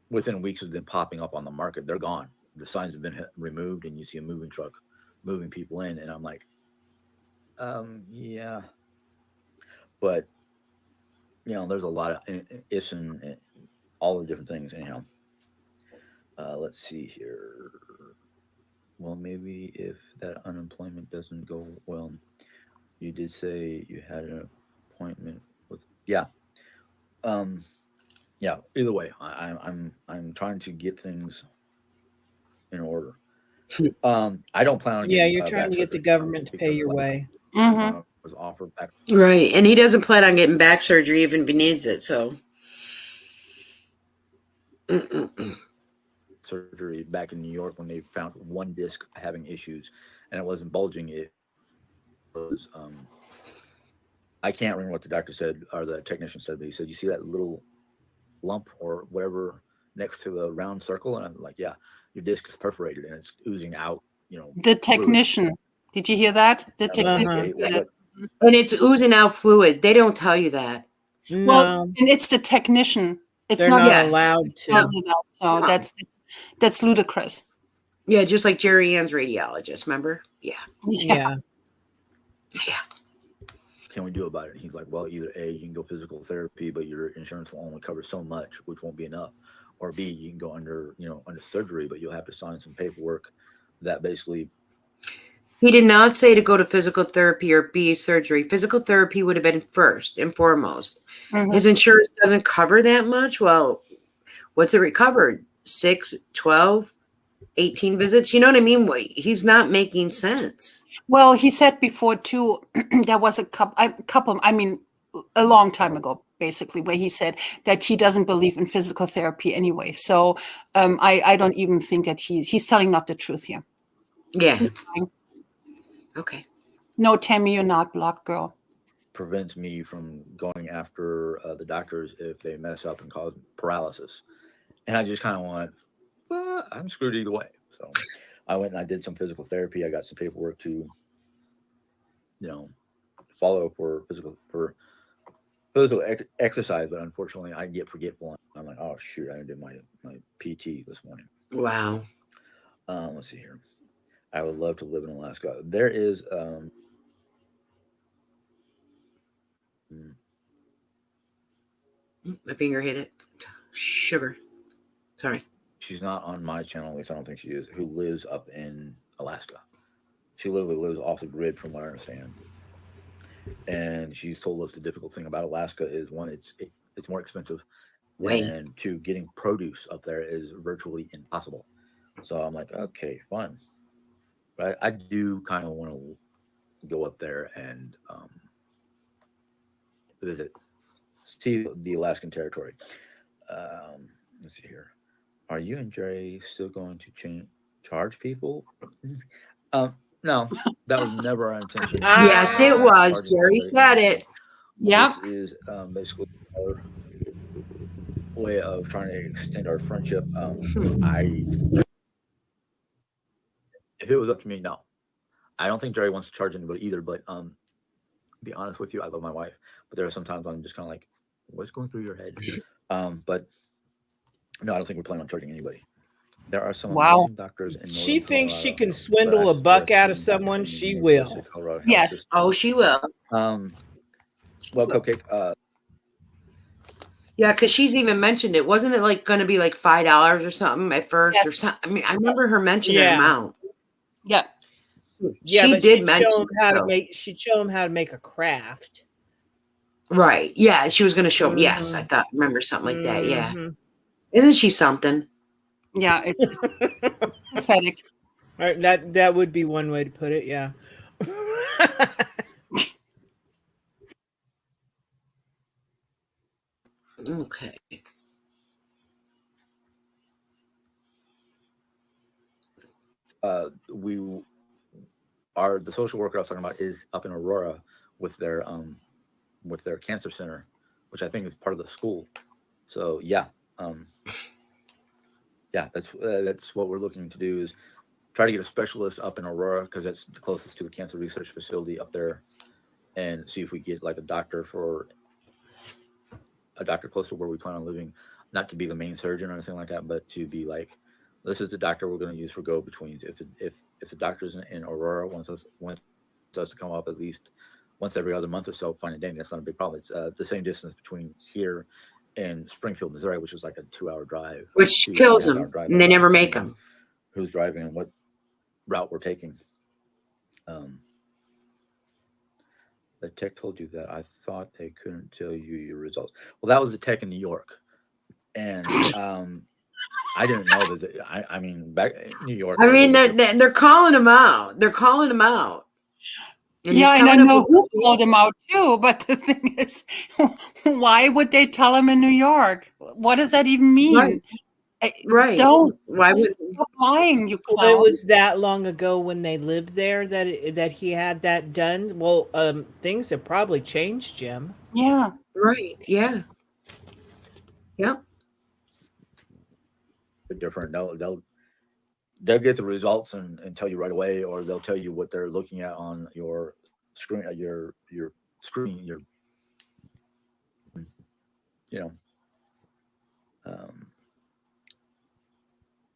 within weeks of them popping up on the market, they're gone. The signs have been removed and you see a moving truck moving people in. And I'm like, Yeah, but there's a lot of ifs and all the different things. Anyhow, let's see here. Well, maybe if that unemployment doesn't go well, you did say you had an appointment with. Yeah, um, yeah. Either way, I'm trying to get things in order. I don't plan on Yeah, getting you're trying back to get the surgery government to pay because your way. Mm-hmm. I was offered back Right. And he doesn't plan on getting back surgery even if he needs it. So. Mm-mm-mm. surgery back in New York when they found one disc having issues, and it wasn't bulging. It was I can't remember what the doctor said or the technician said, but he said, "You see that little lump or whatever next to the round circle?" And I'm like, "Yeah, your disc is perforated and it's oozing out, The fluid." technician. Did you hear that? The I was like, technician "Okay, said it. what?" And it's oozing out fluid. They don't tell you that. Well, No, and it's the technician. It's they're not not Yeah. allowed the tells to. you that. So No. that's ludicrous. Yeah, just like Jeri Ann's radiologist, remember? Yeah. Yeah. Yeah. Can we do about it? And he's like, "Well, either A, you can go physical therapy, but your insurance will only cover so much, which won't be enough, or B, you can go under surgery, but you'll have to sign some paperwork that basically." He did not say to go to physical therapy or B surgery. Physical therapy would have been first and foremost. Mhm. His insurance doesn't cover that much. Well, what's it recovered? 6, 12, 18 visits? You know what I mean? He's not making sense. Well, he said before too, there was a couple, I mean, a long time ago, basically, where he said that he doesn't believe in physical therapy anyway. So I don't even think that he's telling not the truth here. Yeah. He's lying. Okay. No, Tammy, you're not blocked, girl. Prevents me from going after the doctors if they mess up and cause paralysis. And I just kind of went, well, I'm screwed either way. So I went and I did some physical therapy. I got some paperwork to, follow for physical exercise. But unfortunately, I get forgetful. I'm like, oh shoot, I didn't do my PT this morning. Wow. Let's see here. I would love to live in Alaska. There is My finger hit it. Sugar. Sorry. she's not on my channel, at least I don't think she is, who lives up in Alaska. She literally lives off the grid from what I understand. And she's told us the difficult thing about Alaska is one, it's more expensive. Wait. And two, getting produce up there is virtually impossible. So I'm like, okay, fun. But I do kind of want to go up there and visit, see the Alaskan territory. Let's see here. Are you and Jerry still going to charge people? No, that was never our intention. Yes, it was. Jerry said it. Yeah. This is basically our way of trying to extend our friendship. If it was up to me, no. I don't think Jerry wants to charge anybody either. But be honest with you, I love my wife, but there are some times I'm just kind of like, what's going through your head? But no, I don't think we're planning on charging anybody. There are some amazing doctors in She northern thinks she Colorado, can but swindle I a buck suggest out of getting back someone. in the She University will. of Colorado health Yes. system. Oh, she will. Well, Cupcake, Yeah, because she's even mentioned it. Wasn't it like going to be like $5 or something at first Yes. or something? I mean, I remember her mentioning an Yeah. amount. Yeah. Yeah, she but did she'd mention show him how it, to though. make. She'd show him how to make a craft. Right. Yeah, she was going to show him. Yes, I Mhm. remember something like that. Yeah. Mhm. Isn't she something? Yeah. It's pathetic. All right, that would be one way to put it. Yeah. Okay. the social worker I was talking about is up in Aurora with their cancer center, which I think is part of the school. So yeah, that's what we're looking to do is try to get a specialist up in Aurora because that's the closest to the cancer research facility up there, and see if we get like a doctor close to where we plan on living, not to be the main surgeon or anything like that, but to be like, this is the doctor we're going to use for go-betweens. If the doctors in Aurora wants us to come up at least once every other month or so. Finding dating, that's not a big problem. It's the same distance between here and Springfield, Missouri, which is like a 2-hour drive. Which kills them, and they never make them. Who's driving and what route we're taking. The tech told you that. I thought they couldn't tell you your results. Well, that was the tech in New York, and I didn't know that. I mean, back in New York. I mean, they're calling him out. They're calling him out. And yeah, and I know who called him out too. But the thing is, why would they tell him in New York? What does that even mean? Right. Don't. Why would stop lying, you clown. Well, it was that long ago when they lived there that he had that done. Well, things have probably changed, Jim. Yeah. Right. Yeah. Yep. Different. They'll get the results and tell you right away, or they'll tell you what they're looking at on your screen, your screen,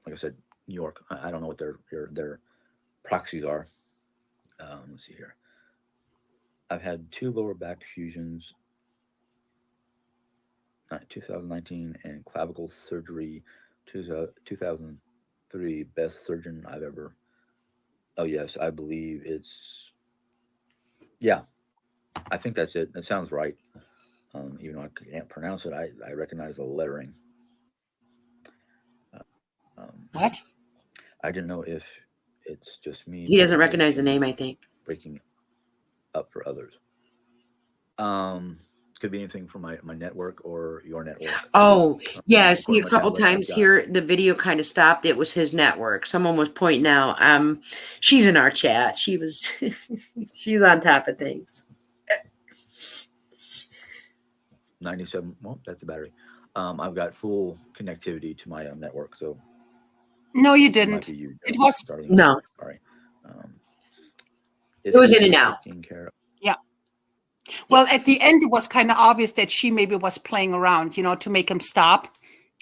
like I said, New York. I don't know what their proxies are. Let's see here. I've had 2 lower back fusions, 2019, and clavicle surgery, 2003. Best surgeon I've ever. Oh yes, I believe it's. Yeah, I think that's it. That sounds right. Even though I can't pronounce it, I recognize the lettering. What? I didn't know if it's just me. He doesn't recognize the name, I think. Breaking up for others. Could be anything from my network or your network. Oh, yeah. See, a couple times here, the video kind of stopped. It was his network. Someone was pointing out. She's in our chat. She's on top of things. 97. Well, that's the battery. I've got full connectivity to my network, so. No, you didn't. It was no. Sorry. It was in and out. Yeah. Well, at the end, it was kind of obvious that she maybe was playing around, to make him stop.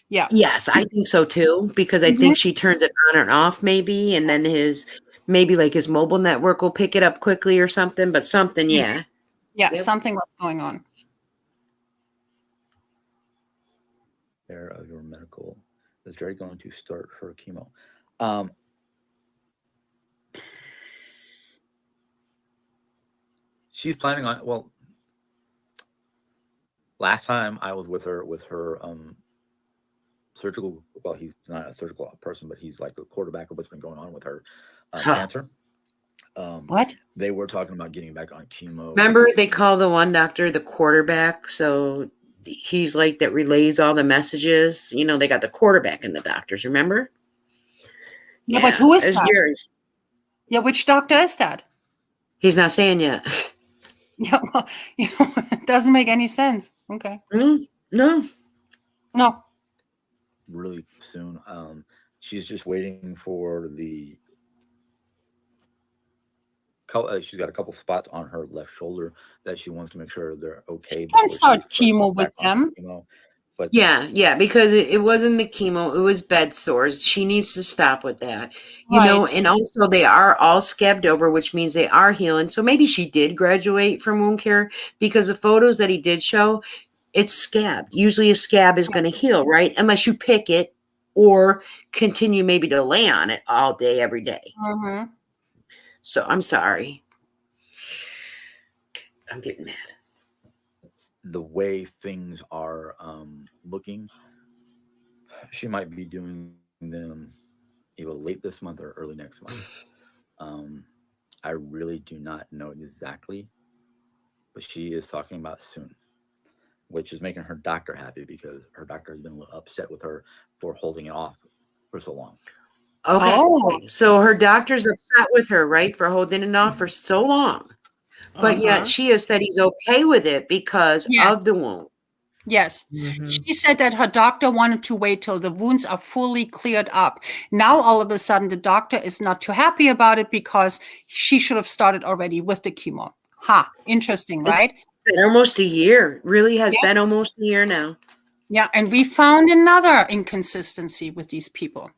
Yeah. Yes, I think so too, because I think she turns it on and off maybe, and then his mobile network will pick it up quickly or something, but something, yeah. Yeah, yep. Something was going on. Care of your medical. Is Jeri going to start her chemo? She's planning on, well, last time I was with her surgical, well, he's not a surgical person, but he's like the quarterback of what's been going on with her cancer. What? They were talking about getting back on chemo. Remember, they call the one doctor the quarterback, so he's like that relays all the messages. They got the quarterback in the doctors, remember? Yeah, but who is that? Yours. Yeah, which doctor is that? He's not saying yet. Yeah, well, it doesn't make any sense. Okay. No. Really soon. She's just waiting for the. She's got a couple spots on her left shoulder that she wants to make sure they're okay. You can start chemo with them. But yeah, because it wasn't the chemo, it was bed sores. She needs to stop with that. And also they are all scabbed over, which means they are healing. So maybe she did graduate from wound care, because the photos that he did show, it's scabbed. Usually a scab is going to heal, right? Unless you pick it or continue maybe to lay on it all day, every day. Mm-hmm. So I'm sorry. I'm getting mad. The way things are looking, she might be doing them either late this month or early next month. I really do not know exactly, but she is talking about soon, which is making her doctor happy, because her doctor has been a little upset with her for holding it off for so long. Okay. Oh. So her doctor's upset with her, right, for holding it off for so long. But yet she has said he's okay with it because of the wound. Yes. Mm-hmm. She said that her doctor wanted to wait till the wounds are fully cleared up. Now, all of a sudden, the doctor is not too happy about it because she should have started already with the chemo. Interesting, right? It's been almost a year. Really has been almost a year now. Yeah, and we found another inconsistency with these people.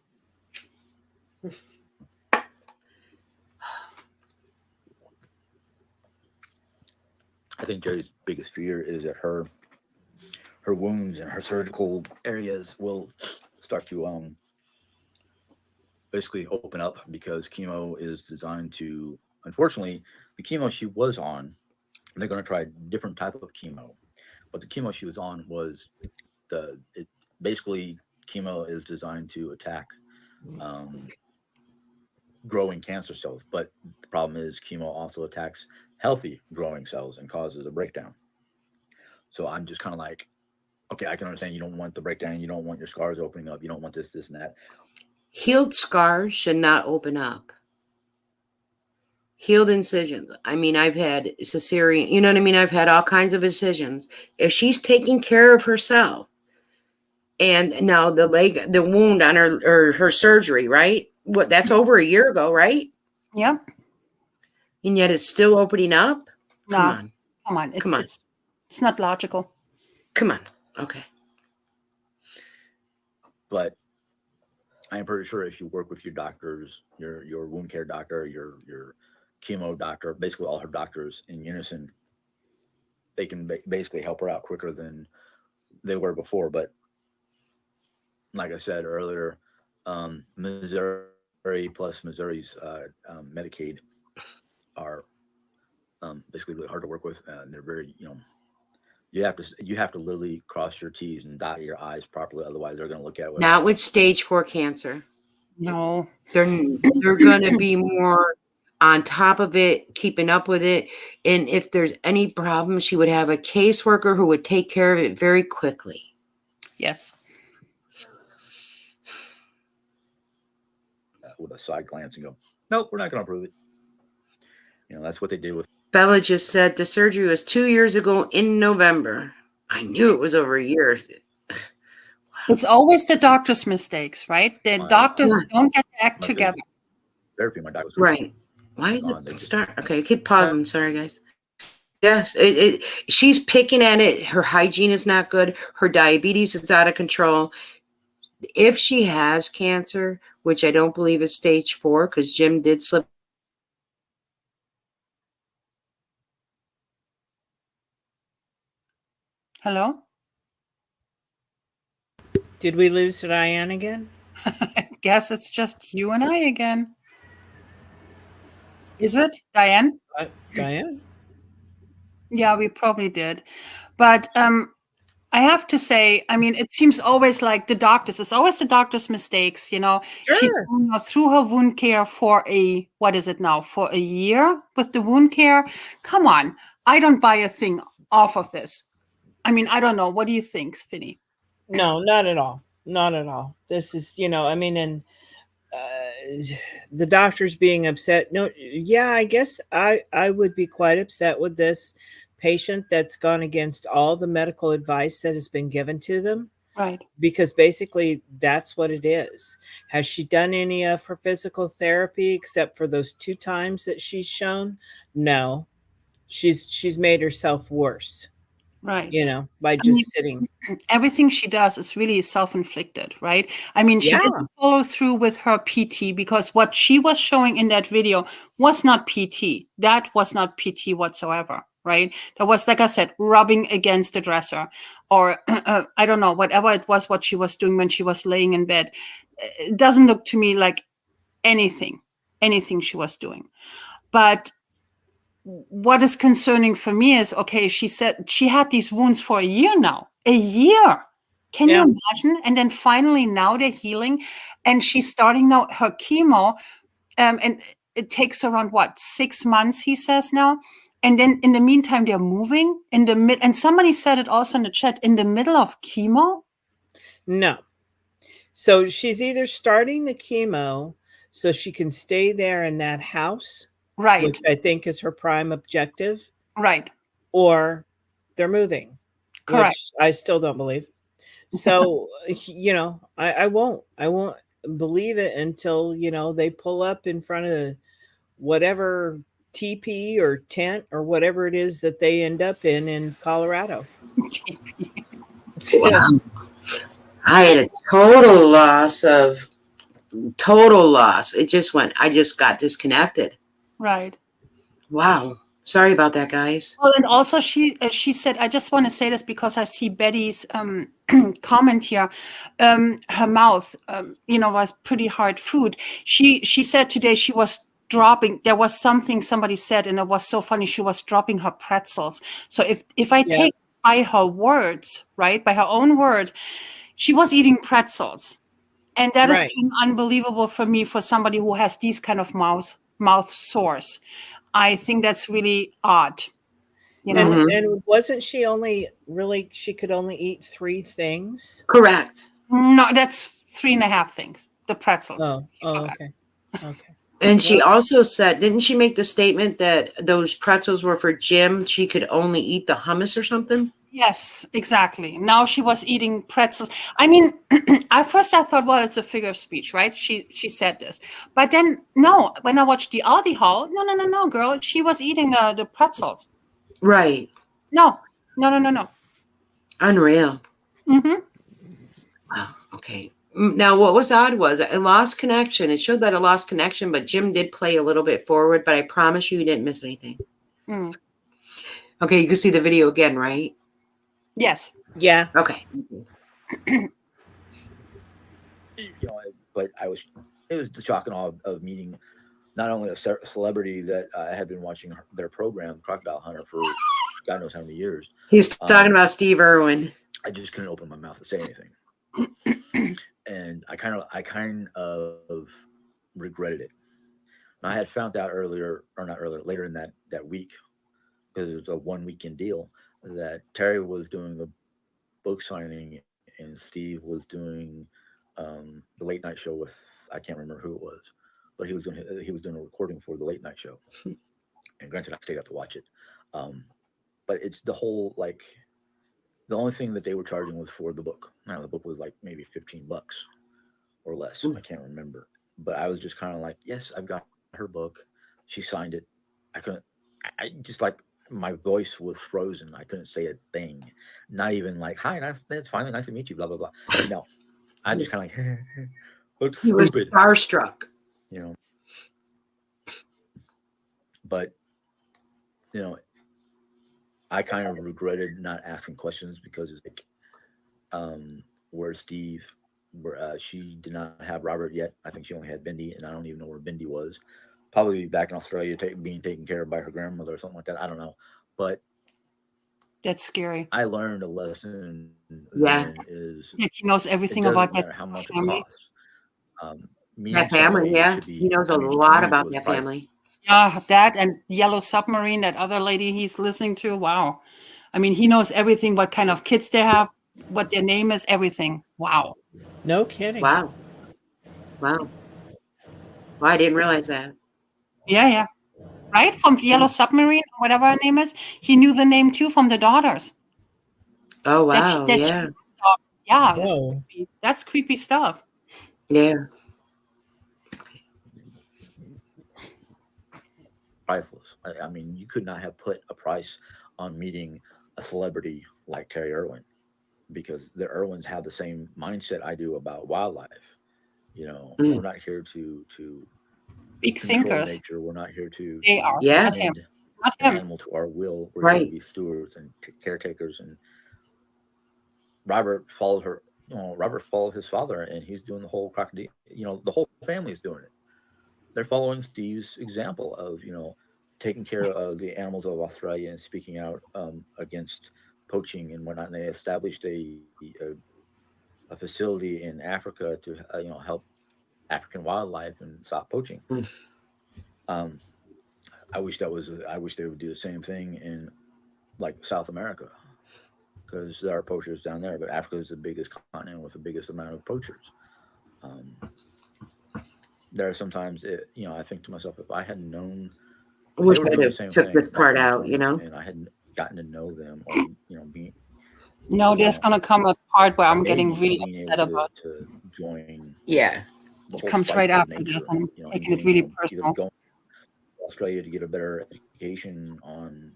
I think Jeri's biggest fear is that her wounds and her surgical areas will start to basically open up, because chemo is designed to, unfortunately, the chemo she was on, they're going to try a different type of chemo, but the chemo she was on was basically chemo is designed to attack growing cancer cells, but the problem is chemo also attacks healthy growing cells and causes a breakdown. So I'm just kind of like, okay, I can understand you don't want the breakdown, you don't want your scars opening up, you don't want this, and that. Healed scars should not open up. Healed incisions. I mean, I've had cesarean, you know what I mean? I've had all kinds of incisions. If she's taking care of herself, and now the wound on her, or her surgery, right? What, that's over a year ago, right? Yep. And yet it's still opening up? Come on. It's not logical. Come on. Okay. But I am pretty sure if you work with your doctors, your wound care doctor, your chemo doctor, basically all her doctors in unison, they can basically help her out quicker than they were before. But like I said earlier, Missouri plus Missouri's Medicaid are basically really hard to work with. They're very, you have to literally cross your T's and dot your I's properly. Otherwise, they're going to look at it. Not with stage 4 cancer. No. They're going to be more on top of it, keeping up with it. And if there's any problem, she would have a caseworker who would take care of it very quickly. Yes. With a side glance and go, nope, we're not going to approve it. That's what they did with. Bella just said the surgery was 2 years ago in November. I knew it was over a year. It's always the doctor's mistakes, right? The doctors don't get the act together. Therapy, my doctor. Right. Why is it start? Okay, keep pausing. Sorry, guys. Yes, she's picking at it. Her hygiene is not good. Her diabetes is out of control. If she has cancer, which I don't believe is stage 4, because Jim did slip. Hello? Did we lose Diane again? I guess it's just you and I again. Is it, Diane? Diane? Yeah, we probably did. But I have to say, I mean, it seems always like it's always the doctor's mistakes, Sure. She's going through her wound care for what is it now? For a year with the wound care? Come on. I don't buy a thing off of this. I mean, I don't know. What do you think, Finny? No, not at all. Not at all. This is, I mean, and the doctors being upset. No, yeah, I guess I would be quite upset with this patient that's gone against all the medical advice that has been given to them. Right. Because basically that's what it is. Has she done any of her physical therapy except for those 2 times that she's shown? No. She's made herself worse. Right. By just sitting. Everything she does is really self-inflicted, right? I mean, she didn't follow through with her PT, because what she was showing in that video was not PT. That was not PT whatsoever, right? That was, like I said, rubbing against the dresser, or I don't know, whatever it was, what she was doing when she was laying in bed. It doesn't look to me like anything she was doing. But what is concerning for me is, okay, she said she had these wounds for a year now. A year. Can you imagine? And then finally now they're healing, and she's starting now her chemo. And it takes around 6 months, he says now. And then in the meantime, they're moving in the mid. And somebody said it also in the chat, in the middle of chemo. No. So she's either starting the chemo so she can stay there in that house. Right. Which I think is her prime objective. Right. Or they're moving. Correct. Which I still don't believe. So, I won't believe it until, they pull up in front of whatever TP or tent or whatever it is that they end up in Colorado. Wow. I had a total loss. It just I just got disconnected. Right. Wow. Sorry about that, guys. Well, and also she said, I just want to say this because I see Betty's comment here. Her mouth, was pretty hard food. She said today she was dropping. There was something somebody said, and it was so funny. She was dropping her pretzels. So if I take by her words, right, by her own word, she was eating pretzels, and that is unbelievable for me, for somebody who has these kind of mouth sores. I think that's really odd. And wasn't she she could only eat 3 things? Correct. No, that's 3.5 things. The pretzels. Oh, okay. And she also said, didn't she make the statement that those pretzels were for Jim? She could only eat the hummus or something? Yes, exactly. Now she was eating pretzels. I mean, at first I thought, well, it's a figure of speech, right? She said this. But then, no, when I watched the Aldi haul, no, girl. She was eating the pretzels. Right. No. Unreal. Mm-hmm. Wow. Okay. Now, what was odd was it lost connection. It showed that it lost connection, but Jim did play a little bit forward, but I promise you didn't miss anything. Okay, you can see the video again, right? Yes. Yeah. Okay. But it was the shock and awe of meeting not only a celebrity that I had been watching their program, Crocodile Hunter, for God knows how many years. He's talking about Steve Irwin. I just couldn't open my mouth to say anything. And I kind of regretted it. And I had found out later in that week, because it was a 1 weekend deal, that Terry was doing the book signing and Steve was doing the late night show with, I can't remember who it was, but he was doing a recording for the late night show. And granted, I stayed up to watch it. But it's the whole, like, the only thing that they were charging was for the book. Now the book was like maybe $15 or less. I can't remember. But I was just kind of like, yes, I've got her book. She signed it. I just, like, my voice was frozen. I couldn't say a thing. Not even like, hi, it's finally nice to meet you, blah, blah, blah. No. I just kind of like, looked stupid. He was starstruck. But, I kind of regretted not asking questions because it's like, where's Steve? She did not have Robert yet. I think she only had Bindi, and I don't even know where Bindi was. Probably back in Australia, being taken care of by her grandmother or something like that. I don't know. But that's scary. I learned a lesson. Yeah. He knows everything about that how much family. It costs. That family, yeah. He knows a lot about that family. Yeah, that and Yellow Submarine, that other lady he's listening to. Wow. I mean, he knows everything, what kind of kids they have, what their name is, everything. Wow. No kidding. Wow. Well, I didn't realize that. Yeah. Right? From Yellow Submarine, whatever her name is. He knew the name too from the daughters. Oh, wow. Yeah. Yeah. That's creepy stuff. Yeah. Priceless. I mean, you could not have put a price on meeting a celebrity like Terry Irwin, because the Irwins have the same mindset I do about wildlife. We're not here to big thinkers. Nature. We're not here to they are yeah. not him. Animal to our will. We're here to be stewards and caretakers. And Robert followed her. Robert followed his father, and he's doing the whole crocodile. The whole family is doing it. They're following Steve's example of, taking care of the animals of Australia and speaking out against poaching and whatnot. And they established a facility in Africa to, help African wildlife and stop poaching. I wish they would do the same thing in, like, South America, because there are poachers down there, but Africa is the biggest continent with the biggest amount of poachers. There are sometimes, I think to myself, if I had known, I wish I had took this part out, and I hadn't gotten to know them, or being. No, there's gonna come a part where I'm getting really upset about to join. Yeah, it comes right after this. I'm taking it really personal. Going to Australia to get a better education on,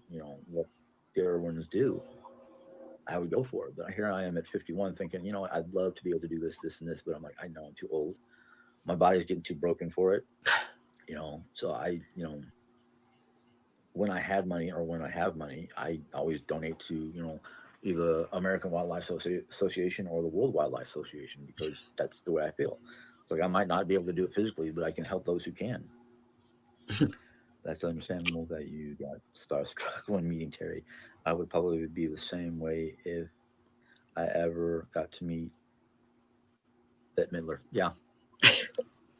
what the Irwins do, I would go for it. But here I am at 51 thinking, I'd love to be able to do this, and this, but I'm like, I know I'm too old. My body's getting too broken for it, so when I had money or when I have money, I always donate to either American Wildlife Association or the World Wildlife Association, because that's the way I feel. It's like I might not be able to do it physically, but I can help those who can. That's understandable that you got starstruck when meeting Terry. I would probably be the same way if I ever got to meet Bette Midler. Yeah.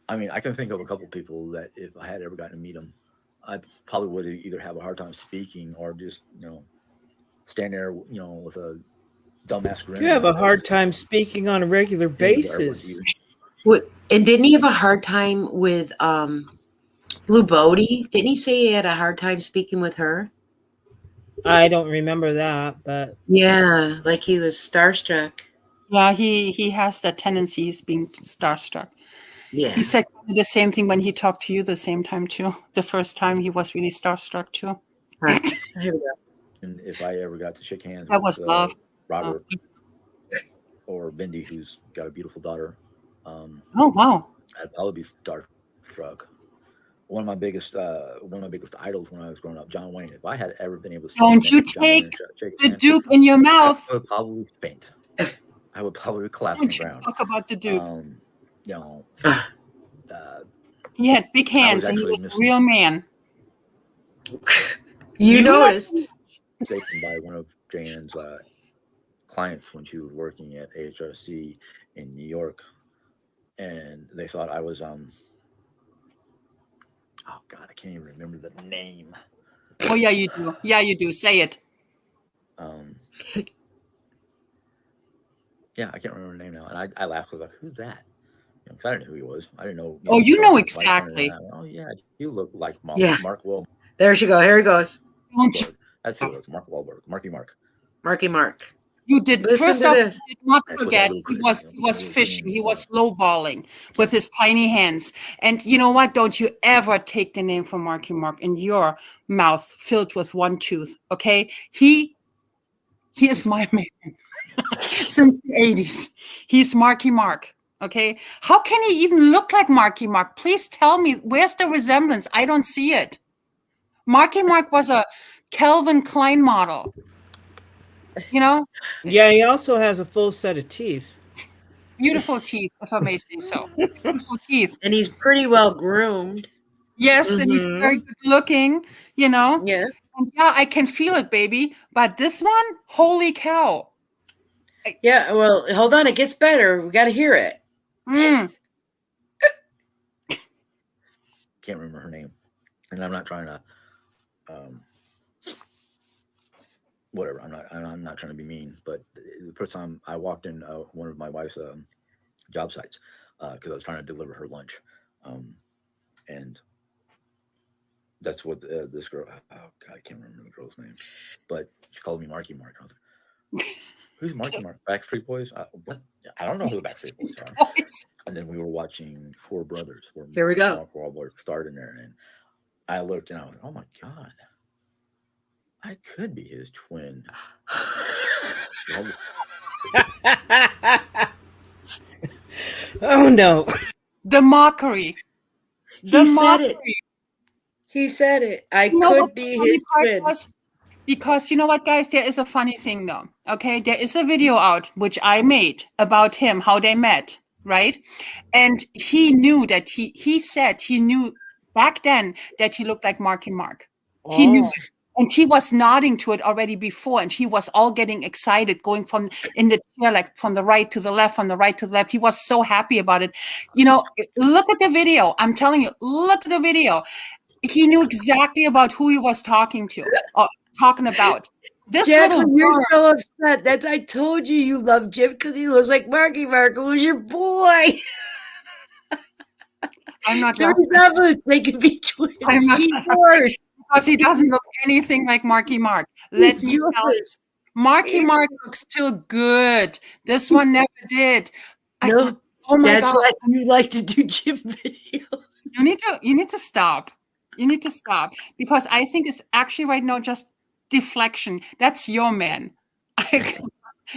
I mean, I can think of a couple people that if I had ever gotten to meet them, I probably would either have a hard time speaking or just, stand there, with a dumbass grin. You have a hard time speaking on a regular basis. And didn't he have a hard time with Blue Bodie? Didn't he say he had a hard time speaking with her? I don't remember that, but yeah, like he was starstruck. Yeah, he has that tendency. He's being starstruck. Yeah, he said the same thing when he talked to you the same time too. The first time he was really starstruck too. Right. Here we go. And if I ever got to shake hands That with was love. Robert or Bindi, who's got a beautiful daughter, oh wow, I'd probably be starstruck. One of my biggest idols when I was growing up, John Wayne. If I had ever been able to, don't you take the Duke in your mouth? I would probably faint. I would probably collapse on Don't the you ground. talk about the Duke? He had big hands and he was a real man. You noticed. Taken by one of Jeri Ann's clients when she was working at HRC in New York, and they thought I was oh God, I can't even remember the name. Oh yeah, you do. Yeah, you do. Say it. Yeah, I can't remember the name now, and I laughed. I was like, "Who's that?" Because I didn't know who he was. I didn't know. You know exactly. Oh yeah, you look like Mark Wahlberg. There she go. Here he goes. That's who it was. Mark Wahlberg. Marky Mark. Marky Mark. You did. Listen First to off, this. you did not forget he was fishing. He was lowballing with his tiny hands. And you know what? Don't you ever take the name from Marky Mark in your mouth filled with one tooth. Okay? He is my man since the 80s. He's Marky Mark. Okay? How can he even look like Marky Mark? Please tell me, where's the resemblance? I don't see it. Marky Mark was a Calvin Klein model. Yeah, he also has a full set of teeth. Beautiful teeth, if I may say so. Beautiful teeth. And he's pretty well groomed. Yes, and he's very good looking, Yeah. And yeah, I can feel it, baby. But this one, holy cow. Yeah, well, hold on. It gets better. We got to hear it. Can't remember her name. And I'm not trying to whatever. I'm not trying to be mean, but the first time I walked in one of my wife's job sites because I was trying to deliver her lunch, and that's what this girl. Oh God, I can't remember the girl's name, but she called me Marky Mark. I was like, "Who's Marky Mark? Backstreet Boys? What? I don't know who the Backstreet Boys are." And then we were watching Four Brothers. Where Here we go. Mark Wahlberg starred in there, and I looked and I was like, "Oh my God." I could be his twin. Oh no. The mockery. He said it. I could be his twin. Because you know what, guys? There is a funny thing though. Okay, there is a video out which I made about him, how they met, right? And he knew that he said he knew back then that he looked like Marky Mark. He knew it. And he was nodding to it already before, and he was all getting excited, going from in the chair, like from the right to the left, from the right to the left. He was so happy about it. Look at the video. I'm telling you, look at the video. He knew exactly about who he was talking about. This Jacqueline, you're so upset. I told you love Jim because he looks like Marky Mark. It was your boy. I'm not. There's resemblance. They could be twins. I'm not. Because he doesn't look anything like Marky Mark. Let me tell you. Marky Mark looks still good. This one never did. No, oh my God. That's why you like to do gym videos. You need to stop. You need to stop. Because I think it's actually right now just deflection. That's your man.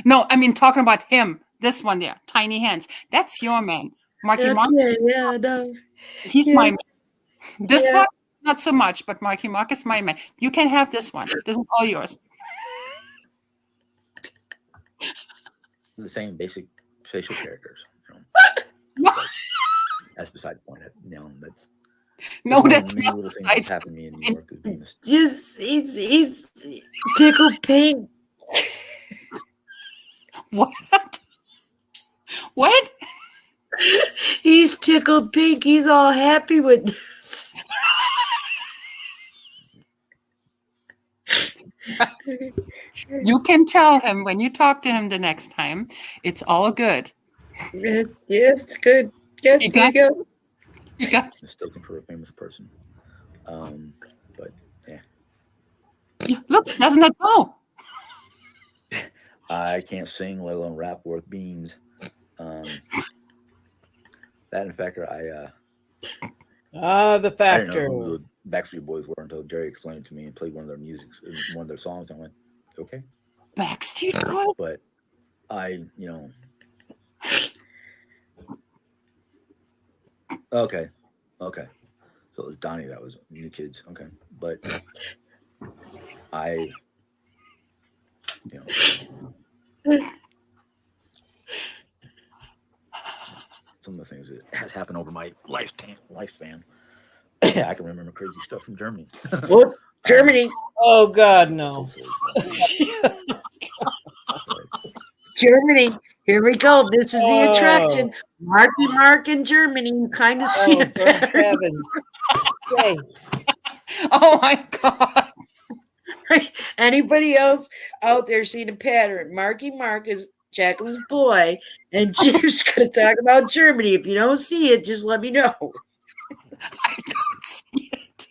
No, I mean talking about him. This one there, tiny hands. That's your man. Marky Mark. Yeah, no. He's my man. This one, not so much, but Marky Mark is my man. You can have this one. This is all yours. The same basic facial characters. That's beside the point. That's No, one of that's the many not little the things that's sides. happened to me in New York. Just he's tickled pink. What? What? He's tickled pink. He's all happy with this. You can tell him when you talk to him the next time. It's all good. Yeah, it's good. Good. He There you got- go. You got Mistaken for a famous person. But yeah, look, doesn't it go? I can't sing, let alone rap worth beans. That in fact, the I didn't factor. know who the Backstreet Boys were until Jerry explained it to me and played one of their songs. I went, okay. Backstreet Boys. But okay. So it was Donnie that was New Kids. Okay. But some of the things that has happened over my lifespan. I can remember crazy stuff from Germany. Whoop, Germany. Oh God, no. Germany. Here we go. This is the attraction. Oh. Marky Mark in Germany. You kind of see Oh, it. for heaven's sakes. Oh my God. Anybody else out there see the pattern? Marky Mark is Jacqueline's boy, and Jim's going to talk about Germany. If you don't see it, just let me know. I don't see it.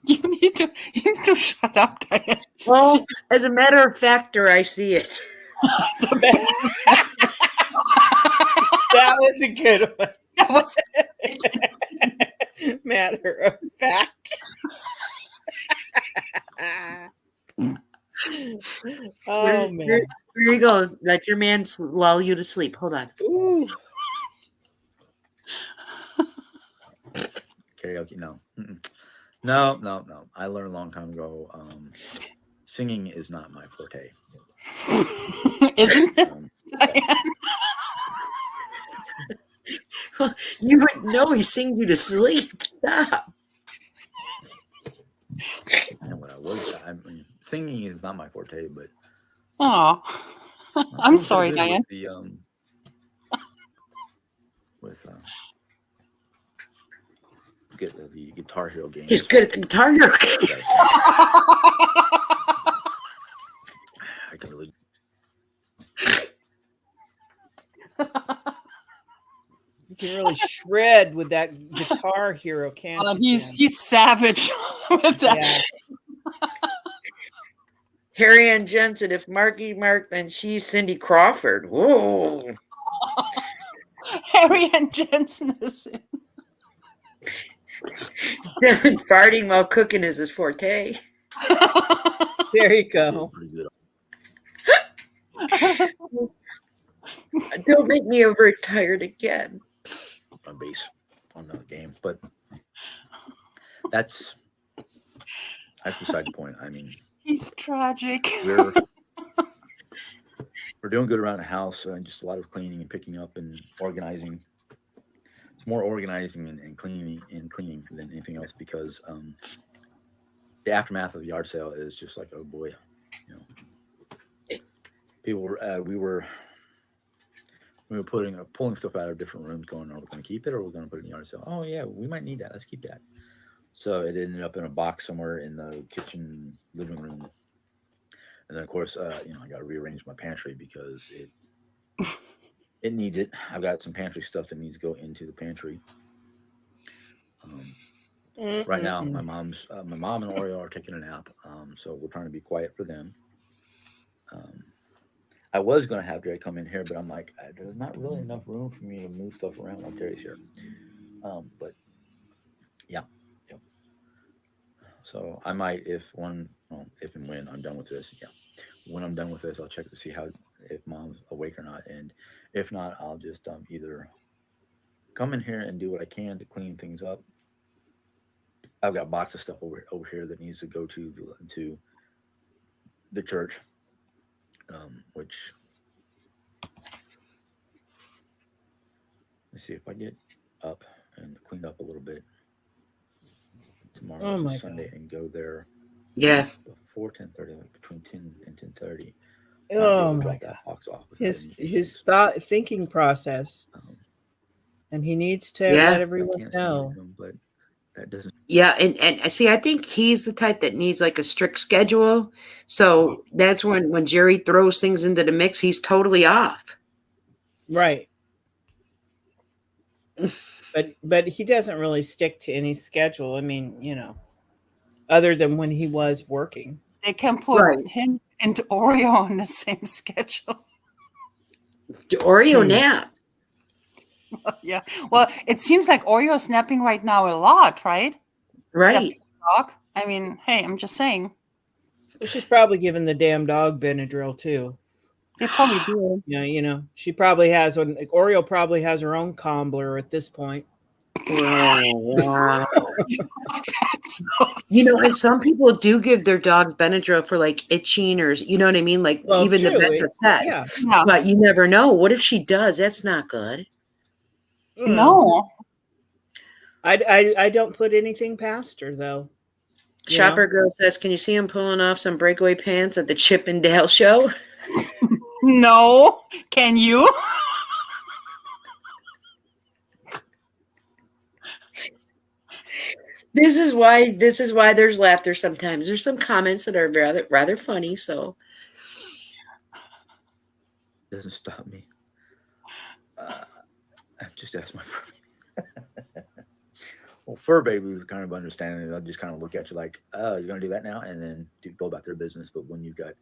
You need to shut up, Diane. Well, as a matter of fact, I see it. That was a good one. That was Matter of fact. Oh man. Here you go. Let your man lull you to sleep. Hold on. Ooh. Karaoke, no. No. I learned a long time ago. Singing is not my forte. isn't it? You would know he sing you to sleep. Stop. I know what I was. Singing is not my forte, but Oh, I'm sorry, Diane. With the Guitar Hero game. He's good at the Guitar Hero games. I can really. You can really shred with that Guitar Hero, can't you? He's savage with that. Yeah. Harry Ann Jensen, if Marky Mark, then she's Cindy Crawford. Whoa. Harry Ann Jensen is in. Farting while cooking is his forte. There you go. Pretty good Don't make me overtired again. on base on the game, but that's beside the point. I mean, He's tragic. we're doing good around the house. Just a lot of cleaning and picking up and organizing. It's more organizing and cleaning than anything else because the aftermath of the yard sale is just like, oh boy, people we were pulling stuff out of different rooms, going, are we going to keep it or are we going to put it in the yard sale? Oh yeah, we might need that. Let's keep that. So it ended up in a box somewhere in the kitchen living room. And then of course, I got to rearrange my pantry because it needs it. I've got some pantry stuff that needs to go into the pantry. Right now, my mom and Oreo are taking a nap. So we're trying to be quiet for them. I was going to have Jerry come in here, but I'm like, there's not really enough room for me to move stuff around while Jerry's here. But yeah. So I might, if and when I'm done with this, when I'm done with this, I'll check to see if mom's awake or not. And if not, I'll just either come in here and do what I can to clean things up I've got a box of stuff over here that needs to go to the church, which let's see if I get up and cleaned up a little bit tomorrow. Oh my Sunday God. and go there. Yeah. Before 10:30, like between 10 and 10:30. Oh my drop God. that box off. His thinking process, and he needs to Yeah. let everyone know. But that doesn't. Yeah, and see, I think he's the type that needs like a strict schedule. So that's when Jeri throws things into the mix, he's totally off. Right. But he doesn't really stick to any schedule. I mean, other than when he was working. They can put Right. him and Oreo on the same schedule. Oreo nap. Yeah. Well, it seems like Oreo's napping right now a lot, right? Right. Dog. I mean, hey, I'm just saying. Well, she's probably giving the damn dog Benadryl too. They probably do. Yeah, she probably has one. Like Oreo probably has her own Combler at this point. Oh, wow. That's so And some people do give their dogs Benadryl for like itching or, you know what I mean? Like even the vets are said. Yeah. But you never know. What if she does? That's not good. No. I don't put anything past her though. Shopper Girl says, can you see him pulling off some breakaway pants at the Chip and Dale show? No. Can you? This is why there's laughter sometimes. There's some comments that are rather funny, so Doesn't stop me. Just ask my well, fur babies kind of understanding. They'll just kind of look at you like, "Oh, you're gonna do that now," and then go about their business. But when you've got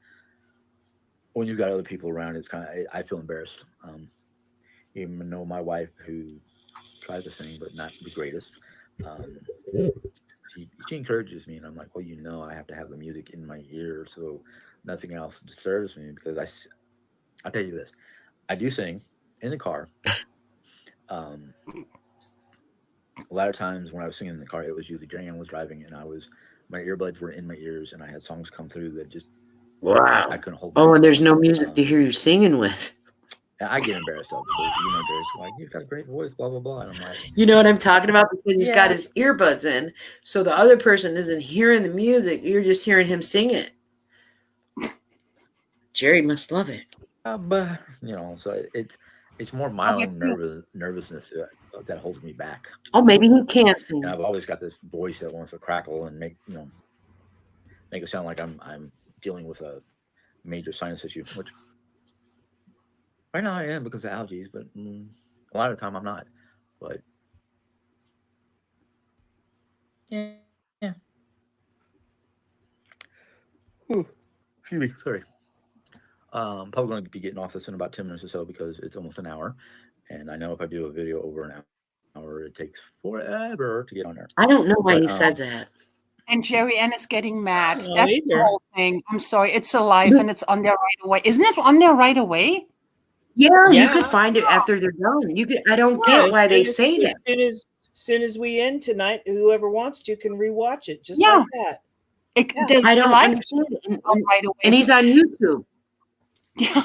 other people around, it's kind of I feel embarrassed. Even though my wife, who tries to sing but not the greatest, she encourages me, and I'm like, well, I have to have the music in my ear so nothing else disturbs me, because I'll tell you this, I do sing in the car. A lot of times when I was singing in the car, it was usually Jeri Ann was driving, and my earbuds were in my ears, and I had songs come through that just I couldn't hold. Oh, and there's no music to hear you singing with. I get embarrassed of it. There's like, you've got a great voice, blah blah blah, and I'm like, you know what I'm talking about, because he's got his earbuds in, so the other person isn't hearing the music. You're just hearing him sing it. Jeri must love it. But so it's more my own nervousness that holds me back. Oh, maybe he can't sing. And I've always got this voice that wants to crackle and make it sound like I'm dealing with a major sinus issue, which right now I am because of allergies, but a lot of the time I'm not. But yeah. Ooh, excuse me, sorry. I'm probably going to be getting off this in about 10 minutes or so, because it's almost an hour, and I know if I do a video over an hour, it takes forever to get on there. I don't know why he said that. And Jeri Ann is getting mad. That's the whole thing. I'm sorry. It's alive and it's on there right away. Isn't it on there right away? Yeah, you could find it after they're done. I don't get why they say that. As soon as we end tonight, whoever wants to can rewatch it just like that. I don't understand it. Right away. And he's on YouTube. Yeah.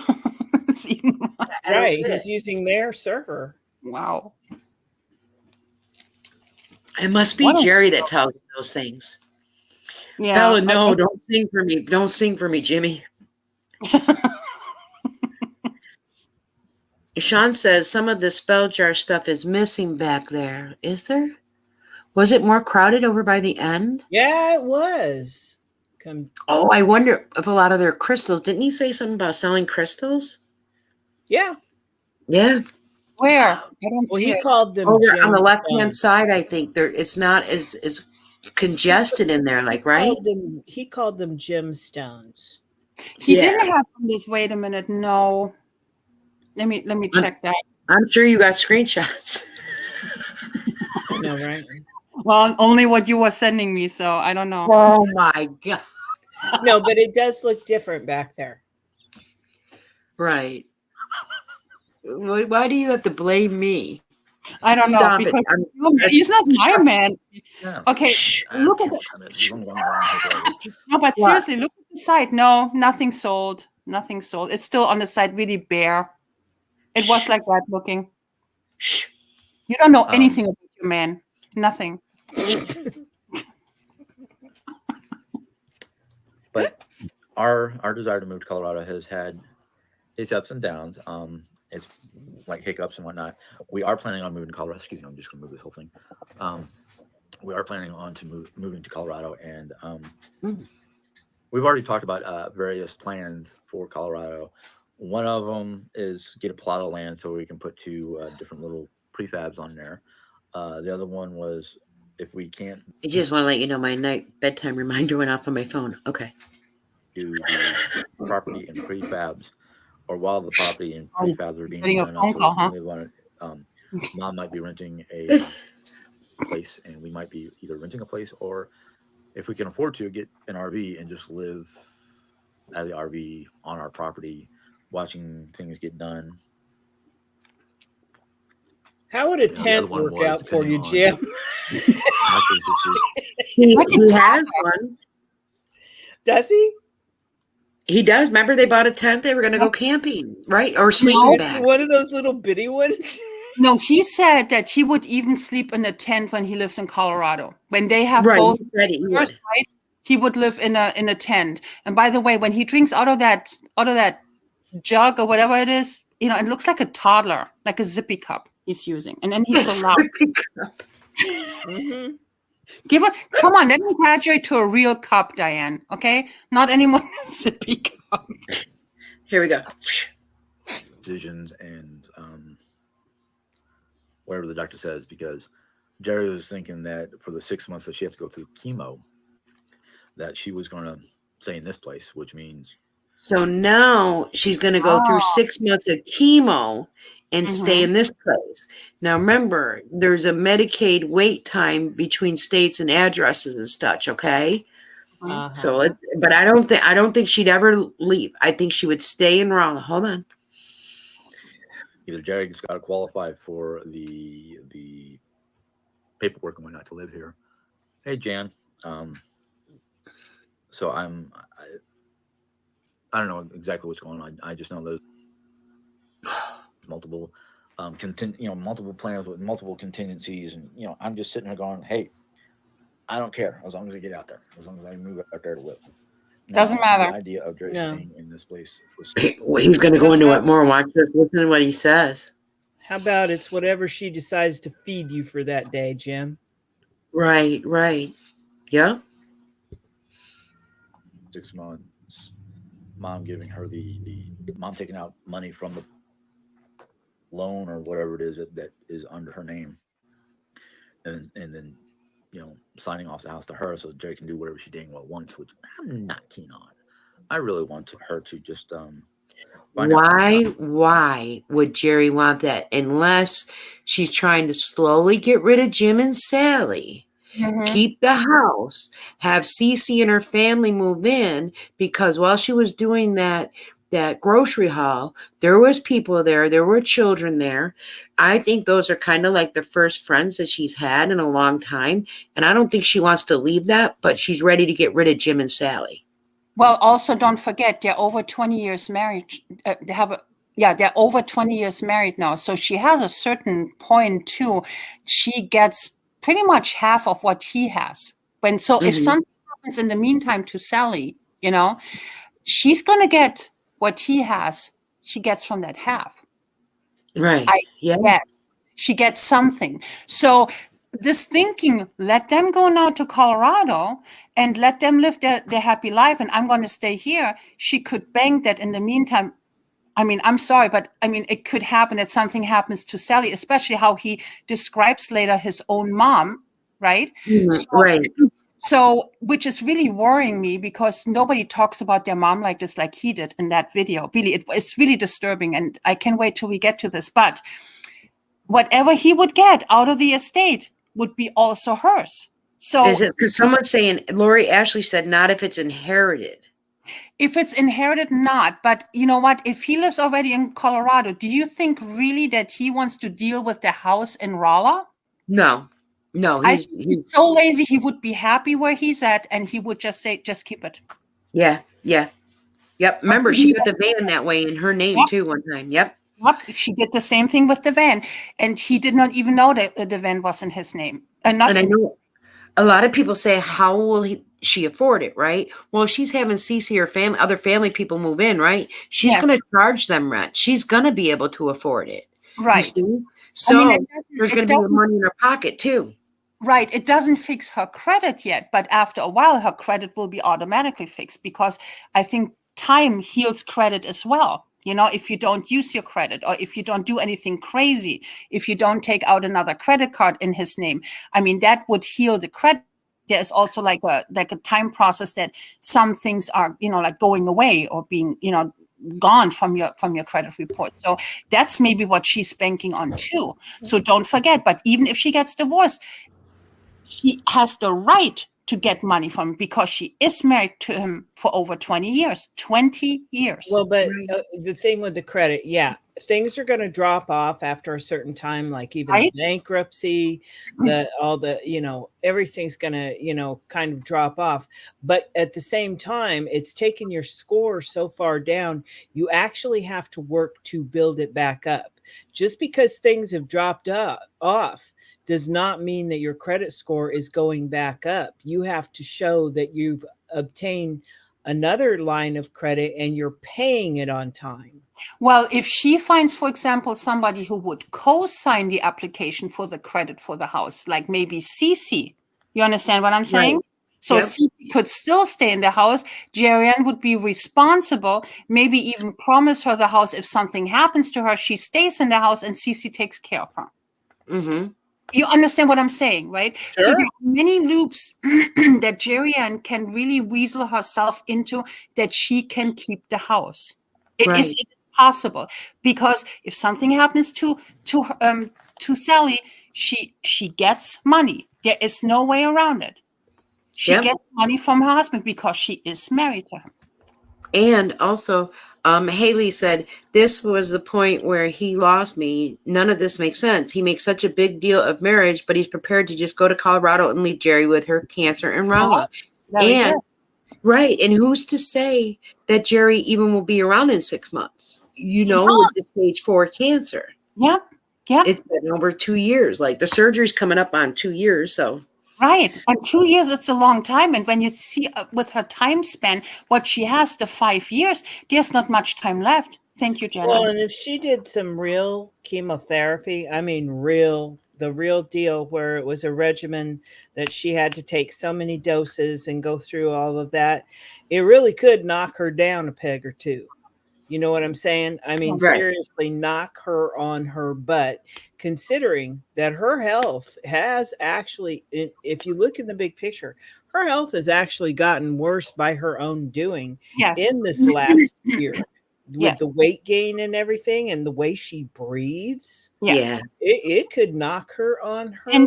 Right. He's using their server. Wow. It must be Jeri that tells him those things. Yeah. Bella, no, don't sing for me. Don't sing for me, Jimmy. Sean says some of the spell jar stuff is missing back there. Is there? Was it more crowded over by the end? Yeah, it was. Oh, I wonder if a lot of their crystals. Didn't he say something about selling crystals? Yeah. Yeah. Where? I don't well, see he it. called them over on the left-hand side. I think it's not as congested in there, like, right? He called them gemstones. He didn't have this. Wait a minute. No. Let me check that. I'm sure you got screenshots. I know, right? Well, only what you were sending me, so I don't know. Oh my God. No, but it does look different back there. Right. Why do you have to blame me? I don't know Stop it. because he's not my man. Yeah. Okay, Shh. look at no, but What? seriously, look at the side. No, nothing sold. Nothing sold. It's still on the side, really bare. It was like that looking. Shh. You don't know anything about your man. Nothing. But our desire to move to Colorado has had its ups and downs. It's like hiccups and whatnot. We are planning on moving to Colorado. Excuse me, I'm just gonna move this whole thing. We are planning on moving to Colorado, and we've already talked about various plans for Colorado. One of them is get a plot of land so we can put two different little prefabs on there. The other one was if we can't. I just want to let you know my night bedtime reminder went off on my phone. Okay. Do the property and prefabs, or while the property and prefabs are being Getting a done phone call, huh? we want to, Mom might be renting a place, and we might be either renting a place, or if we can afford to, get an RV and just live at the RV on our property, watching things get done. How would a tent work out for you, Jim? He has one. Does he? He does. Remember, they bought a tent. They were going to go camping, right? Or sleeping bag. One of those little bitty ones. No, he said that he would even sleep in a tent when he lives in Colorado. When they have both, right? He would live in a tent. And by the way, when he drinks out of that jug or whatever it is, it looks like a toddler, like a zippy cup he's using. And then he's so loud. Mm-hmm. Come on, let me graduate to a real cup, Diane. Okay, not anymore zippy cup. Here we go. Decisions and whatever the doctor says, because Jeri was thinking that for the 6 months that she has to go through chemo, that she was going to stay in this place, which means. So now she's going to go through 6 months of chemo and stay in this place. Now, remember, there's a Medicaid wait time between states and addresses and such. Okay. So but I don't think she'd ever leave. I think she would stay in Raleigh. Hold on. Either Jeri's got to qualify for the paperwork and whatnot to live here. Hey, Jan. So I don't know exactly what's going on. I just know there's multiple multiple plans with multiple contingencies, and I'm just sitting here going, hey, I don't care as long as I get out there, as long as I move out there to live. Doesn't matter. The idea of Jeri staying in this place. He's going to go into it more. Watch this. Listen to what he says. How about it's whatever she decides to feed you for that day, Jim? Right. Yeah. 6 months. Mom giving her the mom taking out money from the loan or whatever it is that is under her name, and then signing off the house to her so Jeri can do whatever she dang well wants, which I'm not keen on. I really want her to just why would Jeri want that unless she's trying to slowly get rid of Jim and Sally, keep the house, have Cece and her family move in, because while she was doing that grocery haul, there was people there were children there. I think those are kind of like the first friends that she's had in a long time, and I don't think she wants to leave that, but she's ready to get rid of Jim and Sally. Well, also don't forget they're over 20 years married. They're over 20 years married now. So she has a certain point too. She gets pretty much half of what he has. If something happens in the meantime to Sally, she's gonna get what he has. She gets from that half. Right. She gets something. So this thinking, let them go now to Colorado and let them live their happy life, and I'm going to stay here. She could bank that in the meantime. I mean, I'm sorry, but I mean, it could happen that something happens to Sally, especially how he describes later his own mom, right? So, which is really worrying me because nobody talks about their mom like this, like he did in that video. Really, it's really disturbing, and I can't wait till we get to this. But whatever he would get out of the estate would be also hers. So, is it because someone's saying, Lori Ashley said, not if it's inherited? If it's inherited, not. But you know what? If he lives already in Colorado, do you think really that he wants to deal with the house in Rolla? No, I think he's so lazy. He would be happy where he's at, and he would just say, "Just keep it." yeah. Yep. Remember, she got the van that way in her name Yep. too one time. Yep. She did the same thing with the van, and he did not even know that the van was in his name. And I know a lot of people say, how will she afford it, right? Well, if she's having Cece or other family people move in, right? She's going to charge them rent. She's going to be able to afford it. Right. You see? So there's going to be money in her pocket too. Right. It doesn't fix her credit yet, but after a while, her credit will be automatically fixed, because I think time heals credit as well. You know, if you don't use your credit, or if you don't do anything crazy, if you don't take out another credit card in his name, I mean, that would heal the credit. There's also like a time process that some things are, you know, like going away or being, you know, gone from your credit report. So that's maybe what she's banking on too. So don't forget, but even if she gets divorced, she has the right to get money from him, because she is married to him for over 20 years. 20 years. Well, but the thing with the credit, things are going to drop off after a certain time, like even the bankruptcy, all the, you know, everything's going to, you know, kind of drop off. But at the same time, it's taken your score so far down, you actually have to work to build it back up. Just because things have dropped off does not mean that your credit score is going back up. You have to show that you've obtained another line of credit and you're paying it on time. Well, if she finds, for example, somebody who would co-sign the application for the credit for the house, like maybe Cece, you understand what I'm saying? Right. So Cece could still stay in the house. Jeri Ann would be responsible, maybe even promise her the house. If something happens to her, she stays in the house and Cece takes care of her. Mm-hmm. You understand what I'm saying, right? Sure. So there are many loops that Jeri Ann can really weasel herself into, that she can keep the house. It is possible, because if something happens to Sally, she gets money. There is no way around it. She gets money from her husband because she is married to him. And also, Haley said, this was the point where he lost me. None of this makes sense. He makes such a big deal of marriage, but he's prepared to just go to Colorado and leave Jeri with her cancer and Rolla. And and who's to say that Jeri even will be around in 6 months? You know, with the stage 4 cancer. Yeah. It's been over 2 years. Like, the surgery's coming up on 2 years, so. Right. And 2 years, it's a long time. And when you see with her time span, what she has, the 5 years, there's not much time left. Thank you, Jenna. Well, and if she did some real chemotherapy, I mean, the real deal, where it was a regimen that she had to take so many doses and go through all of that, it really could knock her down a peg or two. You know what I'm saying? I mean, seriously, knock her on her butt, considering that her health has actually, if you look in the big picture, her health has actually gotten worse by her own doing in this last year, with the weight gain and everything, and the way she breathes. It could knock her on her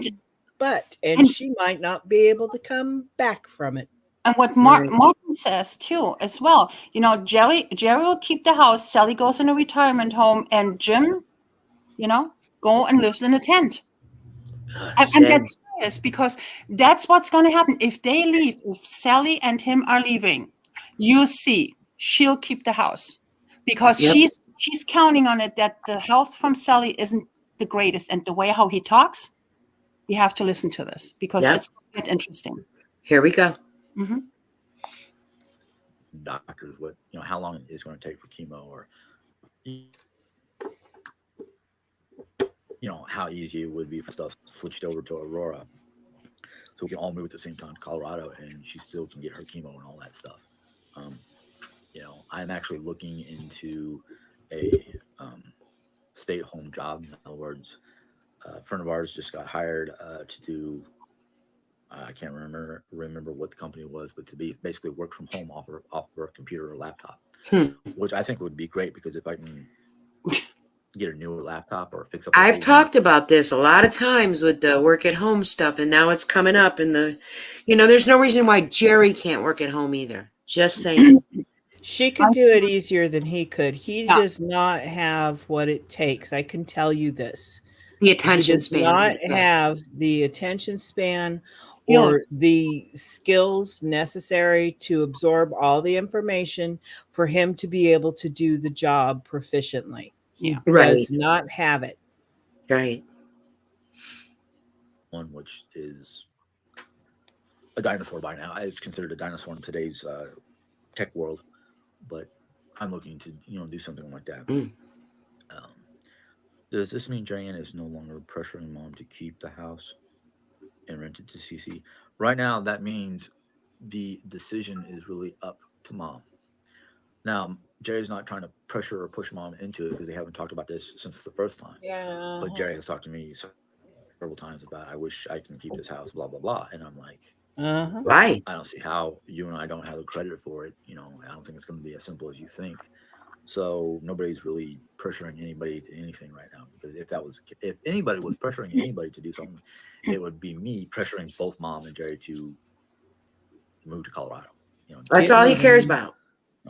butt, and she might not be able to come back from it. And what Martin says too, as well, you know, Jeri will keep the house. Sally goes in a retirement home, and Jim, you know, go and lives in a tent. And that's serious, because that's what's going to happen if they leave. If Sally and him are leaving, you see, she'll keep the house, because she's counting on it that the health from Sally isn't the greatest, and the way how he talks, we have to listen to this, because it's quite interesting. Here we go. Mm-hmm. Doctors, what, you know, how long it's going to take for chemo, or you know, how easy it would be for stuff switched over to Aurora, so we can all move at the same time to Colorado, and she still can get her chemo and all that stuff. You know, I'm actually looking into a stay-at-home job. In other words, a friend of ours just got hired to do. I can't remember what the company was, but to be basically work from home off her computer or laptop, which I think would be great, because if I can get a newer laptop or fix up. I've talked about this a lot of times with the work at home stuff, and now it's coming up in the, you know, there's no reason why Jeri can't work at home either. Just saying. She could do it easier than he could. He Yeah. does not have what it takes. I can tell you this. The He attention does span. not have the attention span Skills. or the skills necessary to absorb all the information for him to be able to do the job proficiently. He Yeah. Right. does not have it. Right. One which is a dinosaur by now. It's considered a dinosaur in today's tech world, but I'm looking to do something like that. Mm. Does this mean Jeri Ann is no longer pressuring mom to keep the house and rent it to CC? Right now, that means the decision is really up to mom. Now, Jerry's not trying to pressure or push mom into it because they haven't talked about this since the first time. Yeah. But Jeri has talked to me several times about, I wish I can keep this house, blah, blah, blah. And I'm like, Right. I don't see how you and I don't have the credit for it. I don't think it's going to be as simple as you think. So nobody's really pressuring anybody to anything right now, because if anybody was pressuring anybody to do something, it would be me pressuring both mom and Jeri to move to Colorado. That's all he cares about.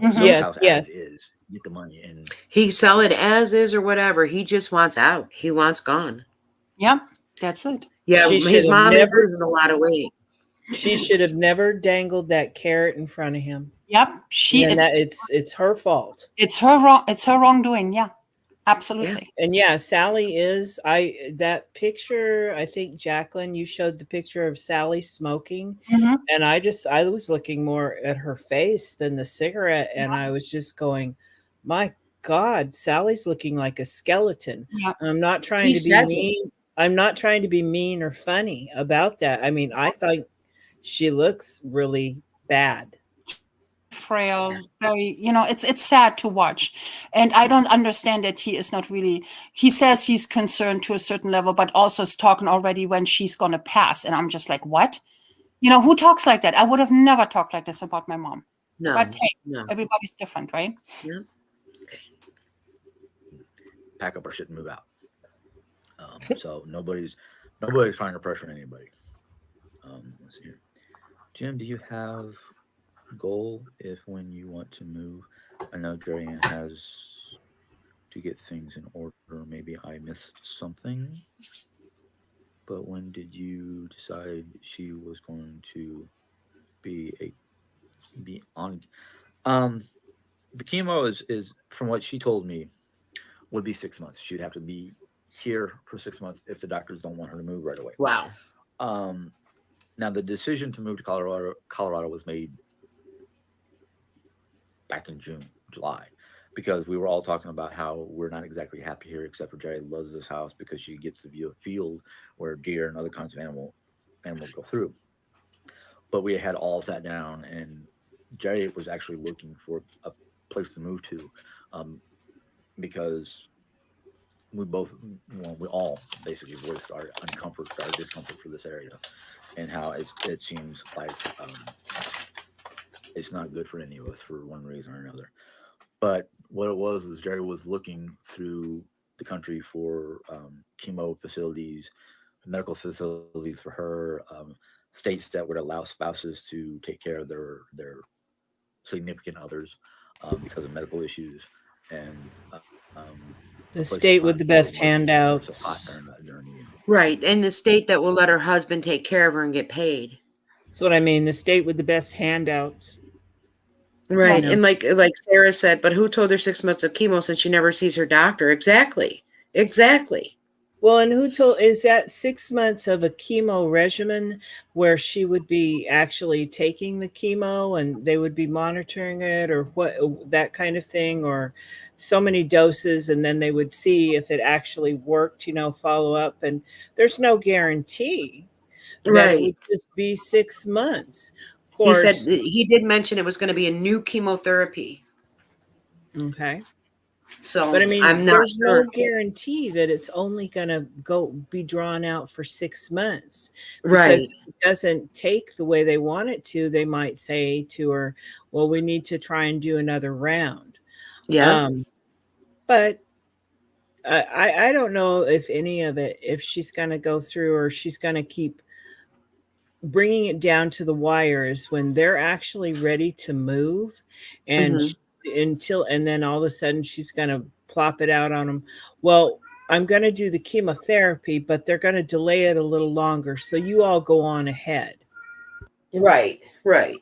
Sell the Yes, house yes. as is, get the money, and He sell it as is or whatever. He just wants out. He wants gone. Yep. That's it. Yeah, She his should have mom is never- losing a lot of weight. She should have never dangled that carrot in front of him. Yep. And it's her fault. It's her wrong. It's her wrongdoing. Yeah. Absolutely. And yeah, Sally is that picture, I think Jacqueline, you showed the picture of Sally smoking. Mhm. And I was looking more at her face than the cigarette. And I was just going, my God, Sally's looking like a skeleton. Yeah. I'm not trying He to be says it. mean. I'm not trying to be mean or funny about that. I mean, I thought she looks really bad. Frail, very, it's sad to watch. And I don't understand that he is not really, he says he's concerned to a certain level, but also is talking already when she's going to pass. And I'm just like, what? Who talks like that? I would have never talked like this about my mom. No. But hey, No. everybody's different, right? Yeah. pack up our shit and move out. So nobody's trying to pressure anybody. Let's see here. Jim, do you have a goal if when you want to move? I know Jeri Ann has to get things in order. Maybe I missed something. But when did you decide she was going to be on? The chemo is from what she told me would be 6 months. She'd have to be here for 6 months if the doctors don't want her to move right away. Wow. Now the decision to move to Colorado was made back in July, because we were all talking about how we're not exactly happy here, except for Jeri loves this house because she gets to view a field where deer and other kinds of animals go through. But we had all sat down, and Jeri was actually looking for a place to move to, because we all basically voiced our discomfort for this area, and how it seems like it's not good for any of us for one reason or another. But what it was is Jeri was looking through the country for chemo facilities, medical facilities for her, states that would allow spouses to take care of their significant others because of medical issues, and the state with the best handouts. Right. And the state that will let her husband take care of her and get paid. That's what I mean. The state with the best handouts. Right. Yeah. And like Sarah said, but who told her 6 months of chemo since she never sees her doctor? Exactly. Well, and who told, is that 6 months of a chemo regimen where she would be actually taking the chemo and they would be monitoring it, or what, that kind of thing, or so many doses, and then they would see if it actually worked, follow up. And there's no guarantee that it would just be 6 months. Of course, he said he did mention it was going to be a new chemotherapy. Okay. So, but I mean, I'm not there's sure. no guarantee that it's only going to be drawn out for 6 months. Right. Because it doesn't take the way they want it to. They might say to her, well, we need to try and do another round. Yeah. But I don't know if any of it, if she's going to go through, or she's going to keep bringing it down to the wire is when they're actually ready to move, and and then all of a sudden she's going to plop it out on them. Well, I'm going to do the chemotherapy, but they're going to delay it a little longer. So you all go on ahead. Right, right.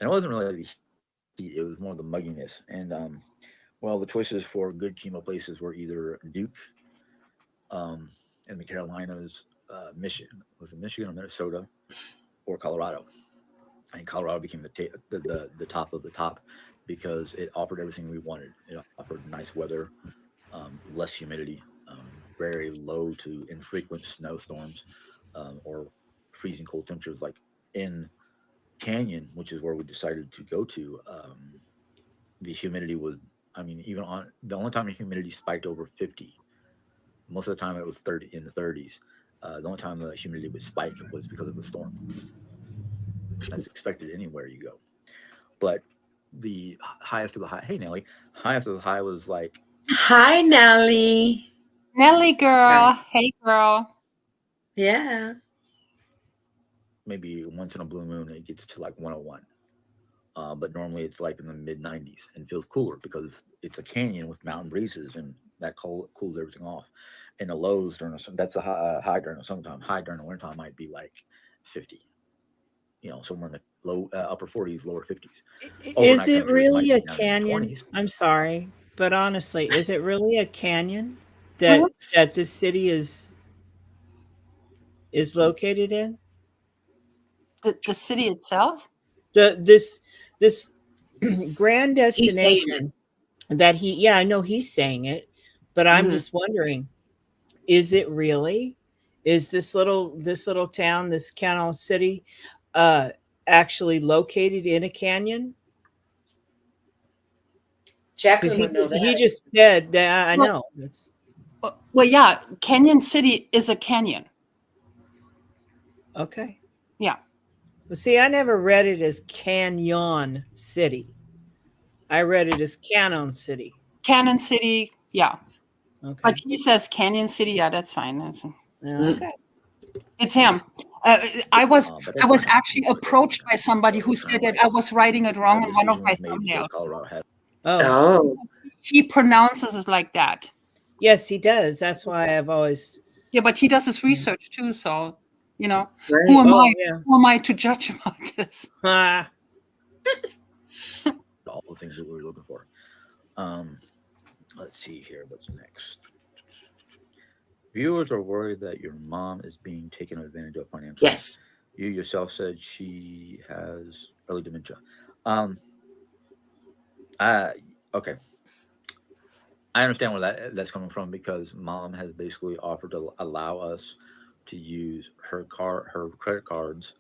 And it wasn't really the heat, it was more the mugginess. And well, the choices for good chemo places were either Duke in the Carolinas, Michigan, was it Michigan or Minnesota, or Colorado? I think Colorado became the top of the top because it offered everything we wanted. It offered nice weather, less humidity, very low to infrequent snowstorms, or freezing cold temperatures. Like in Canyon, which is where we decided to go to, the humidity was, I mean, even on the only time the humidity spiked over 50, most of the time it was 30 in the 30s. The only time the humidity would spike was because of a storm. That's expected anywhere you go. But the highest of the high, hey Nelly, highest of the high was like, hi Nelly. Nelly girl, Sorry. hey girl. Yeah. maybe once in a blue moon it gets to like 101. But normally it's like in the mid 90s and feels cooler because it's a canyon with mountain breezes and that cools everything off. And the lows during that's a high during the summertime. High during the wintertime might be like 50. Somewhere in the low upper 40s, lower 50s. Is it really a canyon? I'm sorry, but honestly, is it really a canyon that that this city is located in? The city itself? This grand destination that I know he's saying it, but I'm just wondering, is it really? Is this little town, this canal city, actually located in a canyon? Jacqueline would know that. He just said that. I know. Well, yeah, Canyon City is a canyon. Okay. Yeah. Well, see, I never read it as Canyon City. I read it as Canyon City. Canyon City, yeah. Okay. But he says Canyon City, yeah, that's fine. Okay. It's him. I was actually approached by somebody who said that I was writing it wrong in one of my thumbnails. Oh. He pronounces it like that. Yes, he does. That's why I've always. Yeah, but he does his research too, so Right. who am I to judge about this? All the things that we were looking for. Let's see here. What's next? Viewers are worried that your mom is being taken advantage of financially. Yes. You yourself said she has early dementia. Okay. I understand where that's coming from because mom has basically offered to allow us to use her credit cards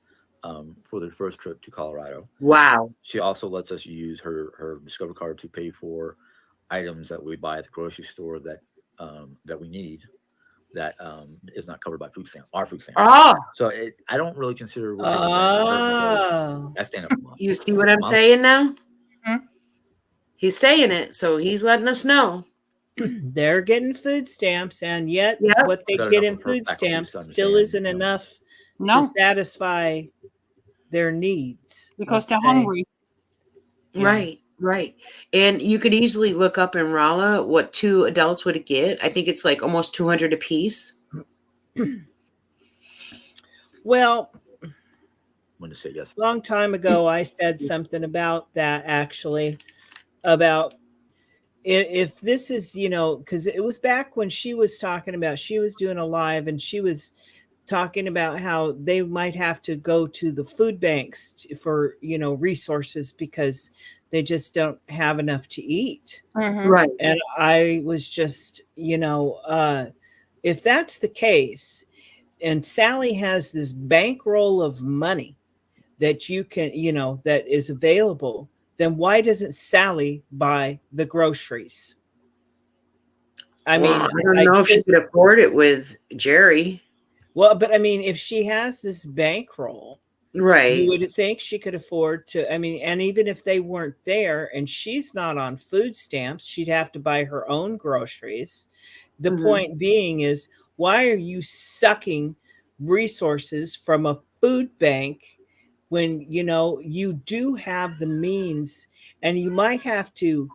for their first trip to Colorado. Wow. She also lets us use her Discover card to pay for items that we buy at the grocery store that we need that is not covered by our food stamps. Oh. So I don't really consider what I stand up for mom. You see what I'm saying now? Mm-hmm. He's saying it, so he's letting us know. They're getting food stamps, and yet what they get in food stamps still isn't enough to satisfy their needs. Because they're hungry. Yeah. Right. And you could easily look up in Rolla what 2 adults would get. I think it's like almost $200 a piece. Well, when to say yes. A long time ago, I said something about that, actually, about if this is, because it was back when she was talking about, she was doing a live and she was talking about how they might have to go to the food banks for, resources because they just don't have enough to eat. Mm-hmm. Right. And I was just, if that's the case, and Sally has this bankroll of money that you can, that is available, then why doesn't Sally buy the groceries? I mean, I don't know if she could afford it with Jeri. Well, but I mean, if she has this bankroll, right, you would think she could afford to. I mean, and even if they weren't there and she's not on food stamps, she'd have to buy her own groceries. The point being is, why are you sucking resources from a food bank when, you know, you do have the means, and you might have to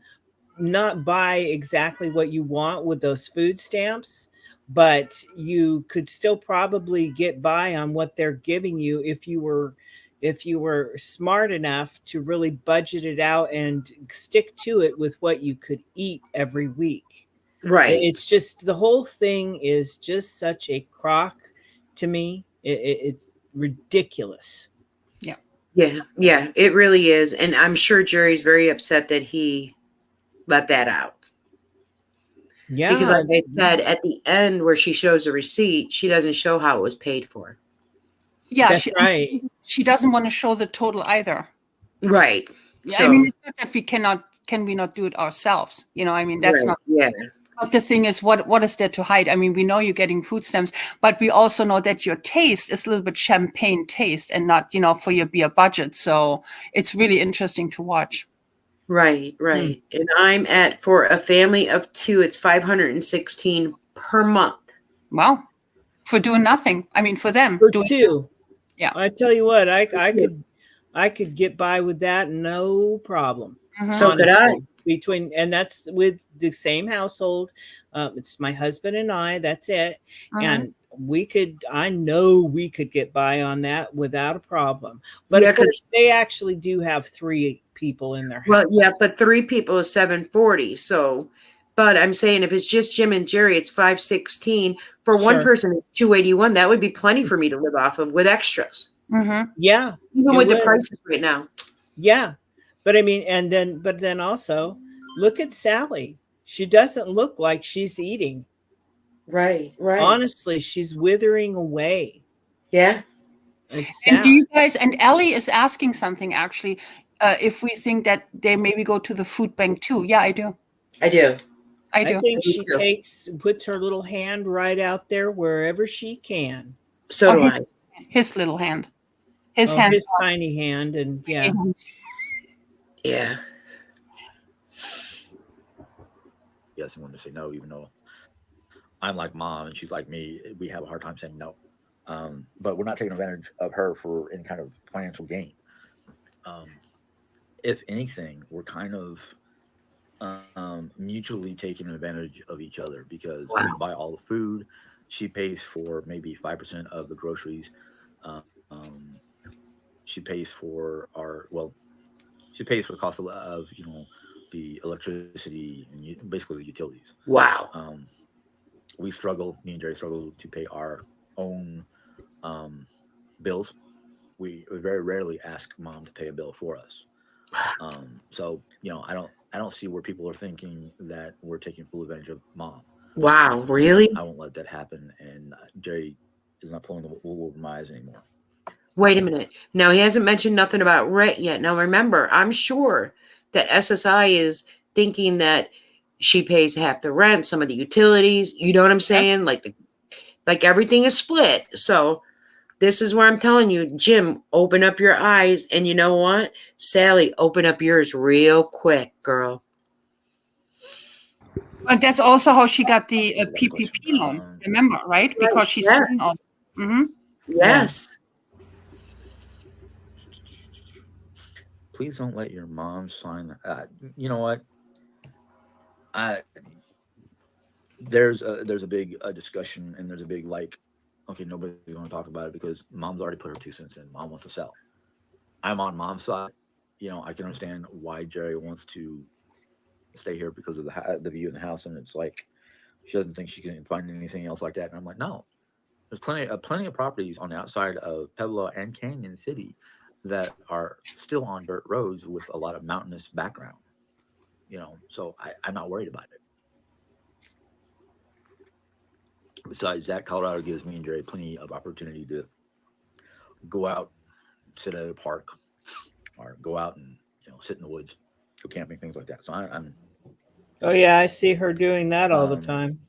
not buy exactly what you want with those food stamps, but you could still probably get by on what they're giving you if you were smart enough to really budget it out and stick to it with what you could eat every week. Right. It's just, the whole thing is just such a crock to me. It's ridiculous. Yeah, it really is. And I'm sure Jerry's very upset that he let that out. Yeah. Because like I said, at the end where she shows the receipt, she doesn't show how it was paid for. Yeah, That's right. She doesn't want to show the total either. Right. Yeah, So, I mean, it's not that can we not do it ourselves? You know, I mean, that's right, not. yeah. But the thing is, what is there to hide? I mean, we know you're getting food stamps, but we also know that your taste is a little bit champagne taste and not, you know, for your beer budget. So it's really interesting to watch. Right. And I'm at, for a family of 2, it's $516 per month. Wow. For doing nothing. I mean, for them. For doing 2. Yeah. I tell you what, I could get by with that, no problem. So could I. And that's with the same household. It's my husband and I, that's it. And I know we could get by on that without a problem. But of course, they actually do have 3 people in their house. Well, yeah, but 3 people is $740. So, but I'm saying if it's just Jim and Jerry, it's $516. For one person, it's $281. That would be plenty for me to live off of with extras. Yeah. Even with the prices right now. Yeah. But I mean, but then also look at Sally. She doesn't look like she's eating. Right. Honestly, she's withering away. Yeah. And do you guys, and Ellie is asking something actually, if we think that they maybe go to the food bank too. Yeah, I do. I think she puts her little hand right out there wherever she can. So do I. His little hand. His hand. His tiny hand. And yeah. Yeah. Yes, I wanted to say no, even though I'm like mom and she's like me. We have a hard time saying no. But we're not taking advantage of her for any kind of financial gain. If anything, we're kind of mutually taking advantage of each other because we buy all the food. She pays for maybe 5% of the groceries. She pays for she pays for the cost of the electricity and basically the utilities. Wow. We struggle. Me and Jerry struggle to pay our own bills. We very rarely ask mom to pay a bill for us. So I don't see where people are thinking that we're taking full advantage of mom. Wow, really? I won't let that happen. And Jerry is not pulling the wool over my eyes anymore. Wait a minute. Now he hasn't mentioned nothing about rent yet. Now remember, I'm sure that SSI is thinking that she pays half the rent, some of the utilities. You know what I'm saying? Like everything is split. So this is where I'm telling you, Jim, open up your eyes. And you know what? Sally, open up yours real quick, girl. But that's also how she got the PPP loan. Remember, right? Because she's doing all. Yes. Please don't let your mom sign that. You know what? There's a big discussion and there's a big okay, nobody's going to talk about it because mom's already put her 2 cents in. Mom wants to sell. I'm on mom's side. I can understand why Jerry wants to stay here because of the view in the house, and it's like she doesn't think she can find anything else like that. And I'm like, no, there's plenty of properties on the outside of Pueblo and Canyon City that are still on dirt roads with a lot of mountainous background. So I'm not worried about it. Besides that, Colorado gives me and Jerry plenty of opportunity to go out, sit at a park, or go out and sit in the woods, go camping, things like that. So I'm. Oh yeah, I see her doing that all the time.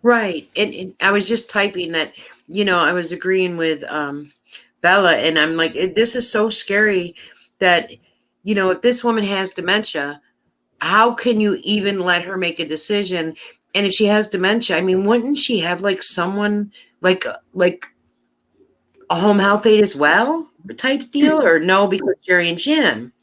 Right, and I was just typing that. I was agreeing with Bella, and I'm like, this is so scary that if this woman has dementia, how can you even let her make a decision And if she has dementia, I mean, wouldn't she have like someone like a home health aide as well, type deal, or no? Because Jeri and Jim.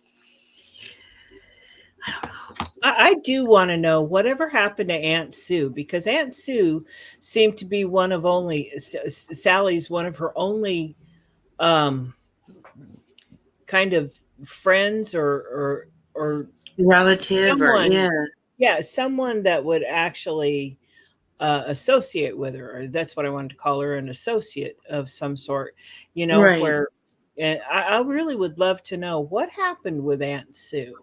I do want to know whatever happened to Aunt Sue, because Aunt Sue seemed to be one of only Sally's one of her only kind of friends or Relative, or someone, someone that would actually associate with her, or that's what I wanted to call her, an associate of some sort, right. where, and I really would love to know what happened with Aunt Sue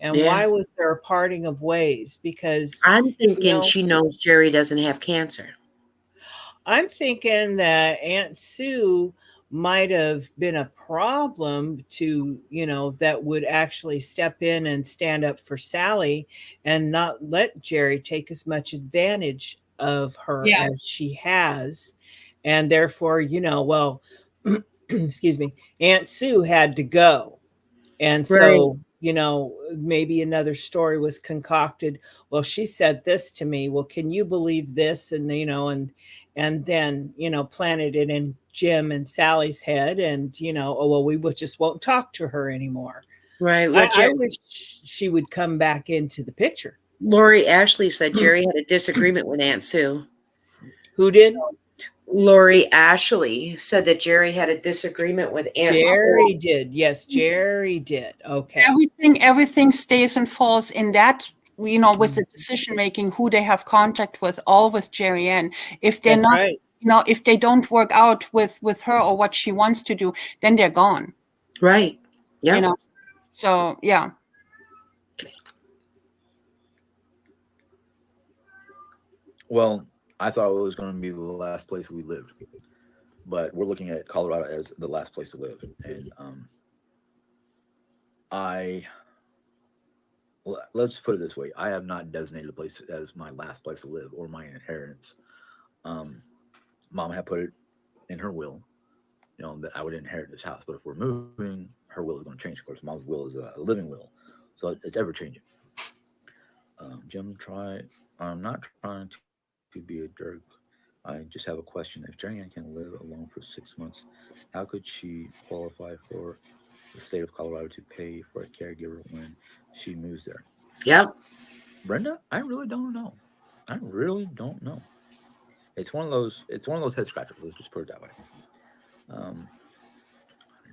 and Yeah. why was there a parting of ways, because I'm thinking she knows Jeri doesn't have cancer. I'm thinking that Aunt Sue might have been a problem to, that would actually step in and stand up for Sally and not let Jeri take as much advantage of her as she has. And therefore, well, excuse me, Aunt Sue had to go. And so, maybe another story was concocted. Well, she said this to me. Well, can you believe this? And, and then, planted it in Jim and Sally's head. And, oh, well, we just won't talk to her anymore. Right. I wish she would come back into the picture. Lori Ashley said Jeri had a disagreement with Aunt Sue. Who did? Lori Ashley said that Jeri had a disagreement with Aunt Jeri Sue. did. Yes, Jeri did. Okay. Everything stays and falls in that, with the decision making, who they have contact with, all with Jeri Ann. If they're That's not, right. if they don't work out with her or what she wants to do, then they're gone. Right. Yeah. So yeah. Well, I thought it was going to be the last place we lived, but we're looking at Colorado as the last place to live. And let's put it this way: I have not designated a place as my last place to live or my inheritance. Mom had put it in her will, that I would inherit this house. But if we're moving, her will is going to change. Of course, Mom's will is a living will, so it's ever changing. Jim, I'm not trying to be a jerk. I just have a question. If Jeri Ann can live alone for 6 months, how could she qualify for the state of Colorado to pay for a caregiver when she moves there? Yep. Brenda, I really don't know. It's one of those head scratchers. Let's just put it that way.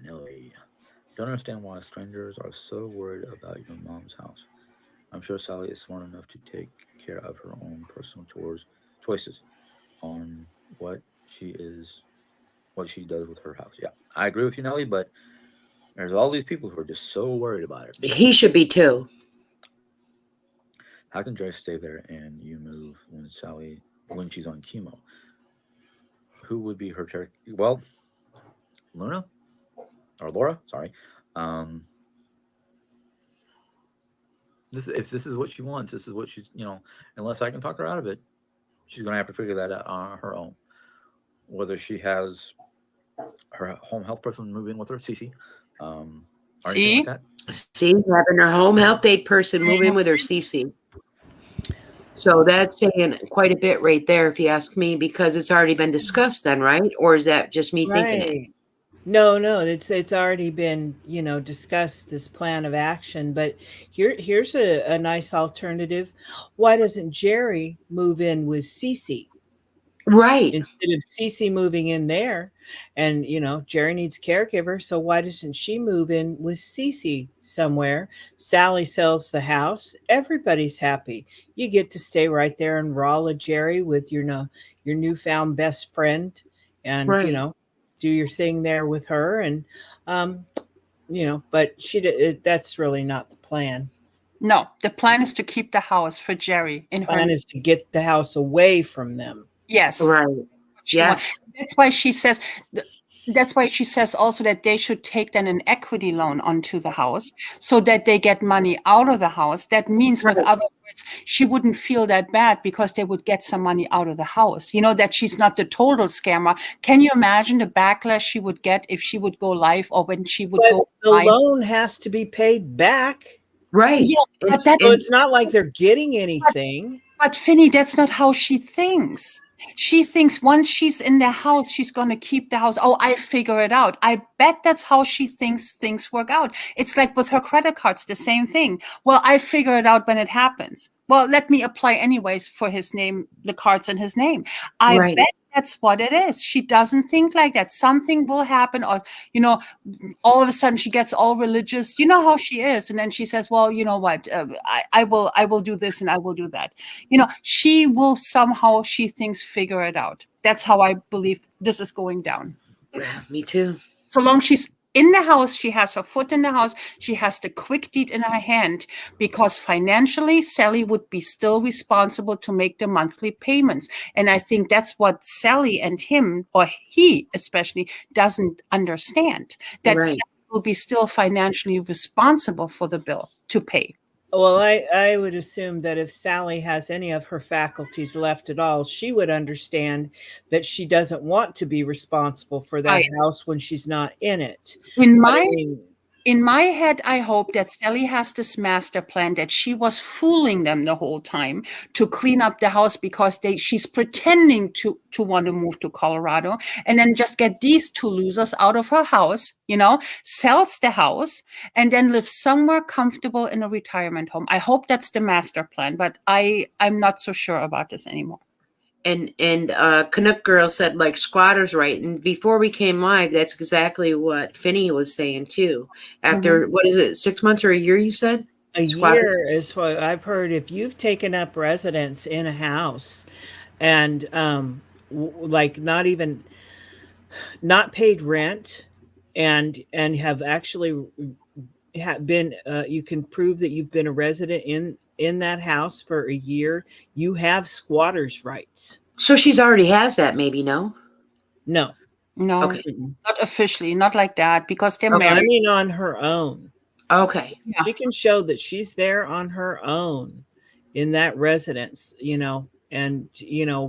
Nelly, don't understand why strangers are so worried about your mom's house. I'm sure Sally is smart enough to take care of her own personal choices on what she does with her house. Yeah, I agree with you, Nelly, but there's all these people who are just so worried about it. He should be too. How can Jeri stay there and you move when she's on chemo? Who would be her care? Well, Laura, sorry. If this is what she wants, this is what she's, unless I can talk her out of it, she's going to have to figure that out on her own. Whether she has her home health person move in with her, Cece, or anything like that. See, having her home health aide person move in with her, Cece. So that's saying quite a bit right there, if you ask me, because it's already been discussed then, right? Or is that just me thinking it? No, it's already been, discussed, this plan of action. But here's a nice alternative. Why doesn't Jeri move in with Cece? Right. Instead of Cece moving in there, and Jeri needs caregiver, so why doesn't she move in with Cece somewhere? Sally sells the house, everybody's happy. You get to stay right there in Raleigh, Jeri, with your newfound best friend, and do your thing there with her, and but that's really not the plan. No, the plan is to keep the house for Jeri. The plan is to get the house away from them. Yes. Right. Yes. That's why she says. That's why she says also that they should take then an equity loan onto the house so that they get money out of the house. That means, with other words, she wouldn't feel that bad because they would get some money out of the house. That she's not the total scammer. Can you imagine the backlash she would get if she would go live, or when she would go live? The loan has to be paid back. Right. Yeah, So it's not like they're getting anything. But Finny, that's not how she thinks. She thinks once she's in the house, she's going to keep the house. Oh, I figure it out. I bet that's how she thinks things work out. It's like with her credit cards, the same thing. Well, I figure it out when it happens. Well, let me apply anyways for his name, the cards in his name. I Right. bet that's what it is. She doesn't think like that. Something will happen, or, all of a sudden she gets all religious. You know how she is. And then she says, well, you know what? I will do this and I will do that. She will somehow, she thinks, figure it out. That's how I believe this is going down. Yeah, me too. So long she's in the house, she has her foot in the house, she has the quick deed in her hand, because financially, Sally would be still responsible to make the monthly payments. And I think that's what Sally and him, or he especially, doesn't understand, that Right. Sally will be still financially responsible for the bill to pay. Well, I would assume that if Sally has any of her faculties left at all, she would understand that she doesn't want to be responsible for that Right. house when she's not in it. In But I my mean, In my head, I hope that Sally has this master plan, that she was fooling them the whole time to clean up the house, because she's pretending to want to move to Colorado, and then just get these two losers out of her house, sells the house, and then lives somewhere comfortable in a retirement home. I hope that's the master plan, but I'm not so sure about this anymore. And Canuck Girl said, like, squatters right. And before we came live, that's exactly what Finney was saying too. After what is it, 6 months or a year? You said a Squatters? year is what I've heard. If you've taken up residence in a house and like not paid rent, and have actually been you can prove that you've been a resident in that house for a year, you have squatters rights. So she's already has that, maybe, no? No. Okay. Not officially, not like that, because they're Okay. I married. mean on her own. Okay. Yeah. She can show that she's there on her own in that residence, and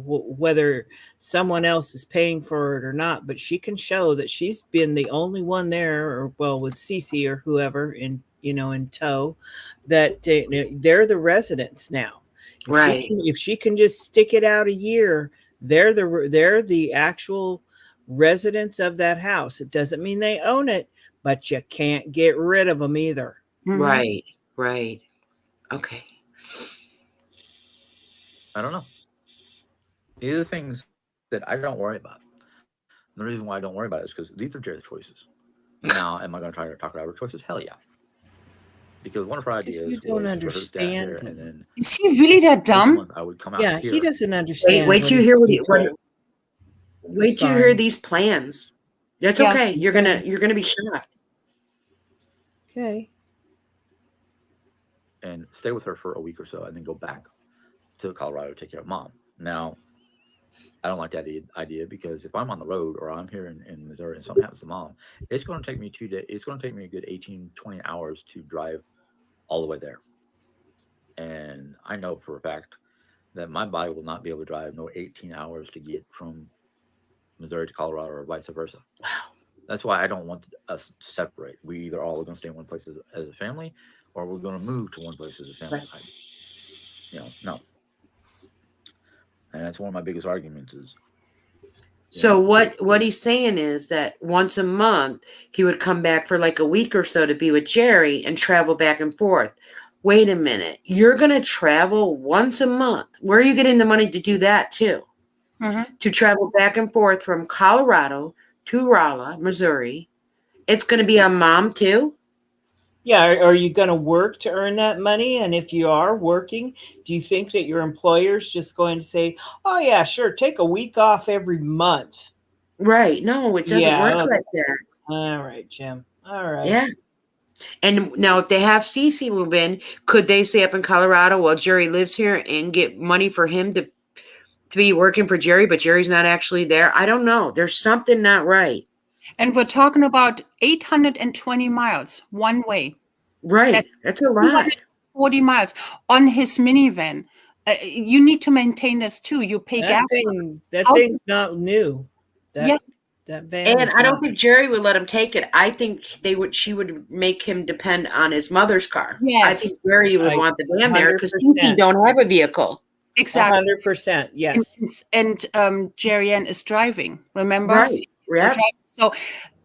whether someone else is paying for it or not, but she can show that she's been the only one there, or well, with Cece or whoever in tow, that they're the residents now. Right. If she can just stick it out a year, they're the actual residents of that house. It doesn't mean they own it, but you can't get rid of them either. Right. Right. Okay. I don't know. These are the things that I don't worry about. The reason why I don't worry about it is because these are Jeri's choices. Now, am I going to try to talk her out of her choices? Hell yeah. Because one of her ideas you don't was understand for her to stay out here, them. and then Is he really that once a dumb? month I would come out Yeah, here. he doesn't understand. Wait till you hear wait till you hear Sorry. these plans. That's Yeah. okay. You're gonna be shocked. Okay. And stay with her for a week or so, and then go back to Colorado to take care of mom. Now, I don't like that idea, because if I'm on the road or I'm here in Missouri and something happens to mom, it's going to take me 2 days. It's going to take me a good 18, 20 hours to drive all the way there. And I know for a fact that my body will not be able to drive 18 hours to get from Missouri to Colorado, or vice versa. Wow. That's why I don't want us to separate. We either all are going to stay in one place as a family, or we're going to move to one place as a family. Right. No. And that's one of my biggest arguments is. So what he's saying is that once a month he would come back for like a week or so to be with Jeri and travel back and forth. Wait a minute. You're going to travel once a month. Where are you getting the money to do that too? To travel back and forth from Colorado to Rolla, Missouri. It's going to be on mom too? Yeah. Are you going to work to earn that money? And if you are working, do you think that your employer's just going to say, oh yeah, sure, take a week off every month? Right. No, it doesn't work like that. All right, Jim. All right. Yeah. And now if they have Cece move in, could they stay up in Colorado while Jeri lives here and get money for him to be working for Jeri, but Jeri's not actually there? I don't know. There's something not right. And we're talking about 820 miles one way. Right. That's a lot. 40 miles on his minivan. You need to maintain this too. You pay gas. That thing's not new. That van. And I don't think Jeri would let him take it. I think she would make him depend on his mother's car. Yes. I think Jeri would want the van there because Cece don't have a vehicle. Exactly. 100%. Yes. And Jeri Ann is driving. Remember? Right. Still Yeah. driving. So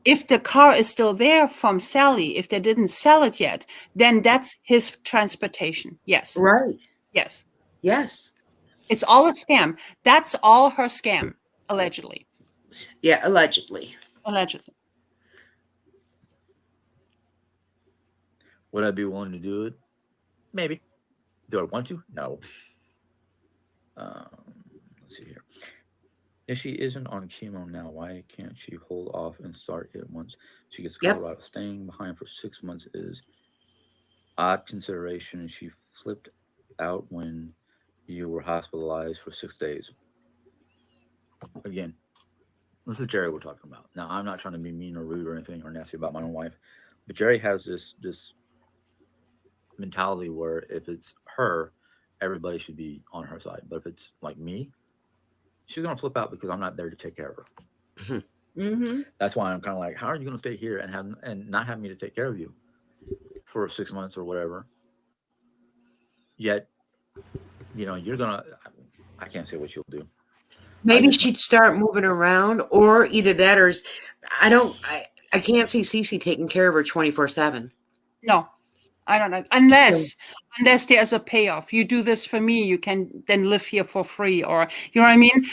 if the car is still there from Sally, if they didn't sell it yet, then that's his transportation. Yes. Right. Yes. Yes. It's all a scam. That's all her scam, allegedly. Yeah. Allegedly. Allegedly. Would I be willing to do it? Maybe. Do I want to? No. Let's see here. If she isn't on chemo now, why can't she hold off and start it once she gets Yep. called out? Staying behind for 6 months is odd consideration. She flipped out when you were hospitalized for 6 days. Again, this is Jeri we're talking about. Now, I'm not trying to be mean or rude or anything or nasty about my own wife, but Jeri has this mentality where if it's her, everybody should be on her side. But if it's like me, she's gonna flip out because I'm not there to take care of her. Mm-hmm. That's why I'm kind of like, how are you gonna stay here and not have me to take care of you for 6 months or whatever? Yet, you're gonna. I can't say what you'll do. Maybe she'd start moving around, or either that, or I can't see Cece taking care of her 24/7. No, I don't know. Unless there's a payoff. You do this for me, you can then live here for free, or you know what I mean?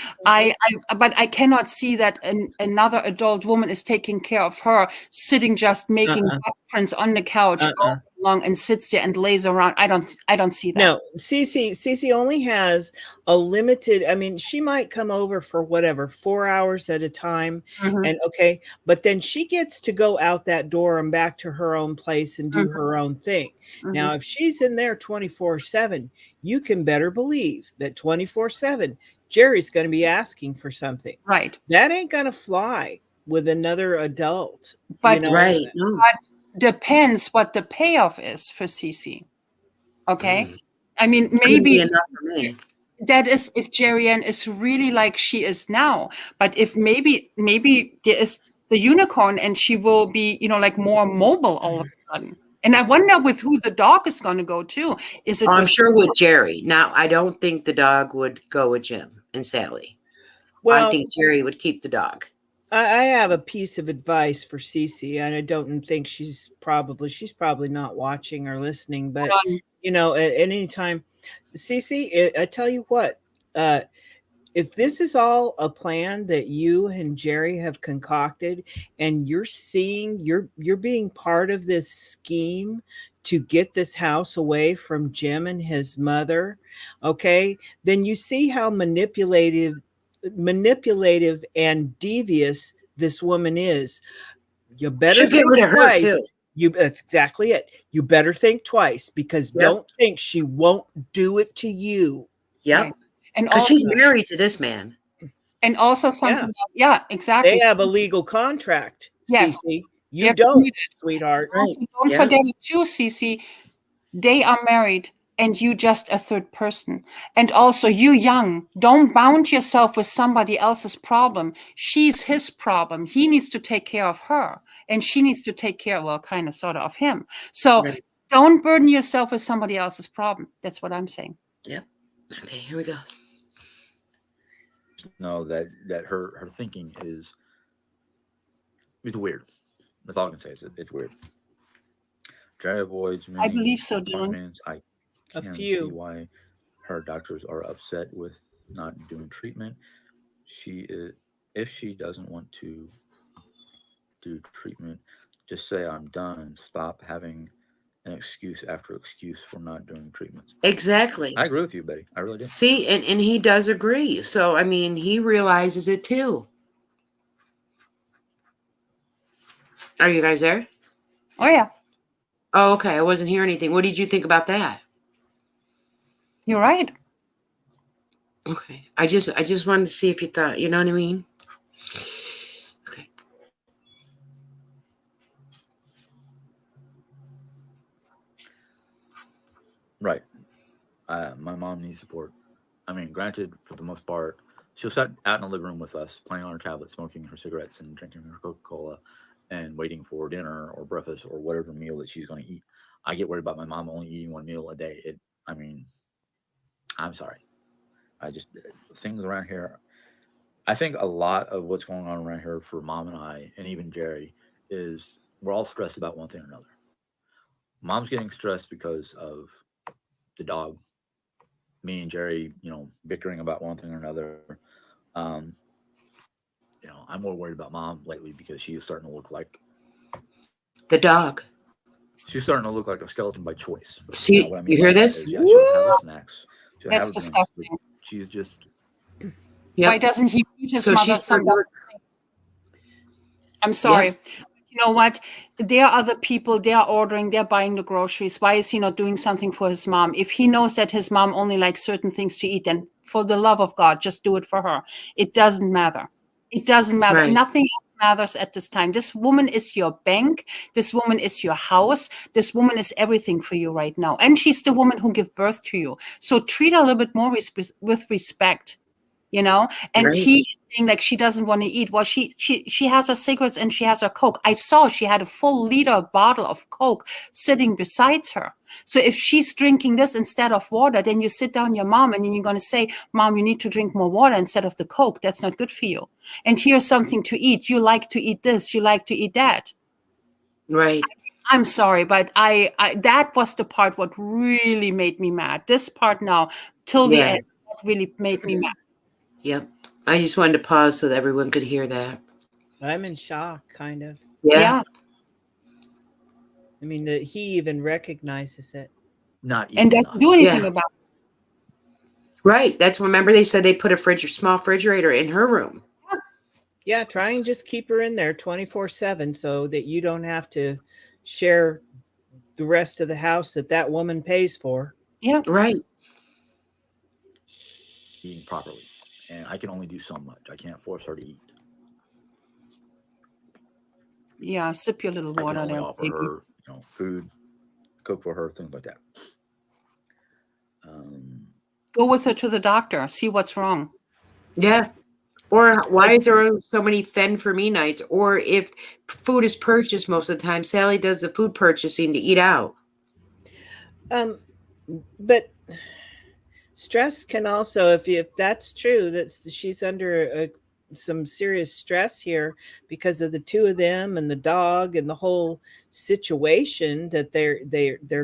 But I cannot see that another adult woman is taking care of her, sitting just making footprints on the couch all day long and sits there and lays around. I don't see that. No, Cece only has a limited, I mean, she might come over for whatever, 4 hours at a time. And okay, but then she gets to go out that door and back to her own place and do her own thing. Now, if she's in there 24/7, you can better believe that 24/7, Jeri's going to be asking for something. Right. That ain't going to fly with another adult. But, Right. but depends what the payoff is for Cece. Okay. I mean, maybe enough for me. That is if Jeri Ann is really like she is now. But if maybe there is the unicorn and she will be, like more mobile all of a sudden. And I wonder with who the dog is going to go to. Is it? I'm sure with Jeri. Now, I don't think the dog would go with Jim and Sally. Well, I think Jeri would keep the dog. I have a piece of advice for Cece, and I don't think she's probably not watching or listening, but at any time, Cece, I tell you what, if this is all a plan that you and Jeri have concocted, and you're being part of this scheme to get this house away from Jim and his mother, okay, then you see how manipulative and devious this woman is. You better get rid of her too. That's exactly it. You better think twice, because don't think she won't do it to you. Yep. Right. And because she's married to this man. And also something exactly. They have a legal contract, yes. Cece. You don't, sweetheart. Also, don't forget it too, Cece. They are married. And you just a third person. And also, you young, don't bound yourself with somebody else's problem. She's his problem. He needs to take care of her. And she needs to take care, kind of, sort of him. So don't burden yourself with somebody else's problem. That's what I'm saying. Yep. Okay, here we go. No, that her thinking it's weird. That's all I can say. It's weird. Jeri avoids many I believe so, Dylan. I can't see why her doctors are upset with not doing treatment. If she doesn't want to do treatment, just say I'm done. Stop having an excuse after excuse for not doing treatments. Exactly. I agree with you, Betty. I really do. See, and he does agree. So I mean, he realizes it too. Are you guys there? Oh yeah. Oh, okay. I wasn't hearing anything. What did you think about that? You're right. Okay. I just wanted to see if you thought, you know what I mean? Okay. Right. My mom needs support. I mean, granted, for the most part, she'll sit out in the living room with us, playing on her tablet, smoking her cigarettes and drinking her Coca-Cola and waiting for dinner or breakfast or whatever meal that she's going to eat. I get worried about my mom only eating one meal a day. I'm sorry. Things around here. I think a lot of what's going on around here for Mom and I, and even Jeri, is we're all stressed about one thing or another. Mom's getting stressed because of the dog. Me and Jeri, bickering about one thing or another. Um, I'm more worried about Mom lately because she is starting to look like The dog. she's starting to look like a skeleton by choice. See, What I mean you hear by that this? is, yeah, she'll have her snacks. She'll have That's her drinks, disgusting. but she's just Why doesn't he beat his So mother she's starting sometimes? I'm sorry. Yep. You know what? There are other people, they are ordering, they're buying the groceries. Why is he not doing something for his mom? If he knows that his mom only likes certain things to eat, then for the love of God, just do it for her. It doesn't matter. It doesn't matter. Right. Nothing else matters at this time. This woman is your bank. This woman is your house. This woman is everything for you right now. And she's the woman who gave birth to you. So treat her a little bit more with respect. And Right. he is saying like she doesn't want to eat. Well, she has her cigarettes and she has her Coke. I saw she had a full liter bottle of Coke sitting beside her. So if she's drinking this instead of water, then you sit down your mom and then you're going to say, Mom, you need to drink more water instead of the Coke. That's not good for you. And here's something to eat. You like to eat this. You like to eat that. Right. I'm sorry, but I that was the part what really made me mad. This part now till the end, that really made me mad. Yep. I just wanted to pause so that everyone could hear that. I'm in shock, kind of. Yeah. I mean, he even recognizes it. not even. And doesn't do anything Yeah. about it. Right. That's remember they said they put a small refrigerator in her room. Yeah, try and just keep her in there 24/7 so that you don't have to share the rest of the house that woman pays for. Yeah. Right. eating properly, and I can only do so much. I can't force her to eat. Yeah, sip your little I water can only there, offer baby. her, food, cook for her, things like that. Go with her to the doctor. See what's wrong. Yeah. Or why is there so many fend for me nights? Or if food is purchased most of the time, Sally does the food purchasing to eat out. But stress can also, if that's true, that she's under some serious stress here because of the two of them and the dog and the whole situation that they're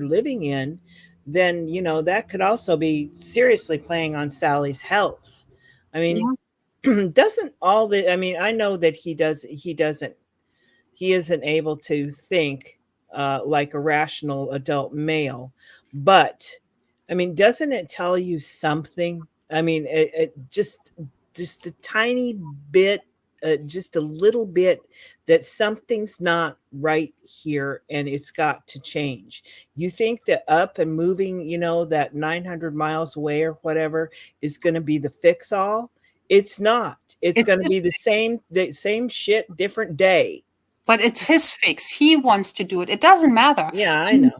living in, then that could also be seriously playing on Sally's health. I mean, doesn't all the, I mean, I know that he isn't able to think like a rational adult male, but I mean, doesn't it tell you something? I mean, it just a tiny bit, just a little bit, that something's not right here and it's got to change. You think that up and moving, that 900 miles away or whatever is going to be the fix all? It's not. It's going to be the same shit, different day. But it's his fix. He wants to do it. It doesn't matter. Yeah, I know.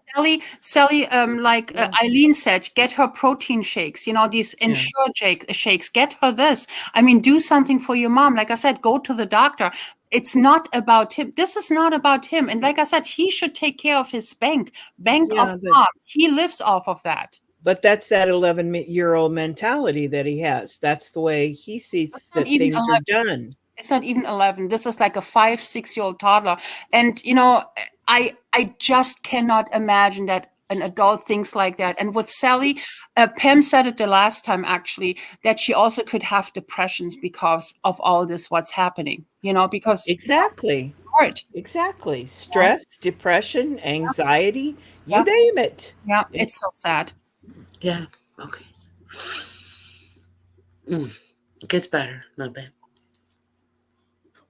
Sally, like Eileen said, get her protein shakes, these Ensure shakes, get her this. I mean, do something for your mom. Like I said, go to the doctor. It's not about him. This is not about him. And like I said, he should take care of his bank of mom. He lives off of that. But that's that 11-year-old mentality that he has. That's the way he sees that things are done. It's not even 11. This is like a 5-6-year-old toddler. And, I just cannot imagine that an adult thinks like that. And with Sally, Pam said it the last time, actually, that she also could have depressions because of all this, what's happening, because. Exactly. Exactly. Stress, depression, anxiety, you name it. Yeah, it's so sad. Yeah. Okay. It gets better. Not bad.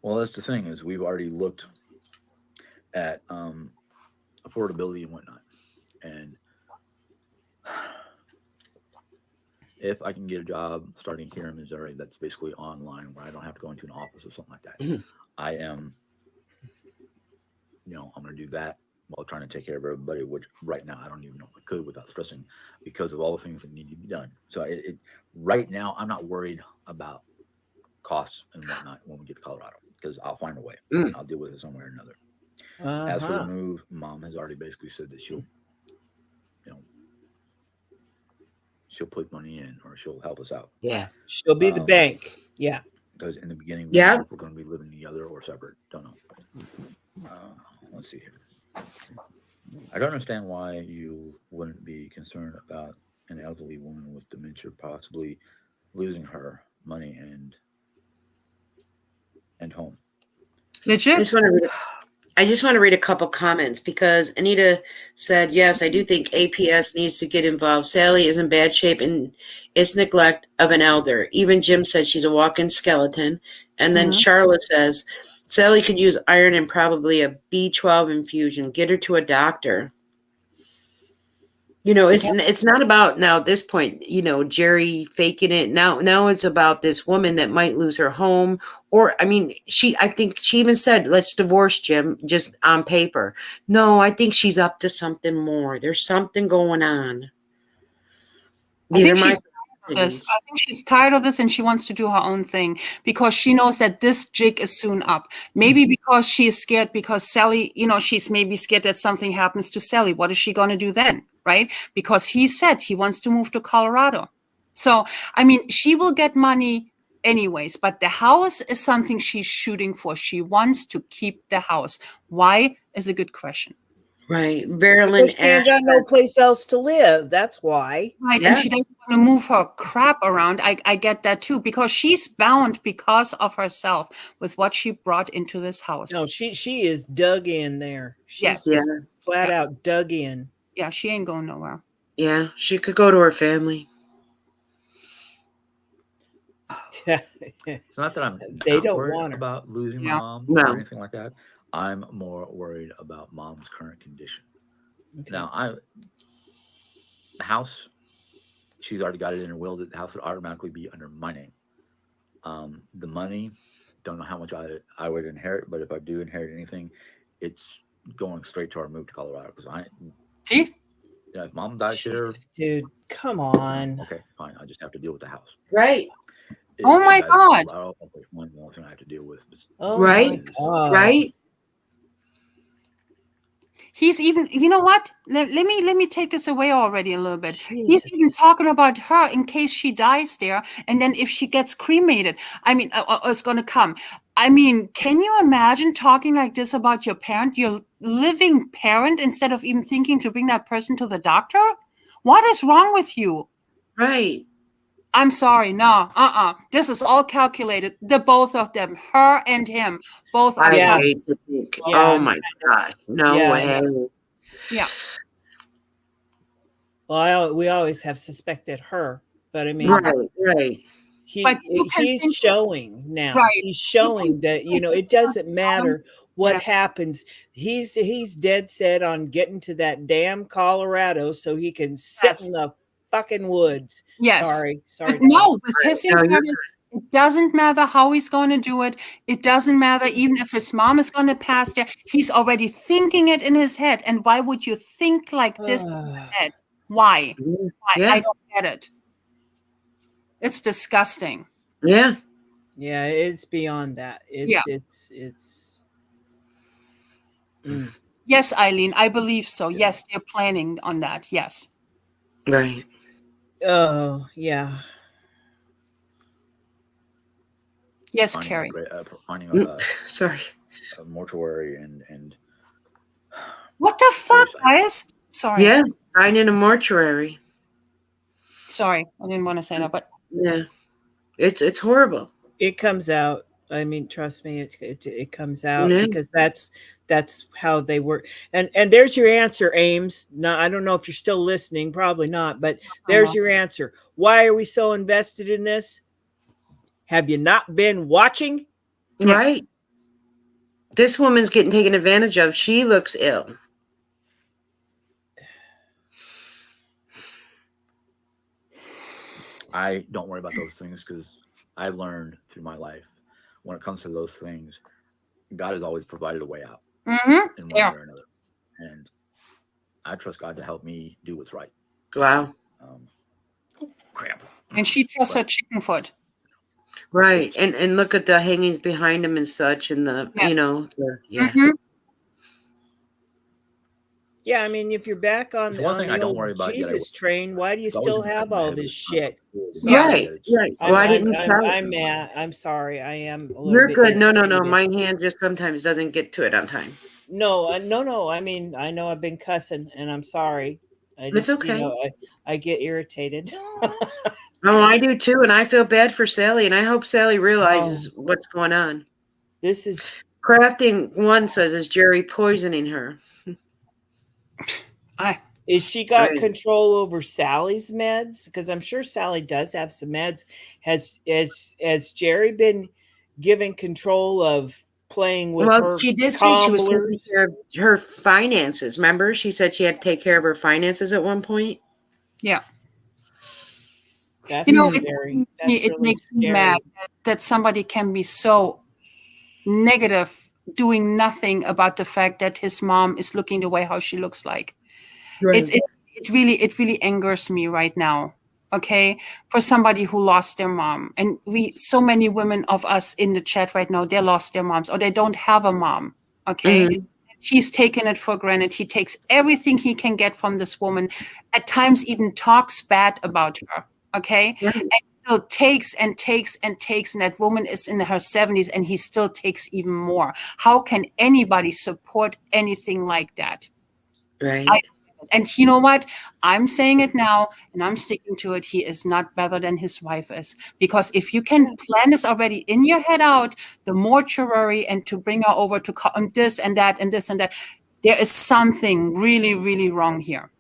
Well, that's the thing, is we've already looked at affordability and whatnot. And if I can get a job starting here in Missouri that's basically online, where I don't have to go into an office or something like that, I am, I'm going to do that while trying to take care of everybody, which right now I don't even know if I could without stressing because of all the things that need to be done. So right now I'm not worried about costs and whatnot when we get to Colorado, because I'll find a way. I'll deal with it some way or another. As for the move, Mom has already basically said that she'll she'll put money in or she'll help us out. Yeah. She'll be the bank. Yeah. Because in the beginning, we Yeah. don't know if we're going to be living together or separate. Don't know. Let's see here. I don't understand why you wouldn't be concerned about an elderly woman with dementia possibly losing her money and home. Legit. I just want to read a couple comments because Anita said, yes, I do think APS needs to get involved. Sally is in bad shape and it's neglect of an elder. Even Jim said she's a walking skeleton. And then Charlotte says, Sally could use iron and probably a B12 infusion. Get her to a doctor. You know, it's not about now at this point, you know, Jeri faking it. Now it's about this woman that might lose her home. Or, I mean, I think she even said, let's divorce Jim, just on paper. No, I think she's up to something more. There's something going on. I think she's tired of this and she wants to do her own thing because she knows that this jig is soon up. Maybe because she is scared because Sally, you know, she's maybe scared that something happens to Sally. What is she going to do then? Right? Because he said he wants to move to Colorado. So, I mean, she will get money anyways, but the house is something she's shooting for. She wants to keep the house. Why is a good question. Right. Marilyn she ain't got no place else to live. That's why. Right. Yeah. And she doesn't want to move her crap around. I get that too, because she's bound because of herself with what she brought into this house. No, she is dug in there. She's flat out dug in. Yeah, she ain't going nowhere. Yeah, she could go to her family. It's not that I'm worried about losing my mom or anything like that. I'm more worried about mom's current condition. Okay. Now, the house, she's already got it in her will that the house would automatically be under my name. The money, don't know how much I would inherit, but if I do inherit anything, it's going straight to our move to Colorado because if mom dies here, dude, come on. Okay, fine. I just have to deal with the house. Right. Oh my God. One more thing I have to deal with. Right. Right. He's even, you know what? Let me take this away already a little bit. Jesus. He's even talking about her in case she dies there. And then if she gets cremated, I mean, it's going to come. I mean, can you imagine talking like this about your parent, your living parent, instead of even thinking to bring that person to the doctor? What is wrong with you? Right. I'm sorry. No, this is all calculated. The both of them, her and him, both are. I hate to think. Yeah, oh my God. No way. Yeah. Well, we always have suspected her, but I mean, right. He's showing now. Right. He's showing that, you know, it doesn't matter what happens. He's dead set on getting to that damn Colorado so he can sit in the fucking woods. Yes. Sorry. No, with his it doesn't matter how he's going to do it. It doesn't matter even if his mom is going to pass there. He's already thinking it in his head. And why would you think like this in your head? Why? Yeah. I don't get it. It's disgusting. Yeah. Yeah, it's beyond that. It's Yes, Eileen, I believe so. Yes, they're planning on that. Yes. Right. Oh, yeah. Yes, Carrie. Sorry. A mortuary and what the fuck, guys? Sorry. Yeah, I'm in a mortuary. Sorry, I didn't want to say that, but yeah, it's horrible. It comes out. I mean, trust me, it comes out because that's how they work. And there's your answer, Ames. Now, I don't know if you're still listening, probably not, but there's your answer. Why are we so invested in this? Have you not been watching? Right. This woman's getting taken advantage of. She looks ill. I don't worry about those things because I've learned through my life when it comes to those things, God has always provided a way out in one way or another. And I trust God to help me do what's right. Wow. Cramp. And she trusts her chicken foot. Right. And look at the hangings behind him and such and the, you know, Yeah, I mean, if you're back It's one thing the I don't old worry about yet. Jesus train, why do you It's always still in the back of have my all head, but this it's not shit? something that Yeah. Right, it's right. I'm Why I'm didn't you I'm tell I'm her? mad. I'm sorry. I am a little You're bit good. No, no, no. irritated. My hand just sometimes doesn't get to it on time. No. I mean, I know I've been cussing, and I'm sorry. I It's just, okay. I get irritated. Oh, I do too, and I feel bad for Sally, and I hope Sally realizes Oh, what's going on. this is Crafting one says, "Is Jeri poisoning her?" is she got Right. control over Sally's meds? Because I'm sure Sally does have some meds. Has Jeri been given control of playing with Well, her she did say she was taking tumblers? care of her finances. Remember, she said she had to take care of her finances at one point. Yeah. That's You know, that's it really makes me mad scary. that somebody can be so negative, doing nothing about the fact that his mom is looking the way how she looks like. Right. It really angers me right now. Okay, for somebody who lost their mom, and so many women of us in the chat right now, they lost their moms or they don't have a mom. Okay, Mhm. he's taken it for granted. He takes everything he can get from this woman, at times even talks bad about her. Okay, Right. and still takes and takes and takes, and that woman is in her 70s and he still takes even more. How can anybody support anything like that? Right. And you know what? I'm saying it now and I'm sticking to it. He is not better than his wife is. Because if you can plan this already in your head out, the mortuary and to bring her over to this and that and this and that, there is something really, really wrong here.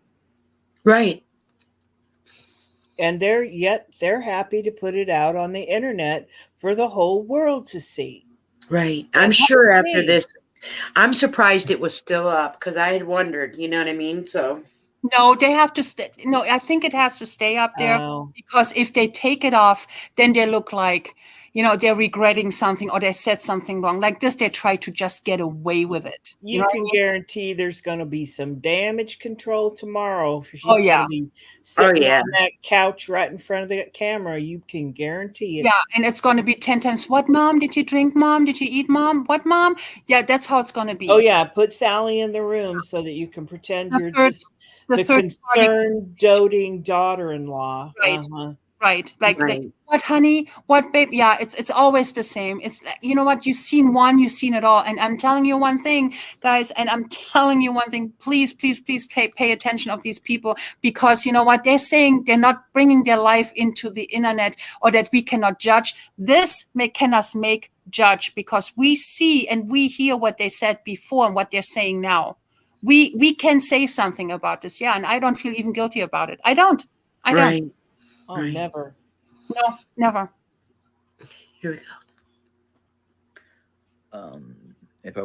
And they're happy to put it out on the internet for the whole world to see. Right. That I'm sure helps after me. this, I'm surprised it was still up because I had wondered, you know what I mean? So, No, they have to stay. No, I think it has to stay up there Oh, because if they take it off, then they look like, they're regretting something or they said something wrong. Like this, they try to just get away with it. You you know what I can mean? guarantee there's going to be some damage control tomorrow. She's Oh, going yeah. to be oh sitting yeah. on that couch right in front of the camera. You can guarantee it. Yeah, and it's going to be 10 times. What, mom? Did you drink, mom? Did you eat, mom? What, mom? Yeah, that's how it's going to be. Oh yeah, put Sally in the room so that you can pretend The you're third, just the the third party. concerned, doting daughter-in-law. Right. Uh-huh. Right. Like Right. what, honey? What, babe? Yeah, it's always the same. It's you know what? You've seen one, you've seen it all. And I'm telling you one thing, guys, and I'm telling you one thing. Please, please, please pay attention of these people because you know what? They're saying they're not bringing their life into the internet or that we cannot judge. This can us make judge because we see and we hear what they said before and what they're saying now. We can say something about this. Yeah, and I don't feel even guilty about it. I don't. Right. Oh, Right. never. No, never. Here we go. If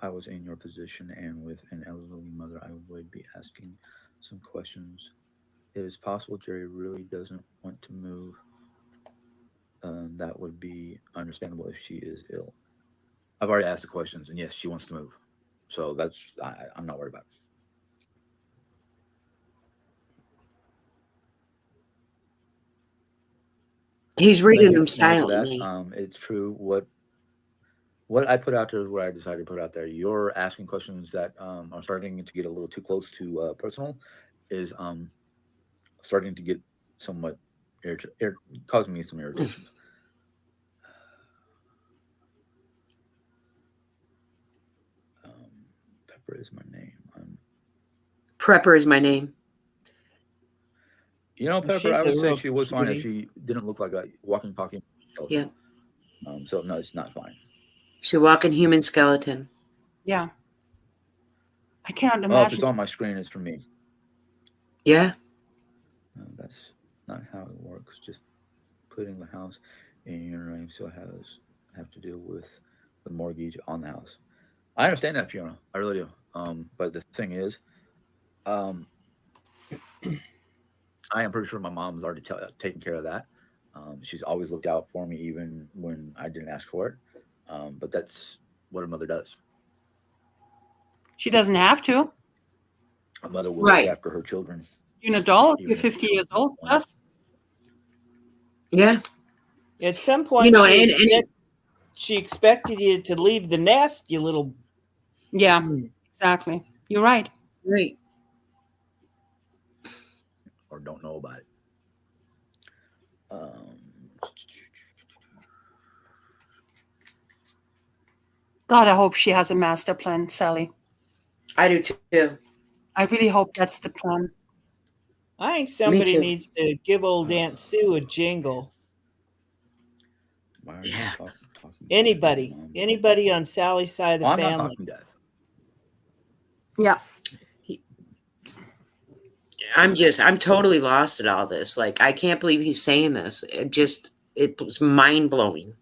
I was in your position and with an elderly mother, I would be asking some questions. If it's possible Jeri really doesn't want to move, that would be understandable if she is ill. I've already asked the questions, and yes, she wants to move. So I'm not worried about it. He's Thank reading you them so much for that. silently. It's true. What I put out there is what I decided to put out there. You're asking questions that are starting to get a little too close to personal. Is starting to get somewhat causing me some irritations. Pepper is my name. Prepper is my name. Pepper, She's I would a say real she was fine if cutie. she didn't look like a walking pocket. Yeah. So no, it's not fine. She's a walking human skeleton. Yeah. I cannot Well, if it's imagine. on my screen, it's for me. Yeah. No, that's not how it works. Just putting the house in your name still have to deal with the mortgage on the house. I understand that, Fiona. I really do. But the thing is, I am pretty sure my mom's already taken care of that. She's always looked out for me, even when I didn't ask for it. But that's what a mother does. She doesn't have to. A mother will Right. look after her children. You're an adult. Even You're if 50 years old plus. Yeah. At some point, and she expected you to leave the nest, you little. Yeah, exactly. You're right. Right. or don't know about it. God, I hope she has a master plan, Sally. I do too. I really hope that's the plan. I think Me somebody too. needs to give old Aunt Sue a jingle. Why are you Yeah. talking Anybody, Mom? anybody on Sally's side of Oh, the I'm not family. talking death. Yeah. I'm totally lost at all this. Like, I can't believe he's saying this. It was mind blowing.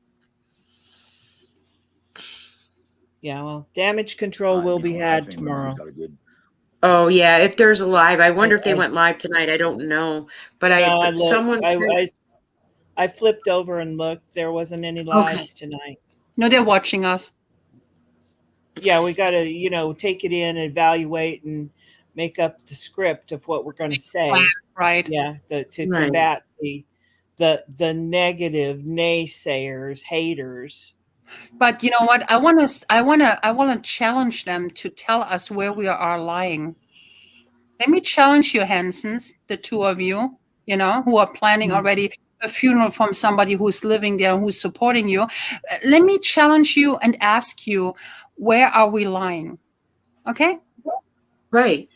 Yeah, well, damage control will be I had think my mom's tomorrow. got a good. Oh yeah, if there's a live, I wonder if they went live tonight. I don't know, but No, I looked. someone said, I flipped over and looked. There wasn't any okay, lives tonight. No, they're watching us. Yeah, we got to, take it in, evaluate, and make up the script of what we're going to say. Right. Yeah, to Right. combat the negative naysayers, haters. But you know what? I want to challenge them to tell us where we are lying. Let me challenge you, Hansons, the two of you, who are planning already a funeral from somebody who's living there, who's supporting you. Let me challenge you and ask you, where are we lying? Okay? right.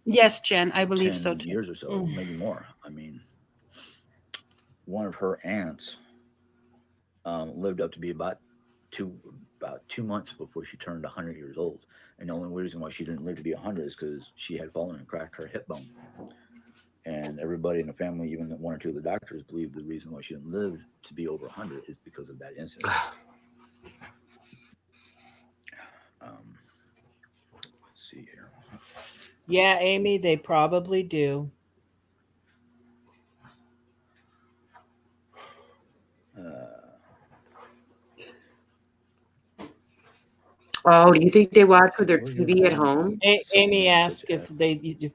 Yes, Jen, I believe 10 so too. years or so, maybe more. I mean, one of her aunts lived up to be about 2 months before she turned 100 years old. And the only reason why she didn't live to be 100 is because she had fallen and cracked her hip bone. And everybody in the family, even one or two of the doctors, believed the reason why she didn't live to be over 100 is because of that incident. Let's see here. Yeah, Amy, they probably do. Oh, do you think they watch with their TV at home? Amy asked if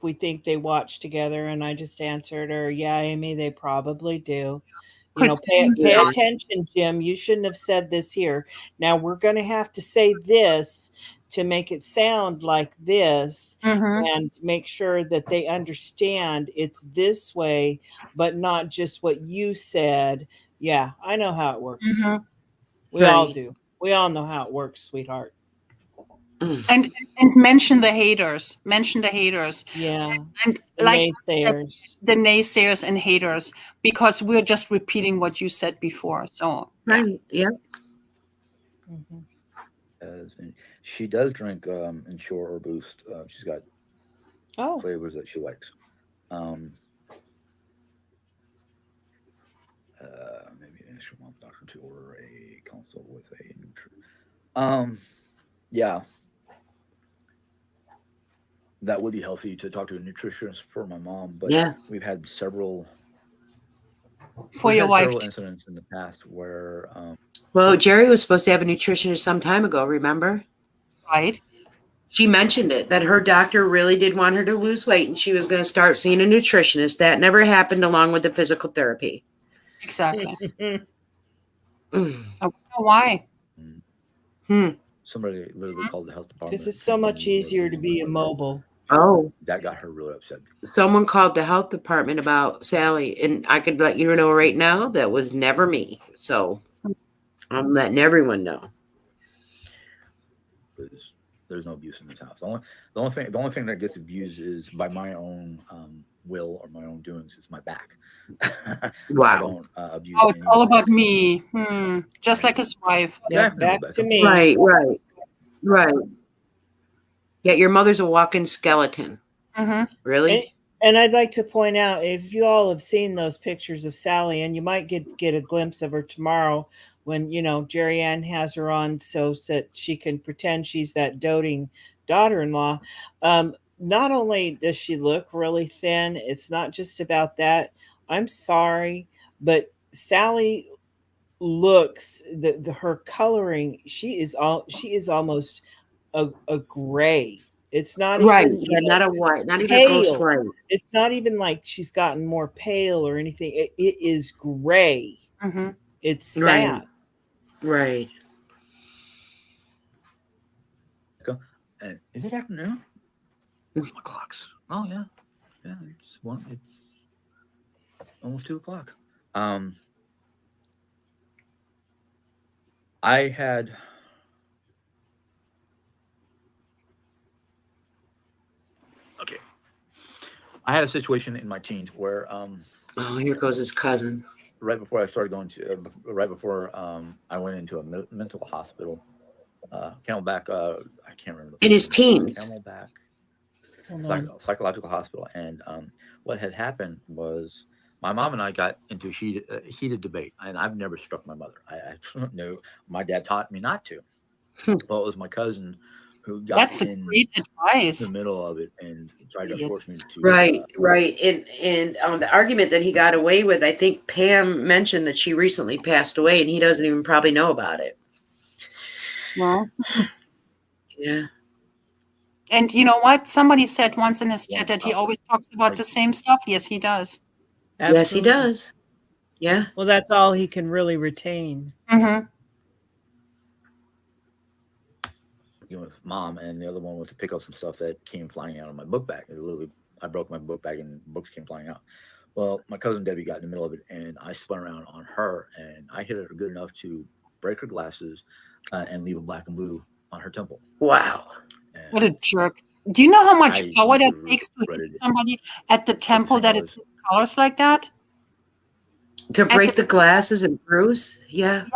we think they watch together, and I just answered her, "Yeah, Amy, they probably do." Pay attention, Jim. You shouldn't have said this here. Now we're going to have to say this to make it sound like this, and make sure that they understand it's this way, but not just what you said. Yeah, I know how it works. We all do. We all know how it works, sweetheart. And mention the haters. Mention the haters. Yeah. And the like naysayers. The naysayers and haters, because we're just repeating what you said before. So yeah. She does drink Ensure or Boost. She's got flavors that she likes. Maybe ask your mom's doctor to order a consult with a nutrition. Yeah, that would be healthy to talk to a nutritionist for my mom. But we've had several incidents in the past where. Well, Jeri was supposed to have a nutritionist some time ago. Remember? Right. She mentioned it, that her doctor really did want her to lose weight, and she was going to start seeing a nutritionist. That never happened, along with the physical therapy. Exactly. I don't know why. Somebody literally called the health department. This is so much easier to be immobile. Oh, that got her really upset. Someone called the health department about Sally, and I could let you know right now that was never me. So I'm letting everyone know. There's no abuse in this house. The only thing that gets abused is by my own will or my own doings. It's my back. Wow. I don't abuse. Oh, it's all about me. Just like his wife. Yeah, back to me. Right. Yeah, your mother's a walking skeleton. Really? And I'd like to point out, if you all have seen those pictures of Sally, and you might get a glimpse of her tomorrow when, Jeri Ann has her on so that she can pretend she's that doting daughter-in-law. Not only does she look really thin, it's not just about that. I'm sorry, but Sally looks, her coloring, she is almost a gray. It's not even not a white, not even pale. a ghost white. It's not even like she's gotten more pale or anything. It is gray. It's sad. Right. And is it afternoon? Where's my clocks? Oh yeah, yeah. It's almost 2:00. I had I had a situation in my teens where Oh, here goes his cousin. right before I started going to right before I went into a mental hospital. Camelback. I can't remember. In his teens. Camelback Hold on. psychological hospital, and what had happened was my mom and I got into heated debate, and I've never struck my mother. I don't know. My dad taught me not to. Well, it was my cousin who got That's a in great advice. the middle of it and tried to Idiot. force me to. Right. And the argument that he got away with, I think Pam mentioned that she recently passed away, and he doesn't even probably know about it. Well, Yeah. and you know what? Somebody said once in his chat that he always talks about the same stuff. Yes, he does. Yes, he Absolutely. does. Yeah. Well, that's all he can really retain. Mm-hmm. With mom, and the other one was to pick up some stuff that came flying out of my book bag. I broke my book bag and books came flying out. Well, my cousin Debbie got in the middle of it, and I spun around on her, and I hit her good enough to break her glasses and leave a black and blue on her temple. Wow. And What a jerk! Do you know how much I power that really takes to hit regretted it. somebody at the temple thing that it was- hits colors like that? To break the glasses and bruise? Yeah.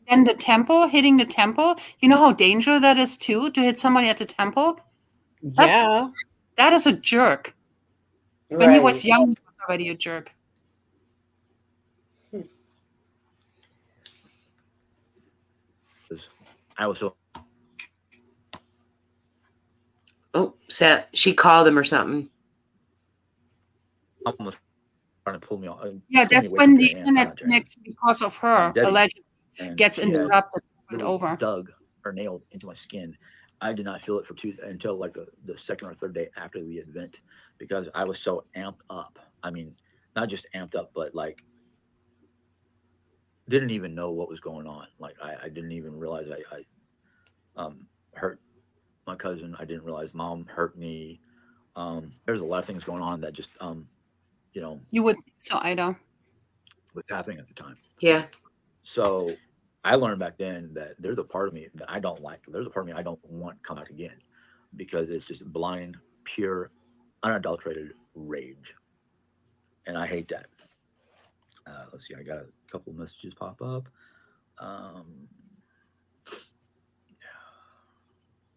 And the temple, hitting the temple. You know how dangerous that is too, to hit somebody at the temple. Yeah. That is a jerk. When he was young, he was already a jerk. I was so Oh, she called him or something. almost trying to pull me off. Yeah, pull me that's away when from the Jeri Ann, internet not Jeri Ann. connection, because of her, Debbie. allegedly And gets she had interrupted and literally over. dug her nails into my skin. I did not feel it until like the second or third day after the event, because I was so amped up. I mean, not just amped up, but like didn't even know what was going on. Like I didn't even realize I hurt my cousin. I didn't realize mom hurt me. There's a lot of things going on that just you know, You would think so, Ida. was happening at the time. Yeah. So I learned back then that there's a part of me that I don't like. There's a part of me I don't want to come out again, because it's just blind, pure, unadulterated rage. And I hate that. Let's see, I got a couple messages pop up.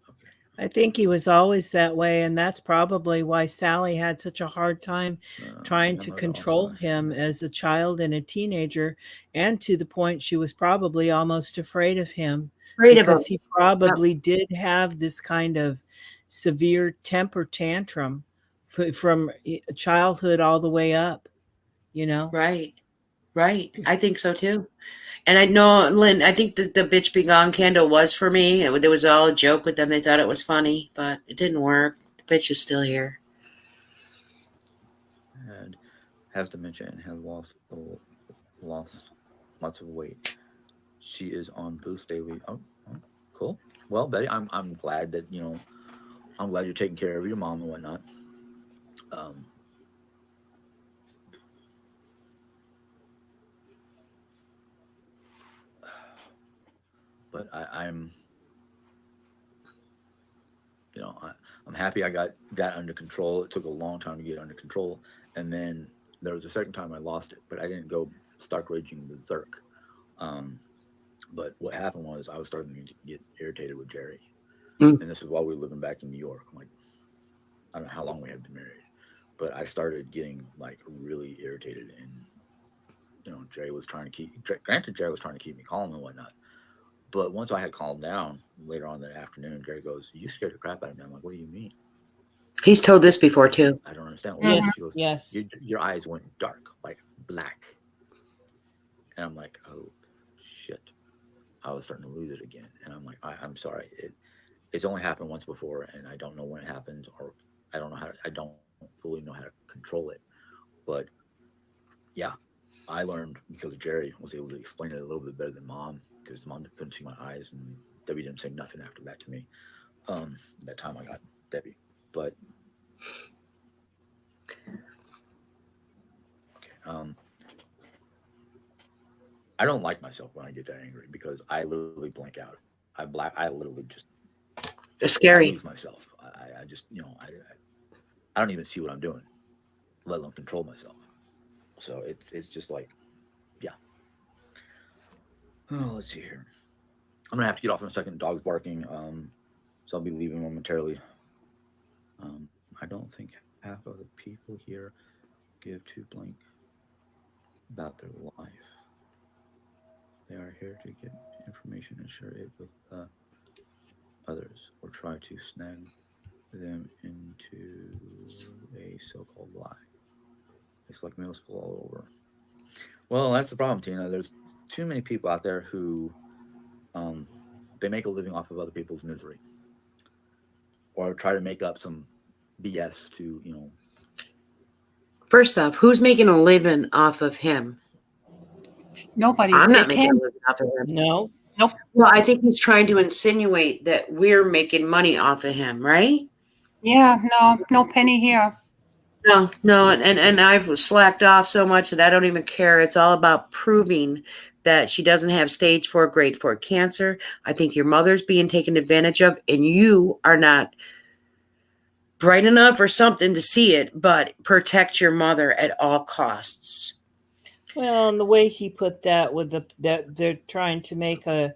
Okay. I think he was always that way, and that's probably why Sally had such a hard time trying to control him as a child and a teenager, and to the point she was probably almost afraid of him, because he probably did have this kind of severe temper tantrum from childhood all the way up, you know? Right. I think so too. And I know, Lynn, I think the bitch be gone candle was for me. There was all a joke with them. They thought it was funny, but it didn't work. The bitch is still here. And has dementia and has lost lots of weight. She is on boost daily. Oh, cool. Well, Betty, I'm glad that I'm glad you're taking care of your mom and whatnot. But I'm happy I got that under control. It took a long time to get under control, and then there was a second time I lost it, but I didn't go stark raging berserk. But what happened was I was starting to get irritated with Jeri, and this is while we were living back in New York. I'm like, I don't know how long we had been married, but I started getting like really irritated, and Jeri was trying to keep me calm and whatnot. But once I had calmed down later on that afternoon, Jeri goes, "You scared the crap out of me." I'm like, "What do you mean?" He's told this before too. I don't understand. Yes, She goes, yes. Your eyes went dark, like black. And I'm like, oh shit. I was starting to lose it again. And I'm like, I'm sorry. It's only happened once before, and I don't know when it happened, or I don't fully know how to control it. But yeah, I learned because Jeri was able to explain it a little bit better than mom, because mom couldn't see my eyes, and Debbie didn't say nothing after that to me. That time I got Debbie, but okay. I don't like myself when I get that angry because I literally blank out. I literally just It's I scary. lose myself. I just I don't even see what I'm doing, let alone control myself. So it's just like, yeah. Oh, let's see here. I'm gonna have to get off in a second. Dog's barking. So I'll be leaving momentarily. I don't think half of the people here give to blank about their life. They are here to get information and share it with others, or try to snag them into a so-called lie. It's like middle school all over. Well, that's the problem, Tina. There's too many people out there who they make a living off of other people's misery, or try to make up some BS to First off, who's making a living off of him? Nobody. I'm They not making a can't. living off of him. No. Nope. Well, I think he's trying to insinuate that we're making money off of him, right? Yeah, no penny here. No, and I've slacked off so much that I don't even care. It's all about proving that she doesn't have stage 4, grade 4 cancer. I think your mother's being taken advantage of, and you are not bright enough or something to see it, but protect your mother at all costs. Well, and the way he put that with that they're trying to make a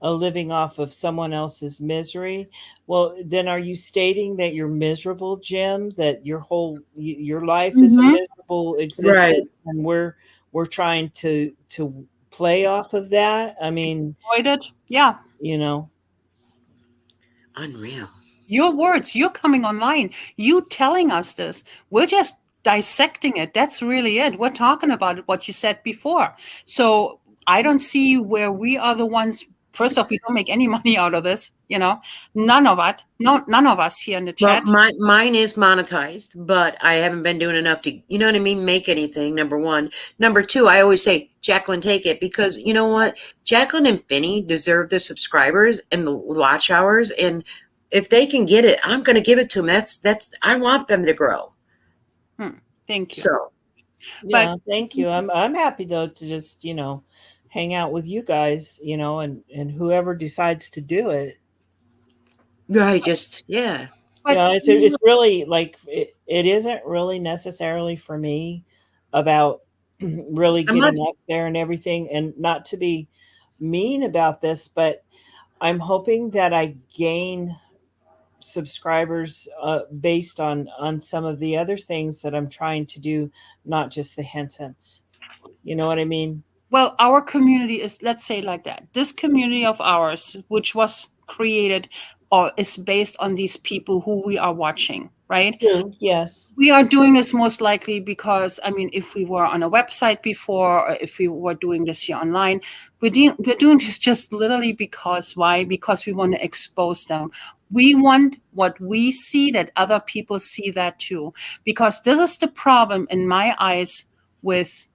living off of someone else's misery. Well, then are you stating that you're miserable, Jim? That your life is a miserable existence, and we're trying to play off of that? I mean, Avoid it. Yeah. Unreal. Your words, you're coming online, you telling us this. We're just dissecting it. That's really it. We're talking about what you said before. So I don't see where we are the ones. First off, we don't make any money out of this. None of it. None of us here in the chat. Well, mine is monetized, but I haven't been doing enough to, you know what I mean, make anything, number one. Number two, I always say, Jacqueline, take it, because you know what? Jacqueline and Finny deserve the subscribers and the watch hours, and if they can get it, I'm going to give it to them. That's I want them to grow. Thank you. So, yeah, thank you. I'm happy though to just hang out with you guys, and whoever decides to do it. I just yeah. But, it's really like it isn't really necessarily for me about really getting up there and everything, and not to be mean about this, but I'm hoping that I gain subscribers based on some of the other things that I'm trying to do, not just the hints. You know what I mean? Well, our community is, let's say like that. This community of ours, which was created or is based on these people who we are watching, right? True. Yes. We are doing this most likely because, if we were on a website before, or if we were doing this here online, we're doing this just literally because, why? Because we want to expose them. We want what we see, that other people see that too. Because this is the problem in my eyes with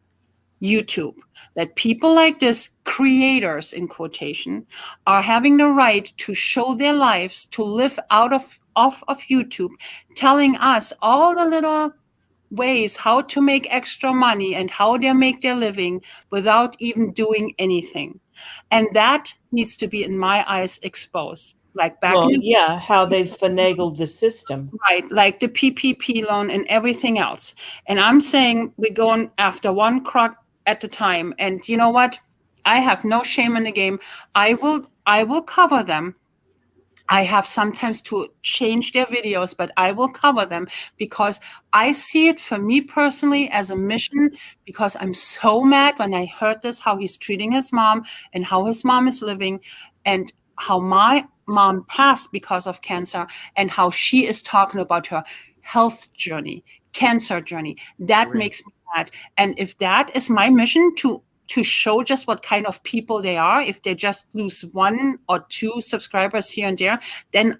YouTube, that people like this, creators in quotation, are having the right to show their lives, to live off of YouTube, telling us all the little ways how to make extra money and how they make their living without even doing anything. And that needs to be, in my eyes, exposed. Like back in how they've finagled the system. Right, like the PPP loan and everything else. And I'm saying we're going after one crock at a time. And you know what? I have no shame in the game. I will cover them. I have sometimes to change their videos, but I will cover them because I see it for me personally as a mission, because I'm so mad when I heard this, how he's treating his mom and how his mom is living, and how my mom passed because of cancer, and how she is talking about her health journey, cancer journey. That makes me mad. And if that is my mission to show just what kind of people they are, if they just lose 1 or 2 subscribers here and there, then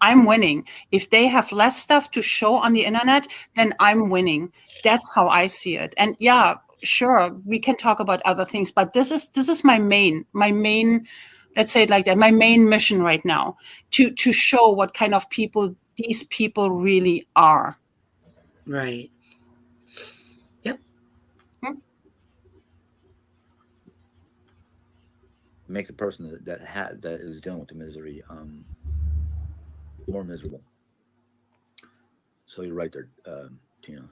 I'm winning. If they have less stuff to show on the internet, then I'm winning. That's how I see it. And yeah, sure, we can talk about other things, but this is my main let's say it like that, my main mission right now, to show what kind of people these people really are. Right. Yep. Makes a person that is dealing with the misery more miserable. So you're right there, Tina.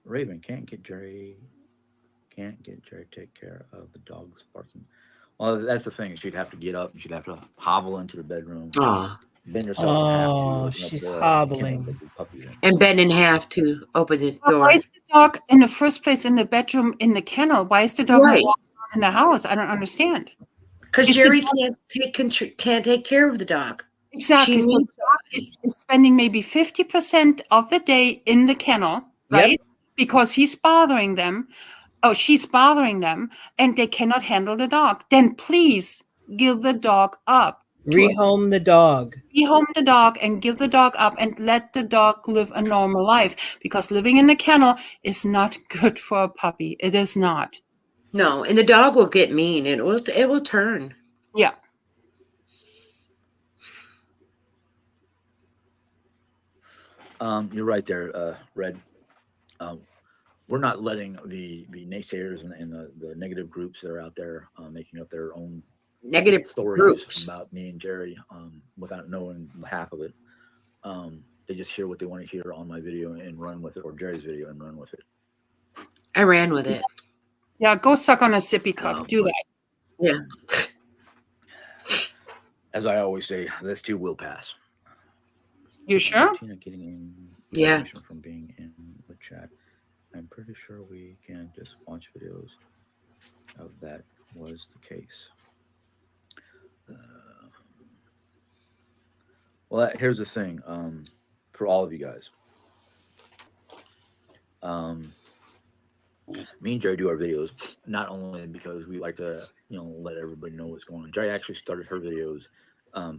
Raven can't get Jeri to take care of the dogs barking. Well, that's the thing. She'd have to get up and she'd have to hobble into the bedroom, Aw. bend herself in half to open up she's the door, hobbling. and let the puppies in. And bend in half to open the But door. why is the dog in the first place in the bedroom in the kennel? Why is the dog not Right. walking around in the house? I don't understand. Because Is the Jeri dog- can't take care of the dog. Exactly. She So the needs dog is spending maybe 50% of the day in the kennel, right? Because he's bothering them. Oh, she's bothering them, and they cannot handle the dog. Then please give the dog up. Rehome the dog. Rehome the dog and give the dog up and let the dog live a normal life, because living in the kennel is not good for a puppy. It is not. No, and the dog will get mean. It will turn. Yeah. You're right there, Red. We're not letting the naysayers and the negative groups that are out there making up their own Negative stories groups. about me and Jeri without knowing half of it. They just hear what they want to hear on my video and run with it, or Jeri's video and run with it. I ran with it. Yeah, go suck on a sippy cup. Do that. Yeah. As I always say, this too will pass. You sure? Tina getting Yeah. information from being in the chat. I'm pretty sure we can just watch videos of that was the case. Well, here's the thing, for all of you guys. Me and Jeri do our videos not only because we like to, let everybody know what's going on. Jeri actually started her videos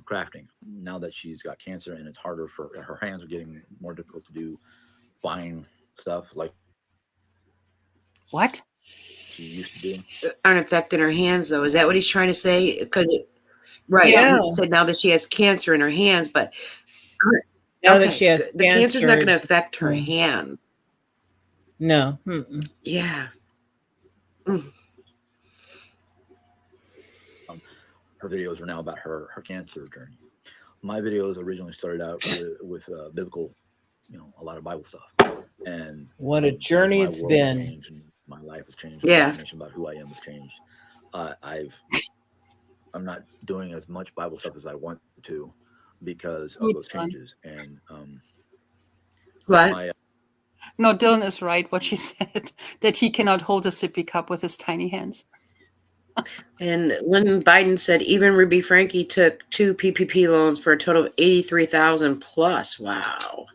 crafting. Now that she's got cancer and it's harder for her hands are getting more difficult to do fine stuff like What? she used to do. Aren't affecting her hands, though. Is that what he's trying to say? Because right, Yeah. he said now that she has cancer in her hands, but Now that she has the cancer's not going to cancer, affect her hands. No. Yeah. Her videos are now about her cancer journey. My videos originally started out with biblical, a lot of Bible stuff, and What a journey my it's world been. changed and my life has changed. Yeah. Information about who I am has changed. I'm not doing as much Bible stuff as I want to because of those changes. And What? No, Dylan is right. What she said, that he cannot hold a sippy cup with his tiny hands. And Lyndon Biden said even Ruby Frankie took 2 PPP loans for a total of $83,000 plus. Wow.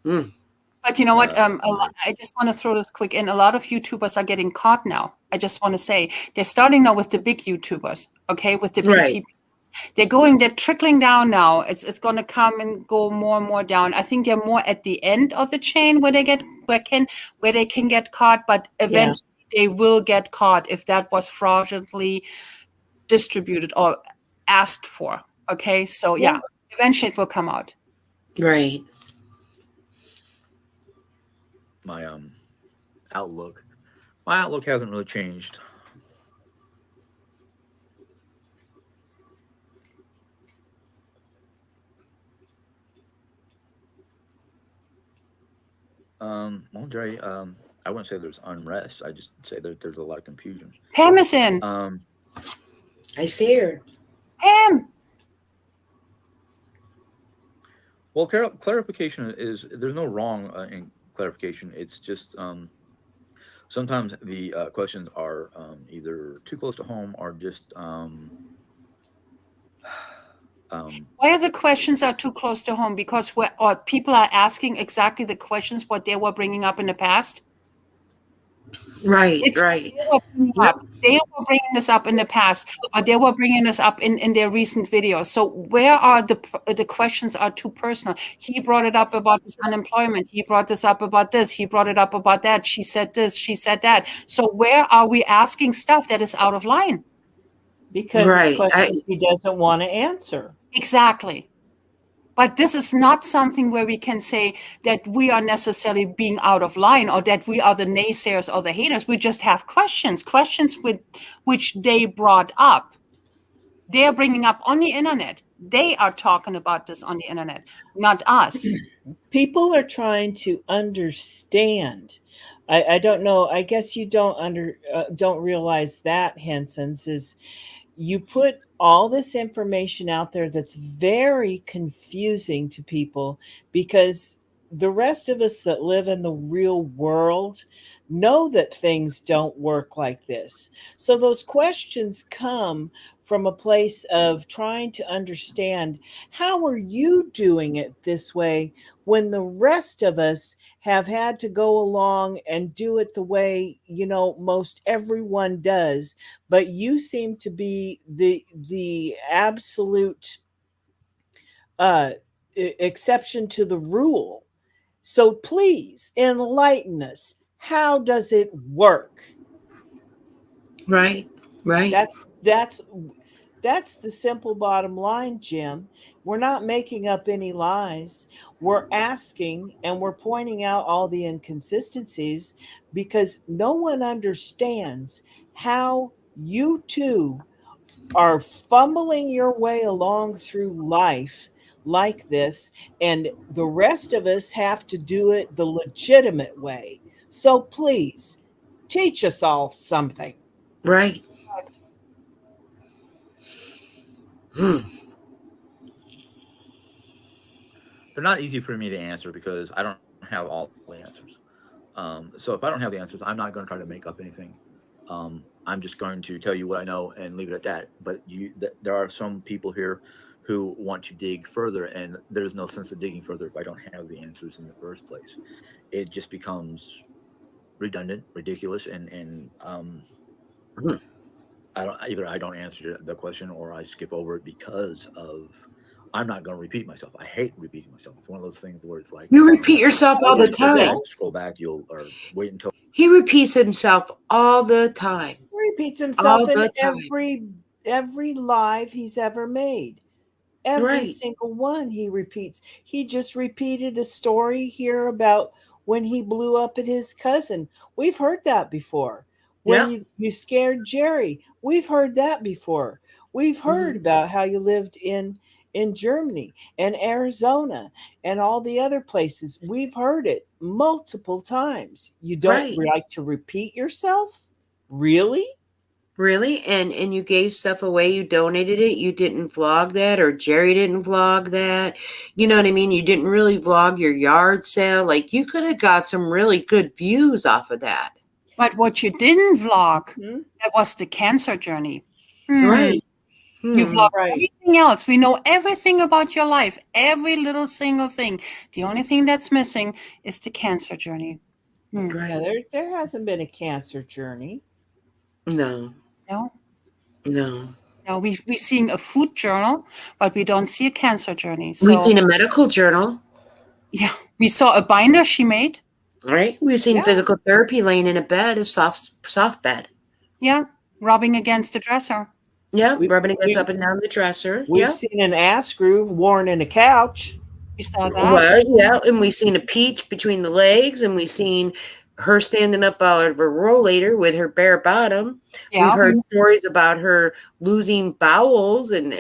But you know what? I just want to throw this quick in. A lot of YouTubers are getting caught now. I just want to say they're starting now with the big YouTubers, okay, with the Right. PPP. They're trickling down now. It's going to come and go more and more down. I think they're more at the end of the chain where they can get caught, but eventually they will get caught if that was fraudulently distributed or asked for. Okay, so yeah, eventually it will come out. Right. my outlook hasn't really changed. Well, Jeri, I wouldn't say there's unrest. I just say that there's a lot of confusion. Pam is in. I see her. Pam. Well, clarification is there's no wrong in clarification. It's just sometimes the questions are either too close to home or just why are the questions are too close to home? Because people are asking exactly the questions what they were bringing up in the past. Right, It's right. they were bringing Yep. up. They were bringing this up in the past, or they were bringing this up in their recent videos. So where are the questions are too personal? He brought it up about his unemployment. He brought this up about this. He brought it up about that. She said this. She said that. So where are we asking stuff that is out of line? Because it's Right. questions he doesn't want to answer. Exactly. But this is not something where we can say that we are necessarily being out of line or that we are the naysayers or the haters. We just have questions which they brought up. They are bringing up on the internet. They are talking about this on the internet, not us. People are trying to understand. I don't know. I guess you don't realize that, Henson's, is you put all this information out there that's very confusing to people, because the rest of us that live in the real world know that things don't work like this. So those questions come from a place of trying to understand, how are you doing it this way when the rest of us have had to go along and do it the way, most everyone does, but you seem to be the absolute uh exception to the rule. So please enlighten us. How does it work? Right. Right. That's the simple bottom line, Jim. We're not making up any lies. We're asking and we're pointing out all the inconsistencies, because no one understands how you two are fumbling your way along through life like this, and the rest of us have to do it the legitimate way. So please teach us all something. Right. Hmm. They're not easy for me to answer because I don't have all the answers. So if I don't have the answers, I'm not going to try to make up anything. I'm just going to tell you what I know and leave it at that. But there are some people here who want to dig further, and there's no sense of digging further if I don't have the answers in the first place. It just becomes redundant, ridiculous, and Hmm. I don't answer the question or I skip over it because of I'm not going to repeat myself. I hate repeating myself. It's one of those things where it's like You repeat yourself all the you sit back, time. scroll back, you'll or wait until He repeats himself all the time. He repeats All himself in the time. every live he's ever made. Every Right. single one he repeats. He just repeated a story here about when he blew up at his cousin. We've heard that before. When Yeah. you scared Jeri, we've heard that before. We've heard Mhm. about how you lived in Germany and Arizona and all the other places. We've heard it multiple times. You don't Right. like to repeat yourself? Really? Really? And you gave stuff away, you donated it, you didn't vlog that, or Jeri didn't vlog that. You know what I mean? You didn't really vlog your yard sale. Like, you could have got some really good views off of that. But what you didn't vlog, Mhm. that was the cancer journey. Right. You Hmm. vlog Right. everything else. We know everything about your life, every little single thing. The only thing that's missing is the cancer journey. Yeah, Right. there hasn't been a cancer journey. No. No, No. no. We seeing a food journal, but we don't see a cancer journey. We've So seen a medical journal, yeah, we saw a binder she made. right? We've seen Yeah. physical therapy laying in a bed, a soft bed. Yeah, rubbing against the dresser. Yeah, We've rubbing against we've up and down the dresser. we've Yeah. seen an ass groove worn in a couch. We saw that. Well, yeah, and we seen a peach between the legs, and we seen her standing up out of her rollator with her bare bottom. We've Yeah, heard stories about her losing bowels and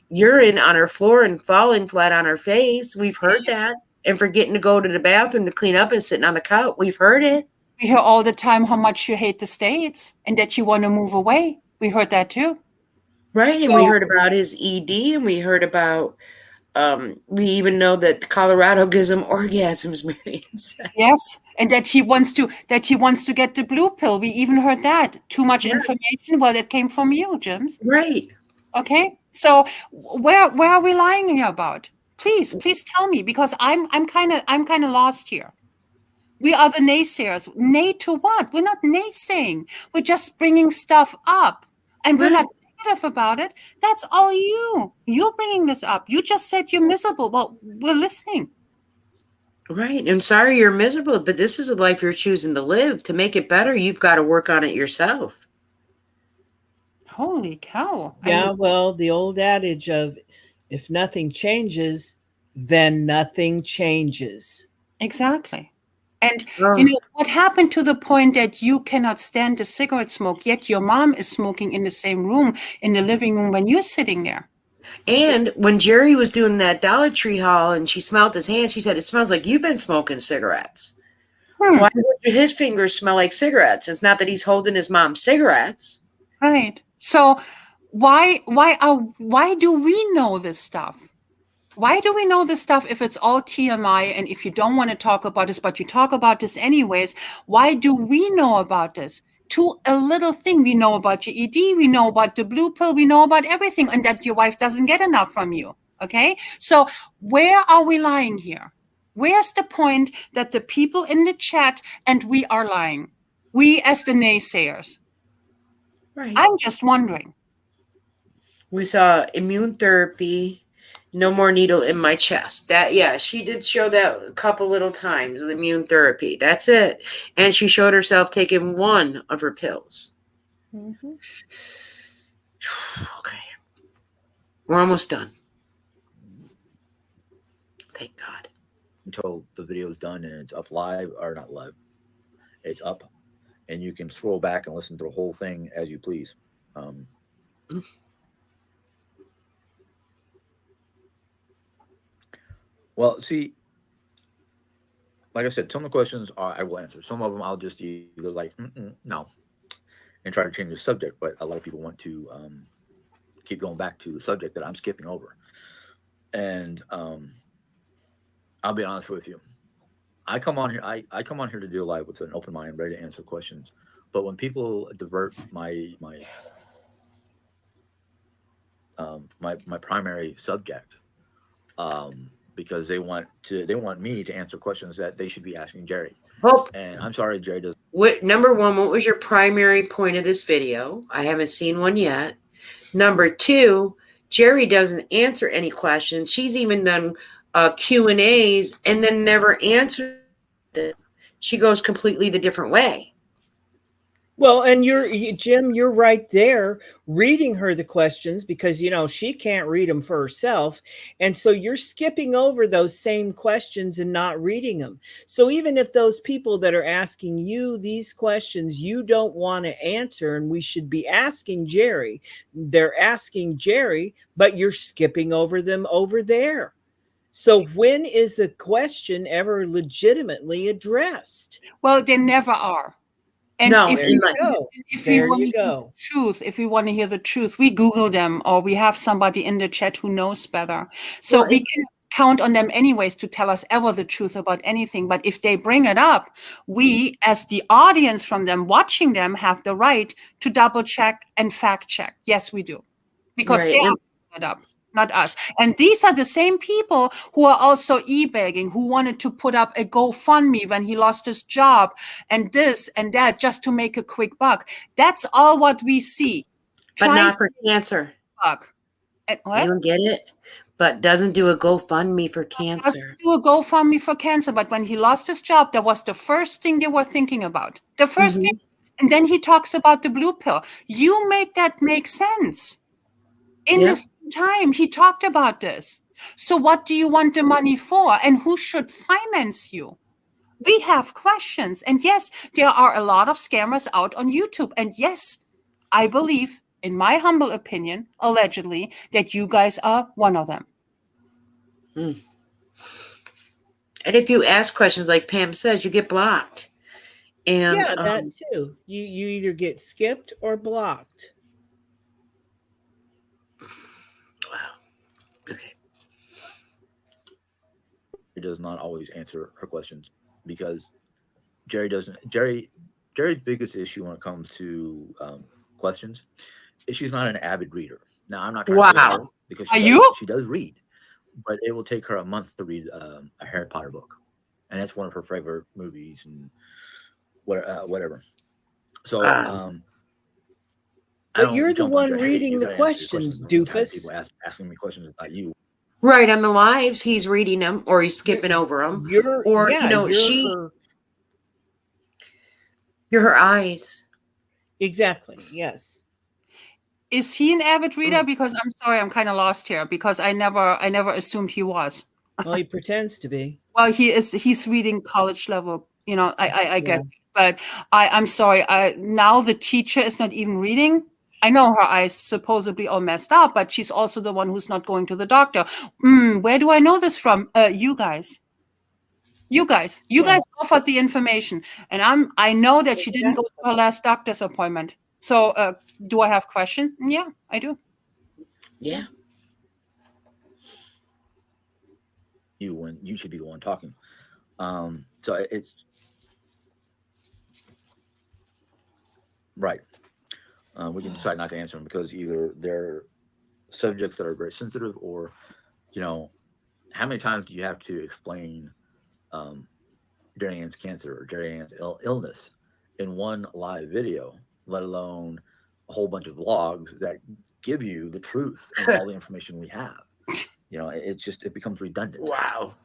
urine on her floor and falling flat on her face. We've heard that. And forgetting to go to the bathroom to clean up and sitting on the couch. We've heard it. we hear all the time how much you hate the States and that you want to move away. We heard that too. Right. And we So heard about his ED, and we heard about we even know that Colorado gives him orgasms, Marion said. yes, and that he wants to get the blue pill. We even heard that. Too much Right. information. Well, that came from you, James. Right. Okay. So where are we lying here about? Please tell me, because I'm kind of lost here. We are the naysayers. Nay to what? We're not naysaying. We're just bringing stuff up. And we're not negative about it. That's all you. You're bringing this up. You just said you're miserable. Well, we're listening. Right. I'm sorry you're miserable, but this is a life you're choosing to live. To make it better, you've got to work on it yourself. Holy cow. Yeah, well, the old adage of if nothing changes, then nothing changes. Exactly. And you know what happened to the point that you cannot stand the cigarette smoke, yet your mom is smoking in the same room, in the living room, when you're sitting there. And when Jeri was doing that Dollar Tree haul and she smelled his hand, she said, "It smells like you've been smoking cigarettes." Why would his fingers smell like cigarettes? It's not that he's holding his mom's cigarettes. Right. So why do we know this stuff? Why do we know this stuff if it's all TMI and if you don't want to talk about this, but you talk about this anyways? Why do we know about this? To a little thing, we know about your ED, we know about the blue pill, we know about everything, and that your wife doesn't get enough from you. Okay? So where are we lying here? Where's the point that the people in the chat and we are lying? We as the naysayers. Right. I'm just wondering. We saw immune therapy, no more needle in my chest. That, yeah, she did show that a couple little times, the immune therapy. That's it. And she showed herself taking one of her pills. Mm-hmm. Okay. We're almost done. Thank God. Until the video is done and it's up live, or not live. It's up. And you can scroll back and listen to the whole thing as you please. Well, see, like I said, some of the questions I will answer. Some of them I'll just either like, no, and try to change the subject. But a lot of people want to keep going back to the subject that I'm skipping over. And I'll be honest with you. I come on here. I come on here to do live with an open mind, ready to answer questions. But when people divert my primary subject, because they want me to answer questions that they should be asking Jeri. Oh, and I'm sorry, Jeri does. Number one, what was your primary point of this video? I haven't seen one yet. Number two, Jeri doesn't answer any questions. She's even done Q&As and then never answered them. She goes completely the different way. Well, and Jim, you're right there reading her the questions because, you know, she can't read them for herself. And so you're skipping over those same questions and not reading them. So even if those people that are asking you these questions, you don't want to answer, and we should be asking Jeri, they're asking Jeri, but you're skipping over them over there. So when is the question ever legitimately addressed? Well, they never are. And No, if there we you go. if There we want you to hear go. the truth, if we want to hear the truth, we Google them or we have somebody in the chat who knows better. So Well, we can count on them anyways to tell us ever the truth about anything. But if they bring it up, we as the audience from them watching them have the right to double check and fact check. Yes, we do. Because right. they are bringing it up, not us. And these are the same people who are also e-begging, who wanted to put up a GoFundMe when he lost his job and this and that just to make a quick buck. That's all what we see. But not for cancer. Buck. And what? You don't get it? But doesn't do a GoFundMe for cancer. Do a GoFundMe for cancer. But when he lost his job, that was the first thing they were thinking about. The first thing. And then he talks about the blue pill. You make that make sense. In the same time, he talked about this. So what do you want the money for? And who should finance you? We have questions. And yes, there are a lot of scammers out on YouTube. And yes, I believe, in my humble opinion, allegedly, that you guys are one of them. And if you ask questions like Pam says, you get blocked. And yeah, that too. You either get skipped or blocked. Wow. Okay. Jeri does not always answer her questions because Jeri's biggest issue when it comes to questions is she's not an avid reader. Now, I'm not trying to say that because she does read, but it will take her a month to read a Harry Potter book. and it's one of her favorite movies and whatever. So, but you're the one reading the questions, doofus. People asking me questions about you. Right, on the lives, he's reading them, or he's skipping over them. You're her eyes. Exactly. Yes. Is he an avid reader? Because I'm sorry, I'm kind of lost here because I never assumed he was. Well, he pretends to be. Well, he is. He's reading college level. You know, I get it. But I'm sorry. Now the teacher is not even reading. I know her eyes supposedly all messed up, but she's also the one who's not going to the doctor. Where do I know this from? You guys. You guys offered the information, and I know that she didn't go to her last doctor's appointment. So, do I have questions? Yeah, I do. Yeah. You should be the one talking. So it's right. We can decide not to answer them because either they're subjects that are very sensitive, or, you know, how many times do you have to explain Jeri Ann's cancer or Jeri Ann's illness in one live video, let alone a whole bunch of vlogs that give you the truth and all the information we have? You know, it becomes redundant. Wow.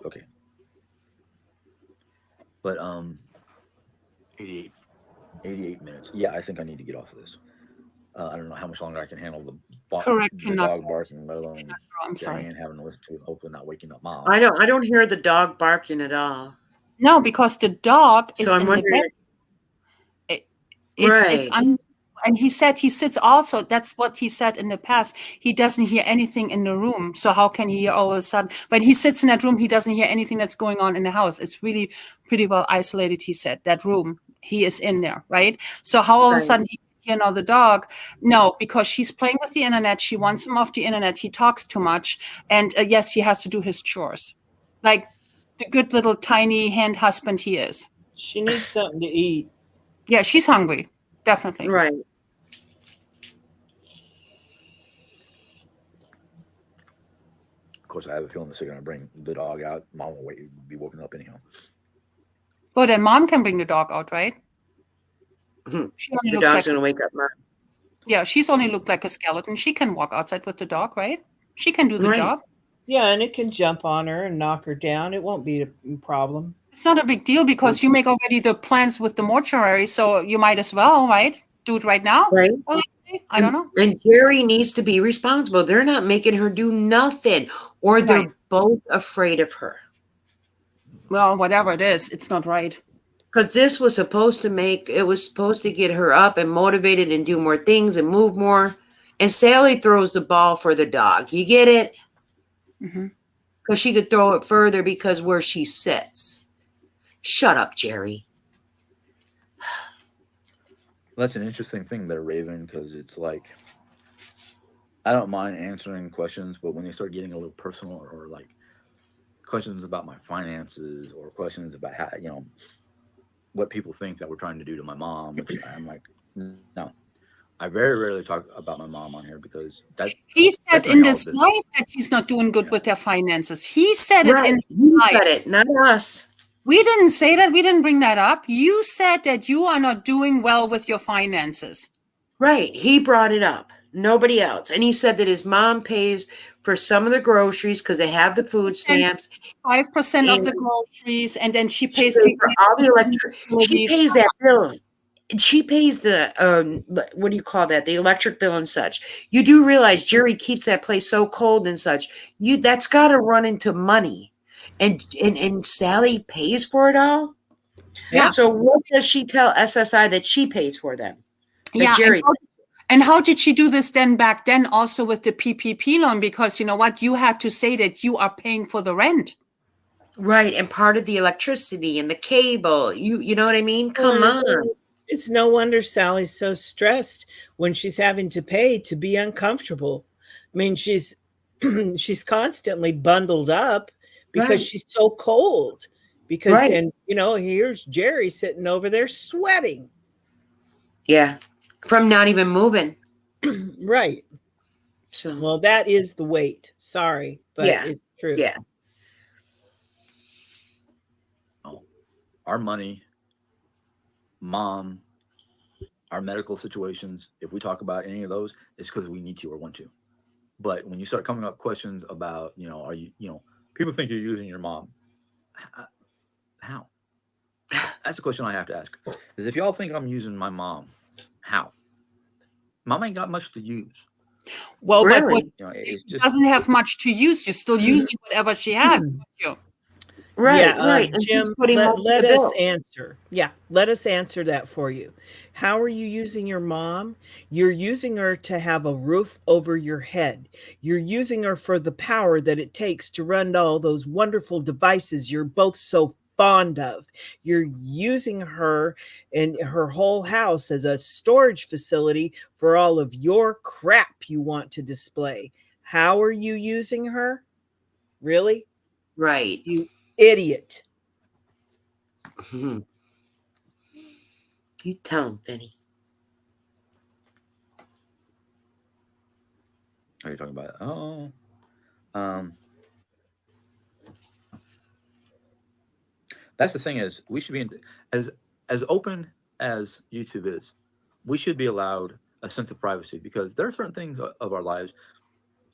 Okay. But 88 minutes. Yeah, I think I need to get off of this. I don't know how much longer I can handle the dog barking, let alone Jeri Ann having to listen to it, hopefully not waking up Mom. I don't hear the dog barking at all. No, because the dog is in the bed. It's and he said he sits also. That's what he said in the past. He doesn't hear anything in the room. So how can he hear all of a sudden? When he sits in that room, he doesn't hear anything that's going on in the house. It's really pretty well isolated, he said. That room, he is in there, right? So how all of a sudden he can hear the dog? No, because she's playing with the internet. She wants him off the internet. He talks too much. And yes, he has to do his chores. Like the good little tiny hand husband he is. She needs something to eat. Yeah, she's hungry. Definitely. Right. Of course, I have a feeling that they're going to bring the dog out. Mom will be woken up anyhow. Well, then Mom can bring the dog out, right? The dog's going to wake up Mom. Yeah, she's only looked like a skeleton. She can walk outside with the dog, right? She can do the job. Yeah, and it can jump on her and knock her down. It won't be a problem. It's not a big deal because you make already the plans with the mortuary, so you might as well, right? Do it right now. Right. Well, I don't know. And Jeri needs to be responsible. They're not making her do nothing, or they're both afraid of her. Well, whatever it is, it's not right. Because this was supposed to get her up and motivated and do more things and move more. And Sally throws the ball for the dog. You get it? Because she could throw it further because where she sits. Shut up, Jeri. Well, that's an interesting thing there, Raven, because it's like, I don't mind answering questions, but when they start getting a little personal, or like questions about my finances, or questions about how, you know, what people think that we're trying to do to my mom, which I'm like, no. I very rarely talk about my mom on here because he said in this life that he's not doing good with their finances. He said it in life. He said it, not us. We didn't say that. We didn't bring that up. You said that you are not doing well with your finances. Right. He brought it up. Nobody else. And he said that his mom pays for some of the groceries because they have the food stamps. 5% of the groceries, and then she pays for all the electric. She pays that bill. She pays the what do you call that? The electric bill and such. You do realize Jeri keeps that place so cold and such. That's got to run into money. And Sally pays for it all? Yeah. So what does she tell SSI that she pays for them? Jeri. And how did she do this then back then also with the PPP loan? Because you know what? You had to say that you are paying for the rent. Right. And part of the electricity and the cable. You know what I mean? Come on. It's no wonder Sally's so stressed when she's having to pay to be uncomfortable. I mean, she's constantly bundled up because she's so cold. Because and you know, here's Jeri sitting over there sweating. Yeah. From not even moving. Right. So well, that is the weight. Sorry, but it's true. Yeah. our money, mom, our medical situations, if we talk about any of those, it's because we need to or want to. But when you start coming up questions about, are you, people think you're using your mom. How? That's the question I have to ask. Is if y'all think I'm using my mom, how? Mom ain't got much to use. Well, Really? It's she just doesn't have much to use. You're still using whatever she has. Don't you? Right, Yeah, right. And she's Jim, putting most let of the us bills. answer. Yeah, let us answer that for you. How are you using your mom? You're using her to have a roof over your head. You're using her for the power that it takes to run all those wonderful devices you're both so fond of. You're using her and her whole house as a storage facility for all of your crap you want to display. How are you using her? Really? Right. You idiot. Mhm. You tell him, Vinny. Are you talking about? Oh, that's the thing is we should be as open as YouTube is. We should be allowed a sense of privacy because there are certain things of our lives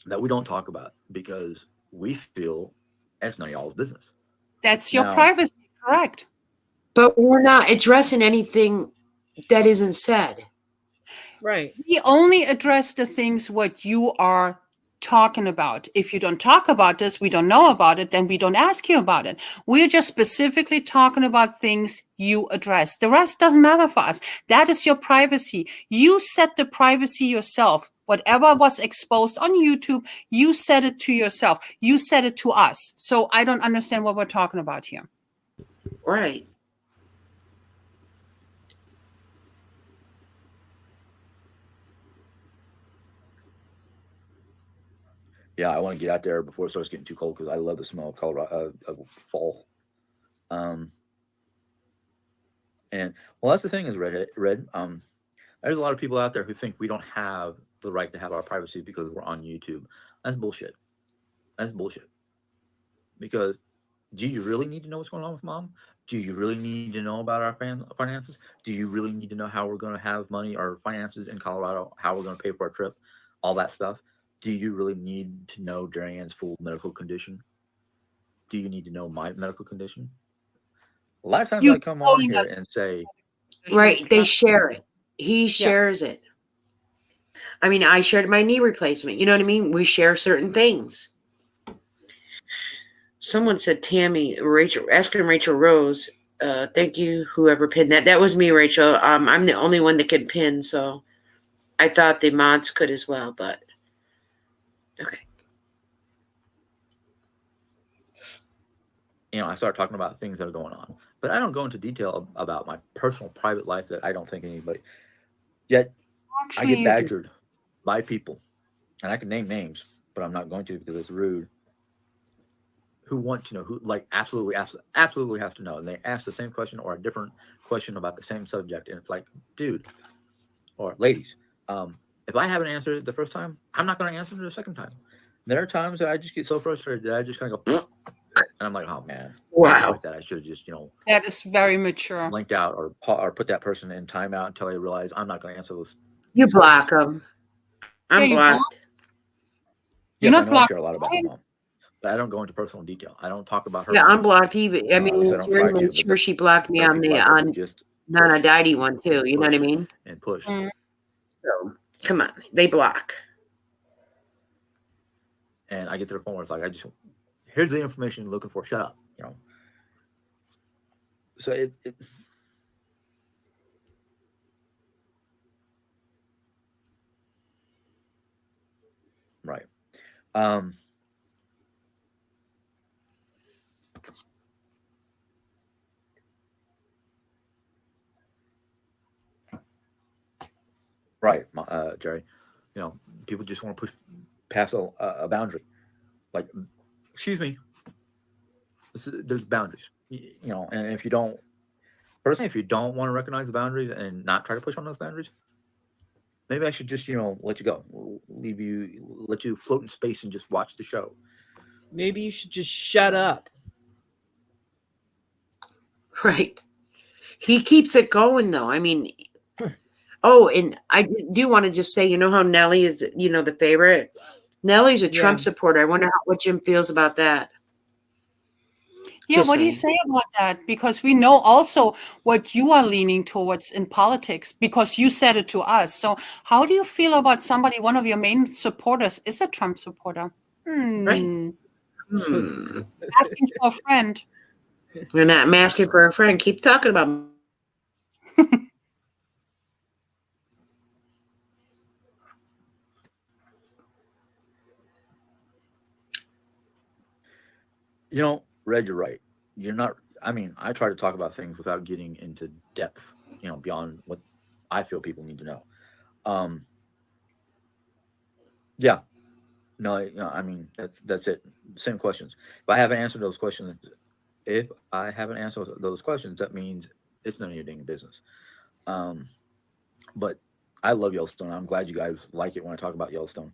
that we don't talk about because we feel it's none of y'all's business. That's your Now, privacy, correct? But we're not addressing anything that isn't said. Right. We only address the things what you are talking about. If you don't talk about this, we don't know about it, then we don't ask you about it. We're just specifically talking about things you address. The rest doesn't matter for us. That is your privacy. You set the privacy yourself. Whatever was exposed on YouTube, you set it to yourself. You set it to us. So I don't understand what we're talking about here. Right. yeah, I want to get out there before it starts getting too cold because I love the smell of Colorado of fall. And well, that's the thing is Red. There's a lot of people out there who think we don't have the right to have our privacy because we're on YouTube. That's bullshit. That's bullshit. Because do you really need to know what's going on with mom? Do you really need to know about our finances? Do you really need to know how we're going to have money or finances in Colorado? How we're going to pay for our trip? All that stuff. Do you really need to know Jeri Ann's full medical condition? Do you need to know my medical condition? A lot of times I come on here and say, Right. They share it. He shares it. I mean, I shared my knee replacement. You know what I mean? We share certain things. Someone said, Tammy, asking Rachel Rose, thank you, whoever pinned that. That was me, Rachel. I'm the only one that can pin, so I thought the mods could as well, but okay. I start talking about things that are going on. But I don't go into detail about my personal private life that I don't think anybody. Yet I get badgered by people, and I can name names, but I'm not going to because it's rude. Who want to know? Who absolutely has to know, and they ask the same question or a different question about the same subject, and it's like, dude, or ladies, if I haven't answered it the first time, I'm not going to answer it the second time. There are times that I just get so frustrated that I just kind of go, and I'm like, oh man, wow, like that I should have just that is very mature. Linked out or put that person in timeout until I realize I'm not going to answer those. You block them. I'm blocked. You're not blocked. I share a lot about my mom, but I don't go into personal detail. I don't talk about her. Yeah, I'm blocked even. I mean, I don't try to. sure she blocked me on the just Dy-Dee one too. You know what I mean? And push. So come on, they block. And I get to the point where it's like, here's the information you're looking for. Shut up. So it right. Right, Jeri. People just want to push past a boundary. Like, excuse me. There's boundaries. And if you don't, personally, if you don't want to recognize the boundaries and not try to push on those boundaries, maybe I should just let you go, let you float in space and just watch the show. Maybe you should just shut up. Right. He keeps it going, though. I mean, oh, and I do want to just say, you know how Nelly is, the favorite? Nelly's a Trump supporter. I wonder what Jim feels about that. Yeah, Just what do you saying. say about that? Because we know also what you are leaning towards in politics, because you said it to us. So how do you feel about somebody, one of your main supporters is a Trump supporter? Right. Asking for a friend. We're not asking for a friend. Keep talking about Red, you're right. You're not. I mean, I try to talk about things without getting into depth, beyond what I feel people need to know. Um, yeah, no, I mean that's it. Same questions. If I haven't answered those questions, that means it's none of your dang business. Um, but I love Yellowstone. I'm glad you guys like it when I talk about Yellowstone.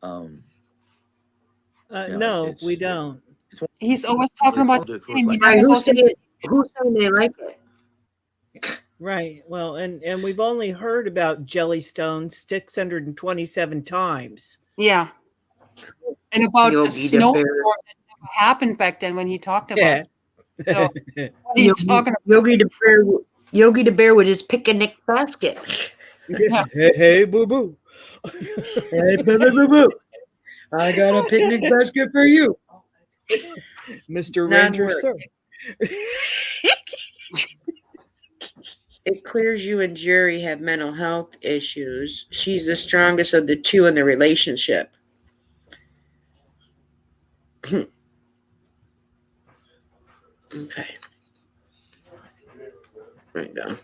Um, No, we don't. It's one, He's always talking it's one about of the those where it's same. He like, right, never goes into who's saying they like it? Right. Well, and we've only heard about Jellystone 627 times. Yeah. And about the Yogi the snowstorm Bear. that never happened back then when he talked about Yeah. it. So what are you talking about? Yogi the Bear with his picnic basket. Yeah. Hey, boo boo. Hey, boo, boo, boo, boo. I got a picnic basket for you. Mr. Ranger, Non-word. sir. It clears you and Jeri have mental health issues. She's the strongest of the two in the relationship. Okay. Right now.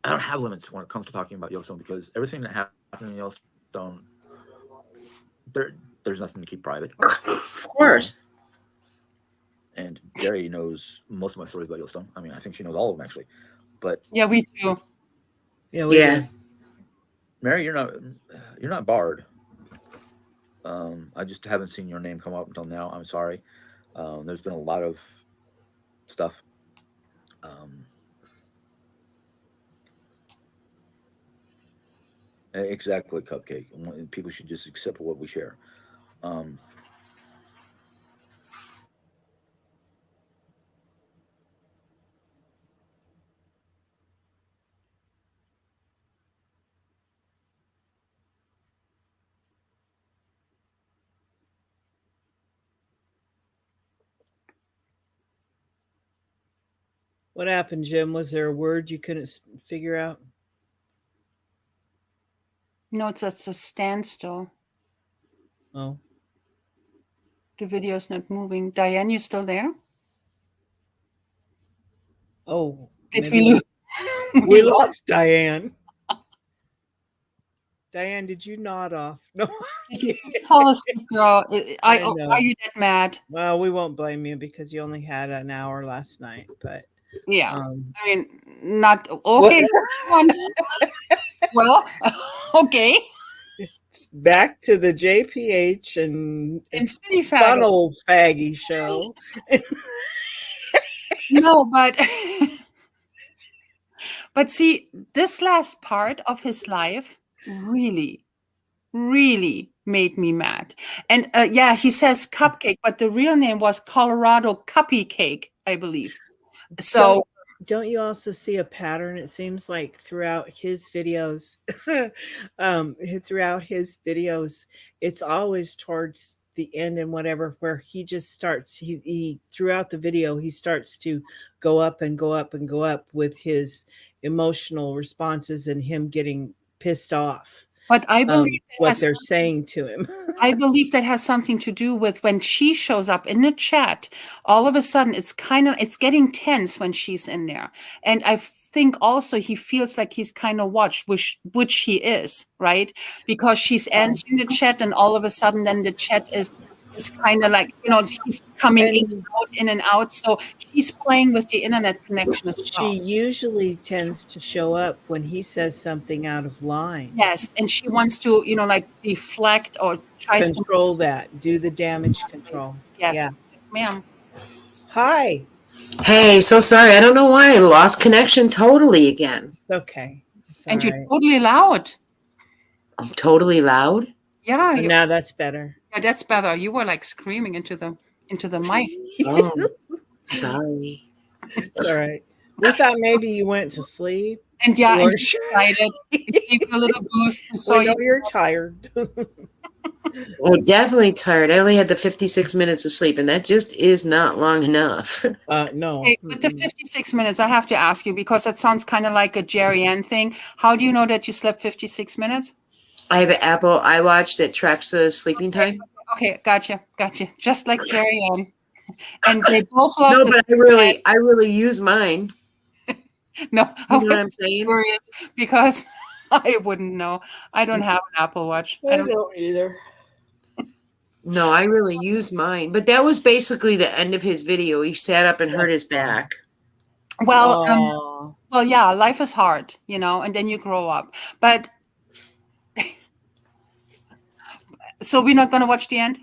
I don't have limits when it comes to talking about Yellowstone because everything that happened in Yellowstone, there's nothing to keep private. Of course. And Jeri knows most of my stories about Yellowstone. I mean, I think she knows all of them actually. But Yeah, we do. Yeah, we do. Mary, you're not barred. I just haven't seen your name come up until now. I'm sorry. There's been a lot of stuff. Exactly, Cupcake. People should just accept what we share. What happened, Jim? Was there a word you couldn't figure out? No, it's a standstill. Oh. The video's not moving. Diane, you still there? Oh. Did we lose? We lost Diane. Diane, did you nod off? No. Did you fall asleep, girl? I know. Are you that mad? Well, we won't blame you because you only had an hour last night, but yeah. I mean, not okay. Well, okay. Back to the JPH and Infinity funnel faggy show. No, but see, this last part of his life really made me mad. And yeah, he says Cupcake, but the real name was Colorado Cuppy Cake, I believe. So don't you also see a pattern? It seems like throughout his videos, it's always towards the end and whatever, where he just starts, he throughout the video, he starts to go up and go up and go up with his emotional responses and him getting pissed off. But I believe what they're saying to him. I believe that has something to do with when she shows up in the chat, all of a sudden it's getting tense when she's in there. And I think also he feels like he's kind of watched, which he is, right? Because she's answering the chat and all of a sudden then the chat is kind of like, he's coming in and out. So she's playing with the internet connection as well. She usually tends to show up when he says something out of line. Yes, and she wants to, like deflect or tries control that, do the damage control. Yes, yeah. Yes, ma'am. Hi. Hey, so sorry. I don't know why I lost connection totally again. It's okay. It's And all you're right. totally loud. I'm totally loud. Yeah, But now that's better. yeah, that's better. You were like screaming into the mic. Oh, sorry. It's all right. We thought maybe you went to sleep. And yeah, We and weren't you sure. excited. It gave you a little boost. So We know you're tired. I'm definitely tired. I only had the 56 minutes of sleep, and that just is not long enough. No. okay, with the 56 minutes, I have to ask you because that sounds kind of like a Jeri Ann thing. How do you know that you slept 56 minutes? I have an Apple iWatch that tracks the sleeping time. Okay, gotcha. Just like Jeri Ann. And they both love No, this. but I really use mine. No, You know what I'm saying? curious because I wouldn't know. I don't have an Apple Watch. I don't either. No, I really use mine. But that was basically the end of his video. He sat up and hurt his back. Well, Oh. well, yeah, life is hard, and then you grow up. But so we're not going to watch the end?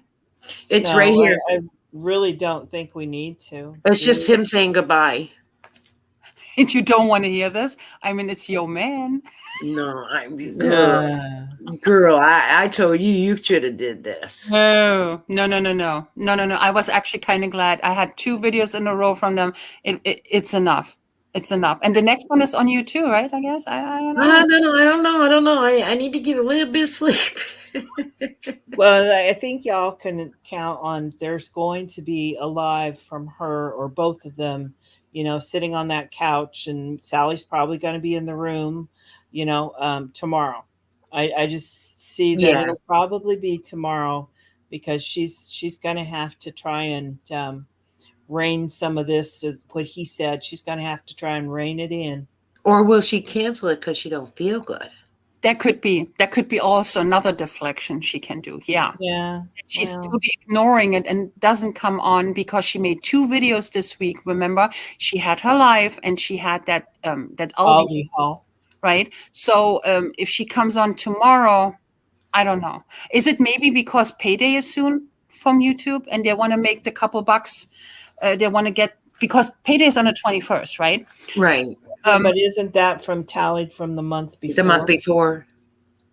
It's No, right here. I really don't think we need to. It's just him saying goodbye. And you don't want to hear this? I mean, it's your man. No, Yeah. girl, I told you should have did this. No. I was actually kind of glad. I had 2 videos in a row from them. It's enough. It's enough. And the next one is on you too, right? I guess. I don't know. No, I don't know. I need to get a little bit of sleep. Well, I think y'all can count on there's going to be a live from her or both of them, sitting on that couch, and Sally's probably going to be in the room, tomorrow. I just see that it'll probably be tomorrow because she's going to have to try and rein some of this. What he said, she's going to have to try and rein it in. Or will she cancel it because she don't feel good? That could be also another deflection she can do. Yeah. Yeah. She's totally ignoring it and doesn't come on because she made 2 videos this week. Remember, she had her live and she had that Aldi haul. Right? So if she comes on tomorrow, I don't know. Is it maybe because payday is soon from YouTube and they want to make the couple bucks? They want to get, because payday is on the 21st, right? Right. But isn't that tallied from the month before? The month before.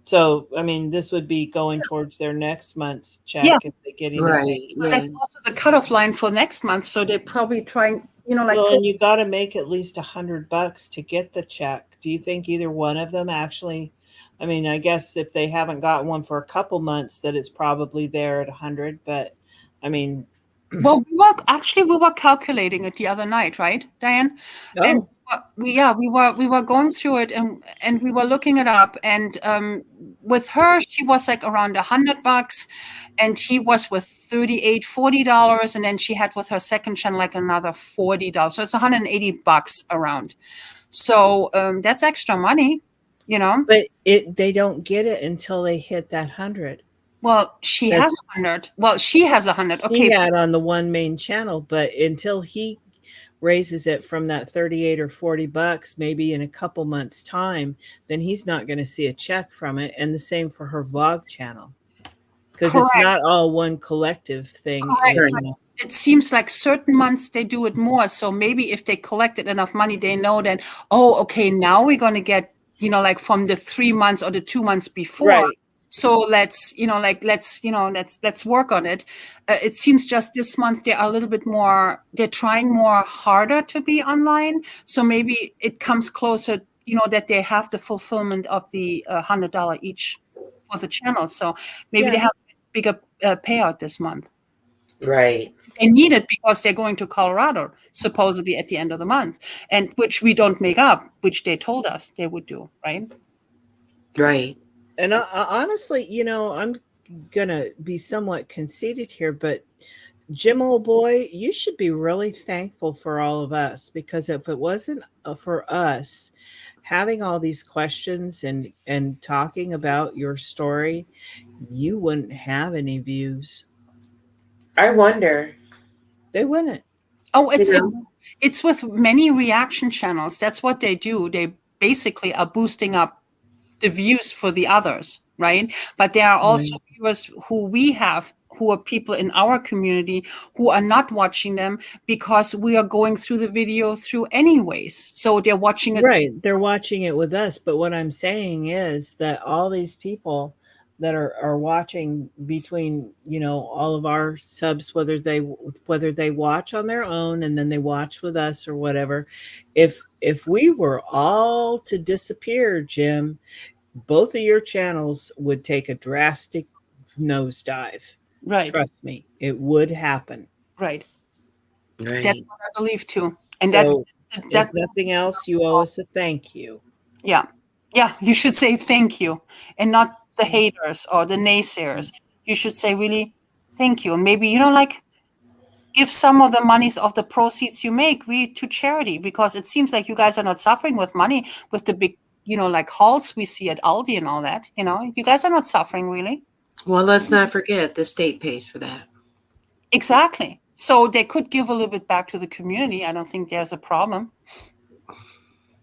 So, I mean, this would be going towards their next month's check if they get it. Right. But that's also the cutoff line for next month. So they're probably trying, Well, and you got to make at least $100 to get the check. Do you think either one of them actually? I mean, I guess if they haven't got one for a couple months, that it's probably there at 100. But I mean, well, we were calculating it the other night, right, Diane? Oh. And we were going through it and we were looking it up, and with her she was like around $100 and he was with $40, and then she had with her second channel like another $40, so it's $180 around. So that's extra money, but they don't get it until they hit that 100. Well, she has 100. Well, she has 100. Okay, he had on the one main channel, but until he raises it from that 38 or $40, maybe in a couple months' time, then he's not going to see a check from it. And the same for her vlog channel, because it's not all one collective thing. It seems like certain months they do it more. So maybe if they collected enough money, they know that, oh, okay, now we're going to get, like from the 3 months or the 2 months before. Right. So let's work on it. It seems just this month they are a little bit more, they're trying more harder to be online. So maybe it comes closer, that they have the fulfillment of the $100 each for the channel. So maybe they have a bigger payout this month. Right. They need it because they're going to Colorado supposedly at the end of the month, and which we don't make up, which they told us they would do. Right. Right. And honestly, I'm going to be somewhat conceited here, but Jim, old boy, you should be really thankful for all of us, because if it wasn't for us having all these questions and talking about your story, you wouldn't have any views. I wonder. They wouldn't. Oh, it's with many reaction channels. That's what they do. They basically are boosting up the views for the others, right? But there are also viewers who who are people in our community who are not watching them because we are going through the video through anyways. So they're watching it. Right. They're watching it with us. But what I'm saying is that all these people that are watching between, all of our subs, whether they watch on their own and then they watch with us or whatever, if we were all to disappear, Jim, both of your channels would take a drastic nosedive. Right. Trust me, it would happen. Right. Right. That's what I believe too. And So that's if nothing else, you owe us a thank you. Yeah. Yeah. You should say thank you and not the haters or the naysayers. You should say really thank you. And maybe, give some of the monies of the proceeds you make really to charity, because it seems like you guys are not suffering with money with the big, like hauls we see at Aldi and all that. You guys are not suffering really. Well, let's not forget the state pays for that. Exactly. So they could give a little bit back to the community. I don't think there's a problem.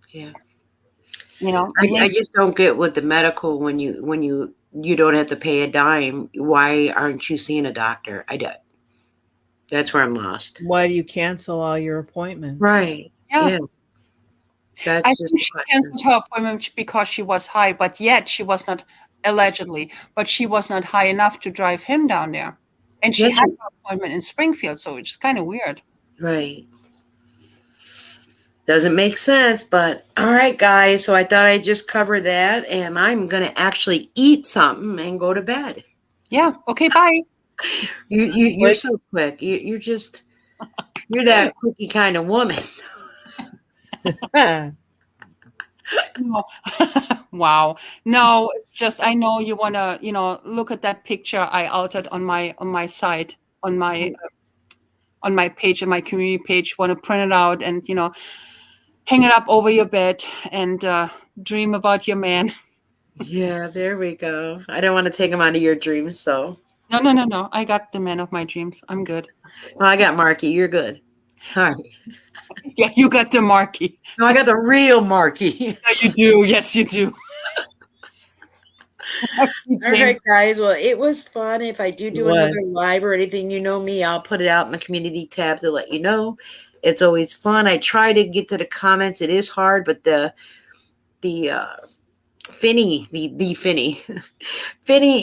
Yeah. I just don't get with the medical when you don't have to pay a dime. Why aren't you seeing a doctor? That's where I'm lost. Why do you cancel all your appointments? Right. Yeah. That's I just think she canceled her appointment because she was high, but yet she was not, allegedly, but she was not high enough to drive him down there. And she had an appointment in Springfield, so it's kind of weird. Right. Doesn't make sense, but all right, guys. So I thought I'd just cover that, and I'm going to actually eat something and go to bed. Yeah. Okay, bye. You're so quick. You're that quickie kind of woman. No. Wow. No, it's just, I know you want to, look at that picture I altered on my site, on my page, on my community page, want to print it out and, hang it up over your bed and dream about your man. Yeah, there we go. I don't want to take him out of your dreams, so. No. I got the man of my dreams. I'm good. Well, I got Marky. You're good. All right. Yeah, you got the Marky. No, I got the real Marky. Yeah, you do. Yes, you do. All right, guys. Well, it was fun. If I do another live or anything, me, I'll put it out in the community tab to let you know. It's always fun. I try to get to the comments. It is hard, but the Finny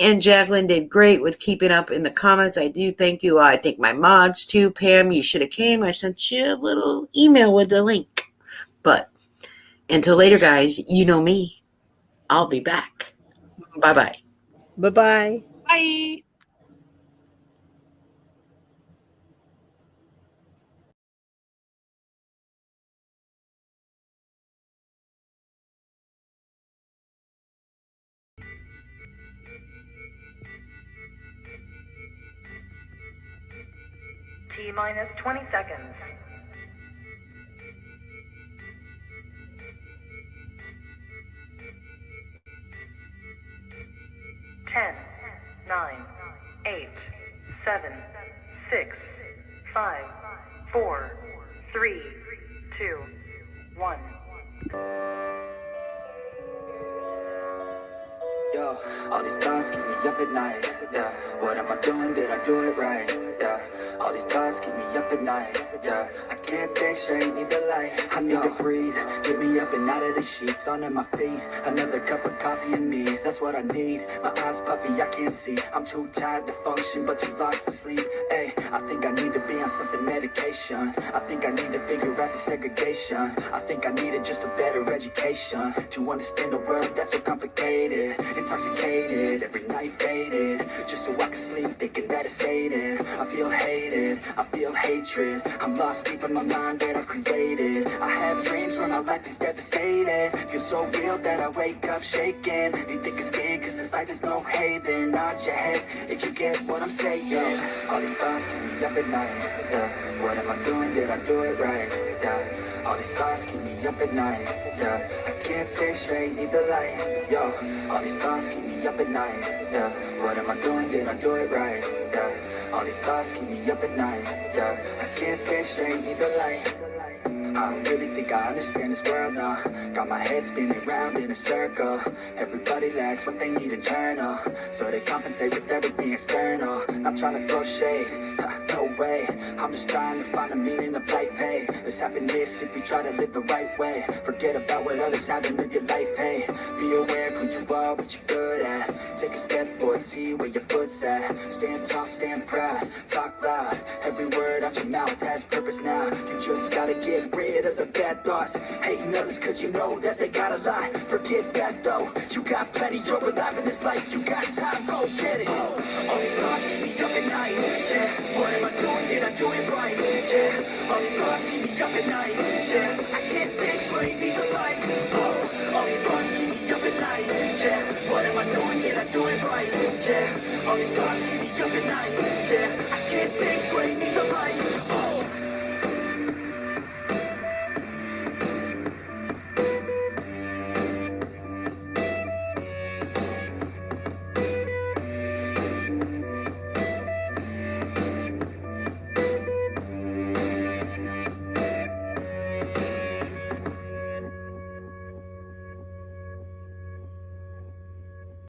and Jacqueline did great with keeping up in the comments. I do thank you. I think my mods too. Pam, you should have came. I sent you a little email with the link. But until later, guys, you know me. I'll be back. Bye-bye. Bye-bye. Bye. T-minus 20 seconds. 10, 9, 8, 7, 6, 5, 4, 3, 2, 1. Yo, all these thoughts keep me up at night, yeah. What am I doing? Did I do it right? Yeah. All these thoughts keep me up at night, yeah. I can't think straight, need the light. I need to breathe, get me up and out of the sheets, onto my feet. Another cup of coffee and me, that's what I need. My eyes puffy, I can't see. I'm too tired to function, but too lost to sleep. Hey, I think I need to be on something medication. I think I need to figure out the segregation. I think I needed just a better education to understand a world that's so complicated. Intoxicated, every night faded, just so I can sleep thinking that it's faded. I feel hated, I feel hatred. I'm lost deep in my mind that I created. I have dreams when my life is devastated. Feel so real that I wake up shaking. You think it's scared cause this life is no haven. Nod your head if you get what I'm saying. All these thoughts keep me up at night, yeah. What am I doing? Did I do it right? Yeah. All these thoughts keep me up at night, yeah. I can't think straight, need the light, yo. All these thoughts keep me up at night, yeah. What am I doing? Did I do it right? Yeah. All these thoughts keep me up at night, yeah. I can't think straight, need the light. I I really think I understand this world now. Got my head spinning round in a circle. Everybody lacks what they need internal, so they compensate with everything external. Not trying to throw shade, no way. I'm just trying to find the meaning of life, hey. There's happiness if you try to live the right way. Forget about what others have and live your life, hey. Be aware of who you are, what you're good at. Take a step forward, see where your foot's at. Stand tall, stand proud, talk loud. Every word out your mouth has purpose now. You just gotta get rid of the bad thoughts. Hating others cause you know that they gotta lie. Forget that though, you got plenty, you're alive in this life. You got time, go get it. All these thoughts keep me up at night, yeah. What am I doing, did I do it right, yeah. All these thoughts keep me up at night, yeah. I can't think straight, need the light. All these thoughts keep me up at night, yeah. What am I doing, did I do it right, yeah. All these thoughts keep me up at night, yeah. I can't think straight, need the light.